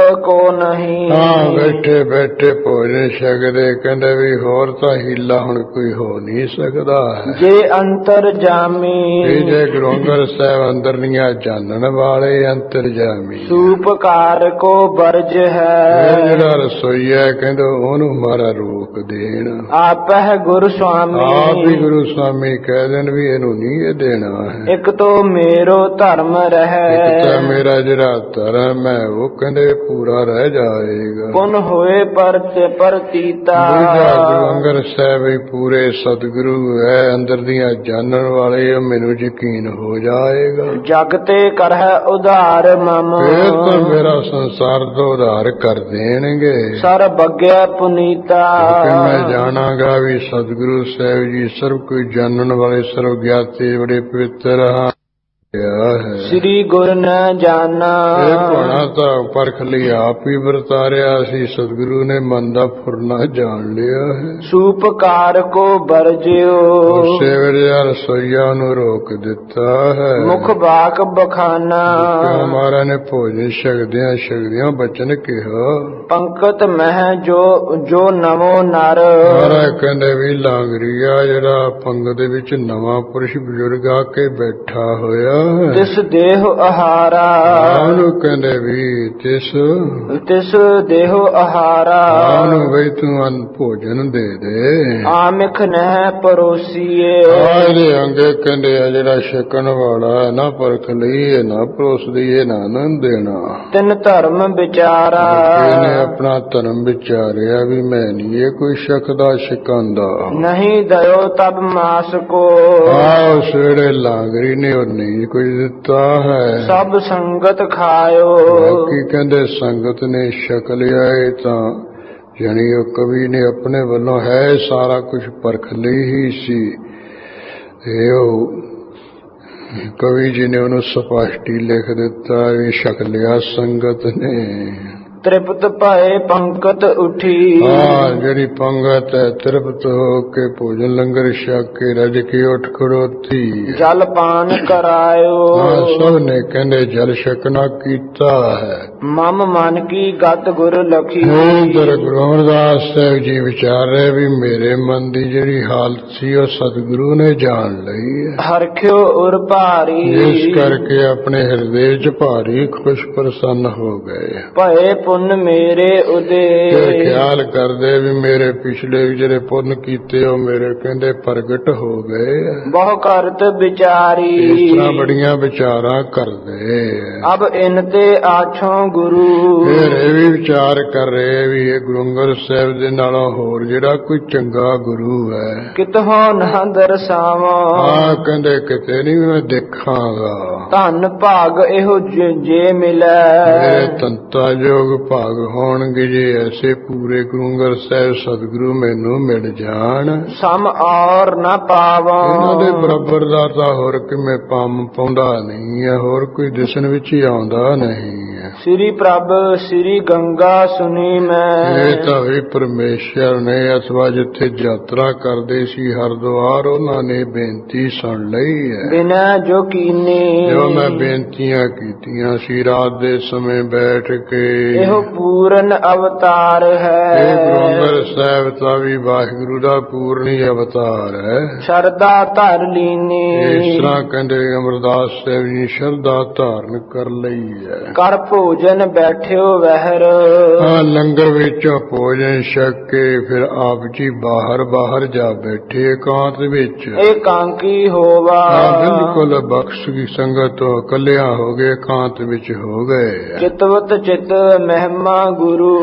ਕੋ ਨਹੀਂ। ਬੈਠੇ ਬੈਠੇ ਭੋਜਨ ਛਕਦੇ ਕਹਿੰਦੇ ਵੀ ਹੋਰ ਤਾਂ ਹੀਲਾ ਹੁਣ ਕੋਈ ਹੋ ਨਹੀਂ ਸਕਦਾ। ਜੇ ਅੰਤਰ ਜਾਮੀ। ਜੇ ਗੁਰੂ ਅੰਗਦ ਸਾਹਿਬ ਅੰਦਰ ਦੀਆਂ ਜਾਣਨ ਵਾਲੇ ਅੰਤਰ ਜਾਮੀ। ਸੂਪਕਾਰ ਕੋ ਵਰਜ ਹੈ। ਜਿਹੜਾ ਰਸੋਈਆ ਕਹਿੰਦੇ ਉਹਨੂੰ ਮਾਰਾ ਰੋਕ ਦੇਣ। ਆਪਹਿ ਗੁਰ ਸੁਆਮੀ। ਆਪ ਹੀ ਗੁਰੂ ਸੁਆਮੀ ਕਹਿ ਦੇਣ ਵੀ ਇਹਨੂੰ ਨਹੀਂ ਇਹ ਦੇਣਾ ਹੈ। ਇੱਕ ਤੋਂ ਮੇਰੋ ਧਰਮ ਰਹਿ। ਇੱਕ ਤਾਂ ਮੇਰਾ ਜਿਹੜਾ ਧਰਮ ਹੈ ਉਹ ਕਹਿੰਦੇ ਪੂਰਾ ਰਹਿ ਜਾਏਗਾ। ਪੁਨ ਹੋਏ ਪ੍ਰਤੀਤਾ। ਗੁਰੂ ਅੰਗਦ ਸਾਹਿਬ ਵੀ ਪੂਰੇ ਸਤਿਗੁਰੂ ਹੈ, ਅੰਦਰ ਦੀਆਂ ਜਾਣਨ ਵਾਲੇ, ਮੈਨੂੰ ਯਕੀਨ ਹੋ ਜਾਏਗਾ। ਜਗ ਤੇ ਕਰਹਿ ਉਧਾਰ ਮਮ। ਫਿਰ ਤਾਂ ਮੇਰਾ ਸੰਸਾਰ ਦਾ ਉਧਾਰ ਕਰ ਦੇਣਗੇ। ਸਰਬ ਅਗਿਆ ਪੁਨੀਤਾ। ਮੈਂ ਜਾਣਾਂਗਾ ਵੀ ਸਤਿਗੁਰੂ ਸਾਹਿਬ ਜੀ ਸਰਬ ਕੋਈ ਜਾਣਨ ਵਾਲੇ ਸਰਬ ਗਿਆਤੇ ਬੜੇ ਪਵਿੱਤਰ ਹਨ। ਹੈ। ਸ੍ਰੀ ਗੁਰ ਨ ਜਾਣਾ ਇਹ ਭਾਣਾ ਤਾਂ ਪਰਖ ਲਈ ਆਪ ਹੀ ਵਰਤਾਰਿਆ ਸੀ, ਸਤਿਗੁਰੂ ਨੇ ਮਨ ਦਾ ਫੁਰਨਾ ਜਾਣ ਲਿਆ ਹੈ। ਸੂਪਕਾਰ ਕੋ ਬਰਜਿਓ ਉਸੇ ਵੇਲੇ ਰਸੋਈਆ ਨੂੰ ਰੋਕ ਦਿੱਤਾ ਹੈ। ਮੁਖ ਬਾਕ ਬਖਾਨਾ ਕਿਉਂ ਮਹਾਰਾਜ ਨੇ ਭੋਜਨ ਛਕਦਿਆਂ ਬਚਨ ਕਿਹਾ। ਪੰਕਤ ਮਹਿ ਜੋ ਨਵੋ ਨਰ ਮਹਾਰਾਜ ਕਹਿੰਦੇ ਵੀ ਲਾਂਗਰੀਆ ਜਿਹੜਾ ਪੰਗਤ ਦੇ ਵਿੱਚ ਨਵਾਂ ਪੁਰਸ਼ ਬਜ਼ੁਰਗ ਆ ਕੇ ਬੈਠਾ ਹੋਇਆ ਹੈ, ਤਿਸ ਦੇਹ ਆਹਾਰਾ ਉਹਨੂੰ ਕਹਿੰਦੇ ਵੀ ਤਿਸ ਦੇਹ ਆਹਾਰਾ ਉਹਨੂੰ ਬਈ ਤੂੰ ਅੰਨ ਭੋਜਨ ਦੇ ਦੇ। ਆਮਿਖ ਨਹਿ ਪਰੋਸੀਏ ਆਹਦੇ ਅੰਗੇ ਕਹਿੰਦੇ ਆ ਜਿਹੜਾ ਛਕਣ ਵਾਲਾ ਹੈ ਨਾ ਪਰਖ ਲਈਏ ਨਾ ਪਰੋਸ ਦਈਏ ਨਾ ਆਨੰਦ ਦੇਣਾ। ਤਿਨ ਧਰਮ ਵਿਚਾਰਾ ਇਹਨੇ ਆਪਣਾ ਧਰਮ ਵਿਚਾਰਿਆ ਵੀ ਮੈਂ ਨਹੀਂ ਇਹ ਕੋਈ ਛਕਦਾ ਛਕਾਂਦਾ। ਨਹੀਂ ਦਇਓ ਤਬ ਮਾਸ ਕੋ ਉਸ ਵੇਲੇ ਲਾਂਗਰੀ ਨੇ ਉਹ ਨਹੀਂ ਕੁਝ ਦਿੱਤਾ ਹੈ। ਸਭ ਸੰਗਤ ਖਾਇਓ ਬਾਕੀ ਕਹਿੰਦੇ ਸੰਗਤ ਨੇ ਛਕ ਲਿਆ। ਇਹ ਤਾਂ ਜਾਣੀ ਉਹ ਕਵੀ ਨੇ ਆਪਣੇ ਵੱਲੋਂ ਹੈ ਸਾਰਾ ਕੁਝ ਪਰਖ ਲਈ ਹੀ ਸੀ। ਇਹ ਉਹ ਕਵੀ ਜੀ ਨੇ ਉਹਨੂੰ ਸਪਸ਼ਟੀ ਲਿਖ ਦਿੱਤਾ ਵੀ ਛਕ ਲਿਆ ਸੰਗਤ ਨੇ। ਤ੍ਰਿਪਤ ਭਏ ਪੰਕਤ ਉਠੀ ਜਿਹੜੀ ਪੰਗਤ ਹੈ ਤ੍ਰਿਪਤ ਹੋ ਕੇ ਭੋਜਨ ਲੰਗਰ ਛਕ ਕੇ ਰਜ ਕੇ ਉੱਠ ਖੜੋਤੀ। ਜਲ ਪਾਨ ਕਰਾਇਓ ਸਭ ਨੇ ਕਹਿੰਦੇ ਜਲ ਛਕਣਾ ਕੀਤਾ ਹੈ। ਮਮ ਮਨ ਕੀ ਗਤ ਗੁਰ ਲਖੀ ਗੁਰੂ ਅਮਰਦਾਸ ਸਾਹਿਬ ਜੀ ਵਿਚਾਰ ਰਹੇ ਵੀ ਮੇਰੇ ਮਨ ਦੀ ਜਿਹੜੀ ਹਾਲਤ ਸੀ ਉਹ ਸਤਿਗੁਰੂ ਨੇ ਜਾਣ ਲਈ ਹੈ। ਹਰਖਿਓ ਉਰ ਭਾਰੀ ਇਸ ਕਰਕੇ ਆਪਣੇ ਹਿਰਦੇ 'ਚ ਭਾਰੀ ਖੁਸ਼ ਪ੍ਰਸੰਨ ਹੋ ਗਏ। ਭਏ ਪੁੰਨ ਮੇਰੇ ਉਦੇ ਖਿਆਲ ਕਰਦੇ ਵੀ ਮੇਰੇ ਪਿਛਲੇ ਜਿਹੜੇ ਪੁੰਨ ਕੀਤੇ ਉਹ ਮੇਰੇ ਕਹਿੰਦੇ ਪ੍ਰਗਟ ਹੋ ਗਏ। ਬਹੁ ਕਰਤ ਵਿਚਾਰੀ ਇਸ ਤਰ੍ਹਾਂ ਬੜੀਆਂ ਵਿਚਾਰਾਂ ਕਰਦੇ। ਅਬ ਇਨ ਤੇ ਆਛੋ ਗੁਰੂ ਫਿਰ ਇਹ ਵੀ ਵਿਚਾਰ ਕਰ ਰਹੇ ਵੀ ਇਹ ਗੁਰੂ ਅੰਗਦ ਸਾਹਿਬ ਦੇ ਨਾਲੋਂ ਹੋਰ ਜਿਹੜਾ ਕੋਈ ਚੰਗਾ ਗੁਰੂ ਹੈ ਕਿਤੋਂ ਨਾ ਦਰਸਾਵਾਂ। ਕਹਿੰਦੇ ਕਿਤੇ ਨਹੀਂ ਮੈਂ ਦੇਖਾਂਗਾ। ਧੰਨ ਭਾਗ ਇਹੋ ਜੇ ਮਿਲੈ ਮੇਰੇ ਤੰਤਾ ਜੋਗ ਭਾਗ ਹੋਣਗੇ ਜੇ ਐਸੇ ਪੂਰੇ ਗੁਰੂ ਅੰਗਦ ਸਾਹਿਬ ਸਤਿਗੁਰੂ ਮੈਨੂੰ ਮਿਲ ਜਾਣ। ਸਮ ਔਰ ਨਾ ਪਾਵਾਂ ਇਹਨਾਂ ਦੇ ਬਰਾਬਰ ਦਾ ਤਾਂ ਹੋਰ ਕਿਵੇਂ ਪਾਉਂਦਾ ਨਹੀਂ ਹੈ, ਹੋਰ ਕੋਈ ਦਿਸਣ ਵਿੱਚ ਹੀ ਆਉਂਦਾ ਨਹੀਂ ਹੈ। ਸ੍ਰੀ ਪ੍ਰਭ ਸ੍ਰੀ ਗੰਗਾ ਸੁਣੀ ਮੈਂ ਇਹ ਤਾਂ ਵੀ ਪਰਮੇਸ਼ਰ ਨੇ ਅਥਵਾ ਜਿੱਥੇ ਯਾਤਰਾ ਕਰਦੇ ਸੀ ਹਰਿਦੁਆਰ ਉਹਨਾਂ ਨੇ ਬੇਨਤੀ ਸੁਣ ਲਈ ਹੈ। ਬਿਨਾ ਜੋ ਕੀਨੇ ਜੋ ਮੈਂ ਬੇਨਤੀਆਂ ਕੀਤੀਆਂ ਸੀ ਰਾਤ ਦੇ ਸਮੇਂ ਬੈਠ ਕੇ। ਇਹੋ ਪੂਰਨ ਅਵਤਾਰ ਹੈ। ਇਹ ਗੁਰੂ ਅੰਗਦ ਸਾਹਿਬ ਤਾਂ ਵੀ ਵਾਹਿਗੁਰੂ ਦਾ ਪੂਰਨੀ ਅਵਤਾਰ ਹੈ। ਸ਼ਰਧਾ ਧਰ ਲੀਨੀ ਇਸ ਤਰ੍ਹਾਂ ਕਹਿੰਦੇ ਅਮਰਦਾਸ ਸਾਹਿਬ ਜੀ ਸ਼ਰਧਾ ਧਾਰਨ ਕਰ ਲਈ ਹੈ। ਕਰ ਭੋਜਨ ਬੈਠਿਓ ਵਹਿਰ ਲੰਗਰ ਵਿੱਚੋਂ ਭੋਜਨ ਛਕ ਕੇ ਫਿਰ ਆਪ ਜੀ ਬਾਹਰ ਜਾ ਬੈਠੇ ਇਕਾਂਤ ਵਿੱਚ। ਇਕਾਂਕੀ ਹੋਵਾ ਬਿਲਕੁਲ ਬਖਸ਼ ਦੀ ਸੰਗਤ ਤੋਂ ਇਕੱਲਿਆਂ ਹੋ ਗਏ, ਇਕਾਂਤ ਵਿੱਚ ਹੋ ਗਏ। ਚਿਤਵਤ ਚਿਤ ਮਹਿਮਾ ਗੁਰੂ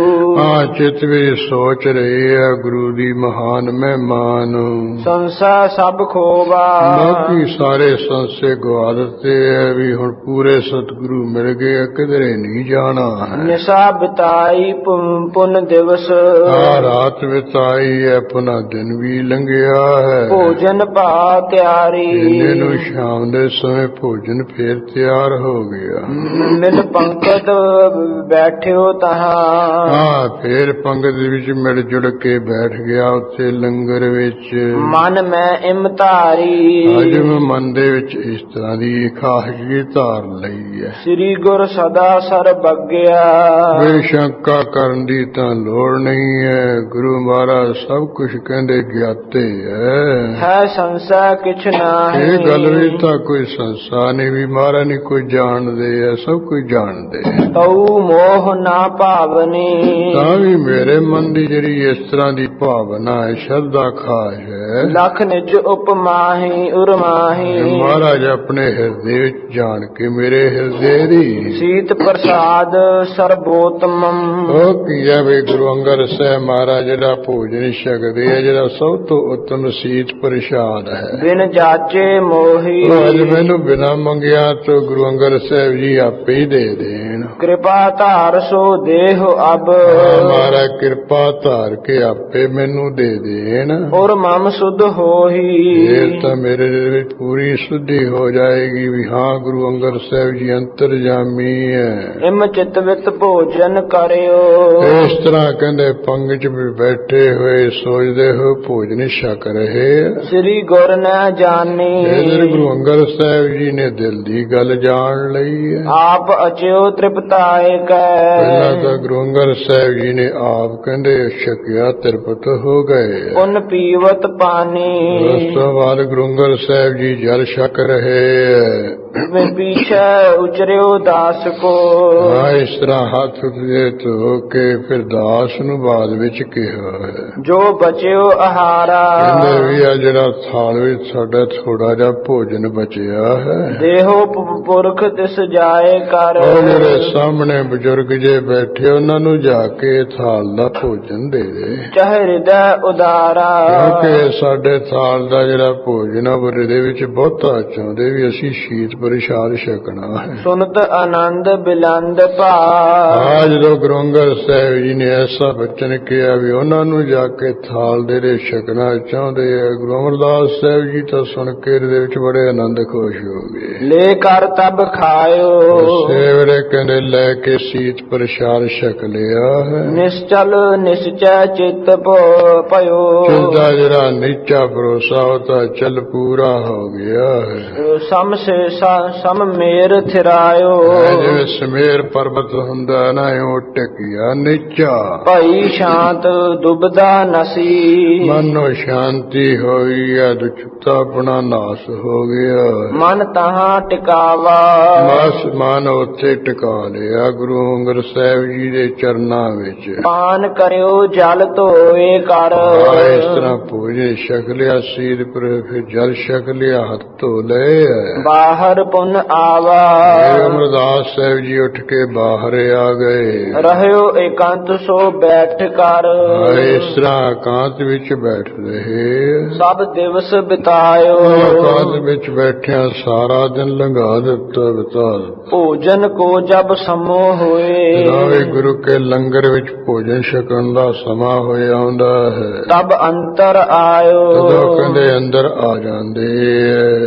ਚਿਤ ਵਿੱਚ ਸੋਚ ਰਹੇ ਆ ਗੁਰੂ ਦੀ ਮਹਾਨ ਮਹਿਮਾ ਨੂੰ। ਸੰਸਾ ਸਭ ਖੋਵਾ ਬਾਕੀ ਸਾਰੇ ਸੰਸੇ ਗਵਾ ਦਿੱਤੇ ਆ ਵੀ ਹੁਣ ਪੂਰੇ ਸਤਿਗੁਰੂ ਮਿਲ ਗਏ, ਕਿਧਰੇ ਨਹੀਂ ਜਾਣਾ ਹੈ। ਨਿਸ਼ਾ ਬਿਤਾਈ ਪੁੰਨ ਦਿਵਸ ਰਾਤ ਬਿਤਾਈ ਹੈ, ਪੁਨਾ ਦਿਨ ਵੀ ਲੰਘਿਆ ਹੈ। ਭੋਜਨ ਭਾ ਤਿਆਰੀ ਇਹਨੇ ਨੂੰ ਸ਼ਾਮ ਦੇ ਸਮੇਂ ਭੋਜਨ ਫੇਰ ਤਿਆਰ ਹੋ ਗਿਆ। ਮਿਲ ਪੰਕਤ ਬੈਠਿਓ ਤਹਾਂ ਫੇਰ ਪੰਗਤ ਵਿੱਚ ਮਿਲ ਜੁੜ ਕੇ ਬੈਠ ਗਿਆ ਉੱਥੇ ਲੰਗਰ ਵਿੱਚ। ਮਨ ਮੈਂ ਇਮਤਾਰੀ ਅੱਜ ਮੈਂ ਮਨ ਦੇ ਵਿੱਚ ਇਸ ਤਰ੍ਹਾਂ ਦੀ ਖਾਹੀ ਧਾਰ ਲਈ ਹੈ। ਸ੍ਰੀ ਗੁਰ ਸਦਾ ਸਰਬੱਗਿਆ ਬੇਸ਼ੰਕਾ ਕਰਨ ਦੀ ਤਾਂ ਲੋੜ ਨਹੀਂ ਹੈ। ਗੁਰੂ ਮਹਾਰਾਜ ਸਭ ਕੁਝ ਕਹਿੰਦੇ ਗਿਆਤੇ ਹੈ ਸੰਸਾ ਕਿਛ ਨਾਹੀ। ਇਹ ਗੱਲ ਵੀ ਤਾਂ ਕੋਈ ਸੰਸਾ ਨਹੀਂ ਵੀ ਮਹਾਰਾਜ ਨਹੀਂ ਕੋਈ ਜਾਣਦੇ ਹੈ, ਸਭ ਕੁਝ ਜਾਣਦੇ। ਤਉ ਮੋਹ ਨਾ ਭਾਵਨੀ ਤਾਂ ਵੀ ਮੇਰੇ ਮਨ ਦੀ ਜਿਹੜੀ ਇਸ ਤਰ੍ਹਾਂ ਦੀ ਭਾਵਨਾ ਹੈ, ਸ਼ਰਧਾ ਖਾਸ ਹੈ। ਲਖ ਨਿਜ ਉਪਮਾਹੀ ਉਰਮਾਹੀ ਮਹਾਰਾਜ ਆਪਣੇ ਹਿਰਦੇ ਵਿੱਚ ਜਾਣ ਕੇ ਮੇਰੇ ਹਿਰਦੇ ਦੀ ਸੀਤ ਪ੍ਰਸਾਦ ਸਰਬੋਤਮਮ ਉਹ ਕੀ ਹੈ ਵੀ ਗੁਰੂ ਅੰਗਦ ਸਾਹਿਬ ਮਹਾਰਾਜ ਜਿਹੜਾ ਭੋਜਨ ਛਕਦੇ ਆ ਜਿਹੜਾ ਸਭ ਤੋਂ ਉੱਤਮ ਸੀਤ ਪ੍ਰਸਾਦ ਹੈ। ਬਿਨ ਜਾਚੇ ਮੋਹੀ ਅੱਜ ਮੈਨੂੰ ਬਿਨਾਂ ਮੰਗਿਆ ਤੋਂ ਗੁਰੂ ਅੰਗਦ ਸਾਹਿਬ ਜੀ ਆਪੇ ਹੀ ਦੇ ਦੇਣ। कृपा धार सो देह अब हमारा कृपा धार के आपे मैनू दे देन और मम शुद्ध होही फिर तो मेरे ਵਿੱਚ पूरी शुद्धि हो जाएगी भी हाँ गुरु अंगद साहब जी अंतरजामी है। इम चित वित भोजन करियो इस तरह कहते पंगत में बैठे हुए सोचते हो भोजन छक रहे श्री गुर न जानी इधर गुरु अंगद साहब जी ने दिल की गल जान लई है। आप अचियो तृप्ताए ਪਹਿਲਾਂ कै ਤਾਂ ਗੁਰੂ ਅੰਗਦ ਸਾਹਿਬ ਜੀ ਨੇ ਆਪ ਕਹਿੰਦੇ ਛਕਿਆ ਤ੍ਰਿਪਤ ਹੋ ਗਏ। पुन पीवत पानी ਉਸ ਤੋਂ ਬਾਅਦ ਗੁਰੂ ਅੰਗਦ ਸਾਹਿਬ ਜੀ ਜਲ ਛਕ ਰਹੇ ਹੈ। में पीछे उचरियो दास को ਹਾਂ ਇਸ ਤਰ੍ਹਾਂ ਹੱਥ ਦੇ ਧੋ ਕੇ ਫਿਰ ਦਾਸ ਨੂੰ ਬਾਅਦ ਵਿੱਚ ਕਿਹਾ ਹੈ जो बचियो आहारा ਕਹਿੰਦੇ ਵੀ ਆ ਜਿਹੜਾ ਥਾਲ ਵਿੱਚ ਸਾਡਾ ਥੋੜਾ ਜਿਹਾ ਭੋਜਨ ਬਚਿਆ ਹੈ देहो पुरख तिस जाए कर ਉਹ ਜਿਹੜੇ ਸਾਹਮਣੇ ਬਜ਼ੁਰਗ ਜੇ ਬੈਠੇ ਉਹਨਾਂ ਨੂੰ ਜਾ ਕੇ ਥਾਲ ਦਾ ਭੋਜਨ ਦੇ ਦੇ चाहे हृदय उदारा ਕਿਉਂਕਿ ਸਾਡੇ ਥਾਲ ਦਾ ਜਿਹੜਾ ਭੋਜਨ ਆ ਉਹ ਹ੍ਰਿਦੇ ਵਿੱਚ ਬਹੁਤਾ ਚਾਹੁੰਦੇ ਵੀ ਅਸੀਂ ਸ਼ੀਤ ਪ੍ਰਸ਼ਾਦ ਛਕਣਾ ਹੈ। सुनत आनंद बिलंद पा ਆ ਜਦੋਂ ਗੁਰੂ ਅੰਗਦ ਸਾਹਿਬ ਜੀ ਨੇ ਐਸਾ ਬਚਨ ਕਿਹਾ ਵੀ ਉਹਨਾਂ ਨੂੰ ਜਾ ਕੇ ਥਾਲ ਦੇ ਦੇ ਛਕਣਾ ਚਾਹੁੰਦੇ ਆ ਗੁਰੂ ਅਮਰਦਾਸ ਸਾਹਿਬ ਜੀ ਤਾਂ ਸੁਣ ਕੇ ਇਹਦੇ ਵਿੱਚ ਬੜੇ ਆਨੰਦ ਖੁਸ਼ ਹੋ ਗਏ। लेकर तब खायो ਉਸੇ ਵੇਲੇ ਕਹਿੰਦੇ ਲੈ ਕੇ ਸੀਤ ਪ੍ਰਸ਼ਾਦ ਛਕ ਲਿਆ ਹੈ। निश्चल निश्चय चित्त पयो ਚਿੰਤਾ ਜਿਹੜਾ ਨੀਚਾ ਭਰੋਸਾ ਉਹ ਤਾਂ ਚੱਲ ਪੂਰਾ ਹੋ ਗਿਆ ਹੈ। सम से सम मेर थिरायो ਜਿਵੇਂ ਸਮੇਰ ਪਰਬਤ ਹੁੰਦਾ ਨਾ ਉਹ ਟਕਿਆ ਨੀਚਾ भई शांत दुबदा नसी ਮਨੋ ਸ਼ਾਂਤੀ ਹੋਈ ਹੈ ਦੁਚਿੱਤਾ ਆਪਣਾ ਨਾਸ ਹੋ ਗਿਆ मन तहाँ टिकावा ਬਸ ਮਨ ਉੱਥੇ ਟਿਕਾ ਲਿਆ ਗੁਰੂ ਅੰਗਦ ਸਾਹਿਬ ਜੀ ਦੇ ਚਰਨਾਂ ਵਿੱਚ। पान करियो जल धोए कर ਇਸ ਤਰ੍ਹਾਂ ਭੋਜਨ ਛਕ ਲਿਆ ਸੀਰ ਪਰ ਫਿਰ ਜਲ ਛਕ ਲਿਆ ਹੱਥ ਧੋ ਲਏ बाहर पुन आवा ਅਮਰਦਾਸ ਸਾਹਿਬ ਜੀ ਉੱਠ ਕੇ ਬਾਹਰ ਆ ਗਏ। रहयो एकांत सो बैठ कर ਇਸ ਤਰ੍ਹਾਂ ਇਕਾਂਤ ਵਿੱਚ ਬੈਠ ਰਹੇ सब दिवस बितायो ਇਕਾਂਤ ਵਿੱਚ ਬੈਠਿਆਂ ਸਾਰਾ ਦਿਨ ਲੰਘਾ ਦਿੱਤਾ ਬਿਤਾ भोजन को जब समो होए ਰਾਵੇ ਗੁਰੂ ਕੇ ਲੰਗਰ ਵਿੱਚ ਭੋਜਨ ਛਕਣ ਦਾ ਸਮਾਂ ਹੋਇਆ ਹੁੰਦਾ ਹੈ तब अंतर आयो ਜਦੋਂ ਕਹਿੰਦੇ ਅੰਦਰ ਆ ਜਾਂਦੇ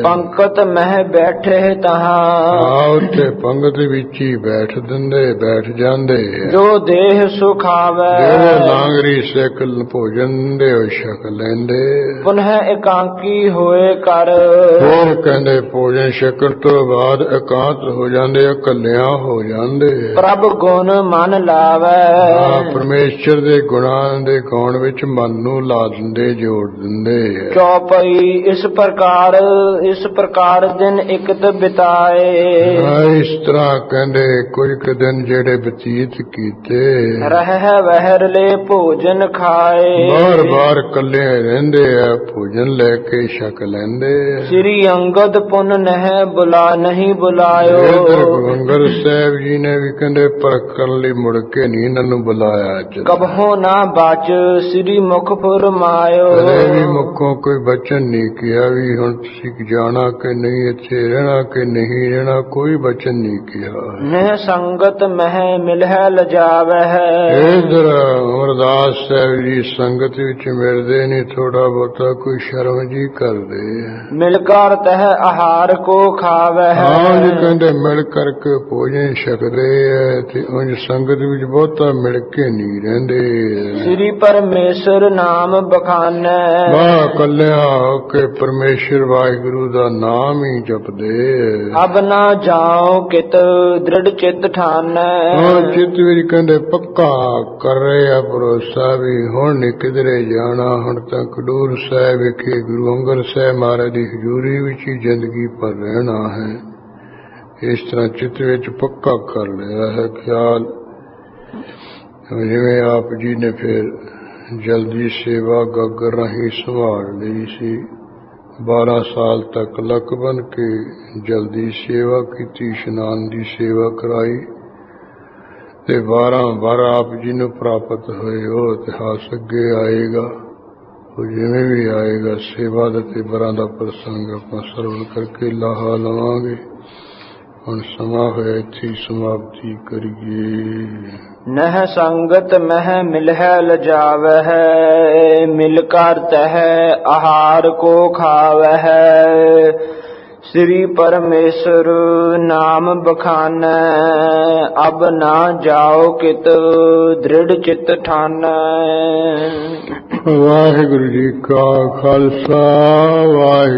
पंकत मह बैठे तहाँ ਆ ਉੱਥੇ ਪੰਗਤ ਵਿੱਚ ਹੀ ਬੈਠ ਜਾਂਦੇ जो देह सुखावे ਜਿਹੜੇ ਲਾਂਗਰੀ ਸਿੱਖ ਭੋਜਨ ਦੇ ਉਹ ਛਕ ਲੈਂਦੇ पुनः एकांकी होए कर ਹੋਰ ਕਹਿੰਦੇ ਭੋਜਨ ਛਕਣ ਤੋਂ ਬਾਅਦ ਇਕਾਂਤ ਹੋ ਜਾਂਦੇ ਇਕੱਲਿਆਂ ਹੋ ਜਾਂਦੇ प्रभ गुण मन लावे ਪਰਮੇਸ਼ਰ ਦੇ ਗੁਣਾਂ ਦੇ ਗਾਉਣ ਵਿੱਚ ਮਨ ਨੂੰ ਲਾ ਦਿੰਦੇ ਜੋੜ ਦਿੰਦੇ चौपई इस प्रकार दिन इकत बिताए ਇਸ ਤਰ੍ਹਾਂ ਕਹਿੰਦੇ ਕੁਝ ਕੁ ਦਿਨ ਜਿਹੜੇ ਬਤੀਤ ਕੀਤੇ रह वहर ले भोजन खाए ਬਾਰ ਇਕੱਲੇ ਰਹਿੰਦੇ ਆ ਭੋਜਨ ਲੈ ਕੇ ਛਕ ਲੈਂਦੇ श्री अंगद पुन नह बुला नहीं बुलायो ਇਧਰ ਗੁਰੂ ਅੰਗਦ ਸਾਹਿਬ ਜੀ ਨੇ ਵੀ ਕਹਿੰਦੇ ਪਰਖ ਕਰਨ ਲਈ ਮੁੜ ਕੇ ਨਹੀਂ ਇਹਨਾਂ ਨੂੰ ਬੁਲਾਇਆ ਅੱਜ कबहो ना बाच श्री मुख फुरमायो ਕਦੇ ਵੀ ਮੁੱਖੋਂ ਕੋਈ ਬਚਨ ਨਹੀਂ ਕਿਹਾ ਵੀ ਹੁਣ ਤੁਸੀਂ ਜਾਣਾ ਕਿ ਨਹੀਂ ਇੱਥੇ ਰਹਿਣਾ ਕਿ ਨਹੀਂ ਰਹਿਣਾ ਕੋਈ ਬਚਨ ਨਹੀਂ ਕਿਹਾ नह संगत मह मिलह लजावे ਇਧਰ ਅਮਰਦਾਸ ਸਾਹਿਬ ਜੀ ਸੰਗਤ ਵਿੱਚ ਮਿਲਦੇ ਨਹੀਂ ਥੋੜਾ ਬਹੁਤਾ ਕੋਈ ਸ਼ਰਮ ਜੀ ਕਰਦੇ मिलकर तह आहार को खावे ਹਾਂ ਜੀ ਕਹਿੰਦੇ ਮਿਲ ਕਰਕੇ ਭੋਜਨ ਛਕਦੇ ਐ ਤੇ ਉਂਝ ਸੰਗਤ ਵਿੱਚ ਬਹੁਤਾ ਮਿਲ ਕੇ ਨਹੀਂ ਰਹਿੰਦੇ श्री परमेश्वर नाम बखाने ਵਾਹ ਕੱਲਿਆਂ ਹੋ ਕੇ ਪਰਮੇਸ਼ਰ ਵਾਹਿਗੁਰੂ ਦਾ ਨਾਮ ਹੀ ਜਪਦੇ अब ना जाओ कित दृढ़ चित ठाने ਹੁਣ ਚਿੱਤ ਵਿੱਚ ਕਹਿੰਦੇ ਪੱਕਾ ਕਰ ਰਹੇ ਆ ਭਰੋਸਾ ਵੀ ਹੁਣ ਨਹੀਂ ਕਿਧਰੇ ਜਾਣਾ ਹੁਣ ਤਾਂ ਖਡੂਰ ਸਾਹਿਬ ਵਿਖੇ ਗੁਰੂ ਅੰਗਦ ਸਾਹਿਬ ਮਹਾਰਾਜ ਦੀ ਹਜ਼ੂਰੀ ਵਿੱਚ ਹੀ ਜ਼ਿੰਦਗੀ ਭਰ ਰਹਿਣਾ ਹੈ। ਇਸ ਤਰ੍ਹਾਂ ਚਿੱਤ ਵਿੱਚ ਪੱਕਾ ਕਰ ਲਿਆ ਹੈ ਖਿਆਲ। ਜਿਵੇਂ ਆਪ ਜੀ ਨੇ ਫਿਰ ਜਲਦੀ ਸੇਵਾ ਗਾਗਰ ਰਾਹੀਂ ਸੰਭਾਲ ਲਈ ਸੀ 12 ਸਾਲ ਤੱਕ ਲੱਕ ਬਨ ਕੇ ਜਲਦੀ ਸੇਵਾ ਕੀਤੀ ਇਸ਼ਨਾਨ ਦੀ ਸੇਵਾ ਕਰਾਈ ਤੇ 12 ਆਪ ਜੀ ਨੂੰ ਪ੍ਰਾਪਤ ਹੋਏ ਉਹ ਇਤਿਹਾਸ ਅੱਗੇ ਆਏਗਾ ਉਹ ਜਿਵੇਂ ਵੀ ਆਏਗਾ ਸੇਵਾ ਦੇ ਤੇ ਬਰਾਂ ਦਾ ਪ੍ਰਸੰਗ ਆਪਾਂ ਸਰਵਣ ਕਰਕੇ ਲਾਹਾ ਲਵਾਂਗੇ। ਹੁਣ ਸਮਾਂ ਹੋਇਆ ਇੱਥੇ ਸਮਾਪਤੀ ਕਰੀਏ। ਨਹ ਸੰਗਤ ਮਹਿ ਮਿਲਹਿ ਲਜਾਵਹਿ, ਮਿਲ ਕਰ ਤਹਿ ਆਹਾਰ ਕੋ ਖਾਵਹਿ। ਸ੍ਰੀ ਪਰਮੇਸ਼ਰ ਨਾਮ ਬਖਾਨੈ, ਅਬ ਨਾ ਜਾਓ ਕਿਤ ਦ੍ਰਿੜ ਚਿਤ ਠਾਨੈ। ਵਾਹਿਗੁਰੂ ਜੀ ਕਾ ਖਾਲਸਾ, ਵਾਹਿਗੁਰੂ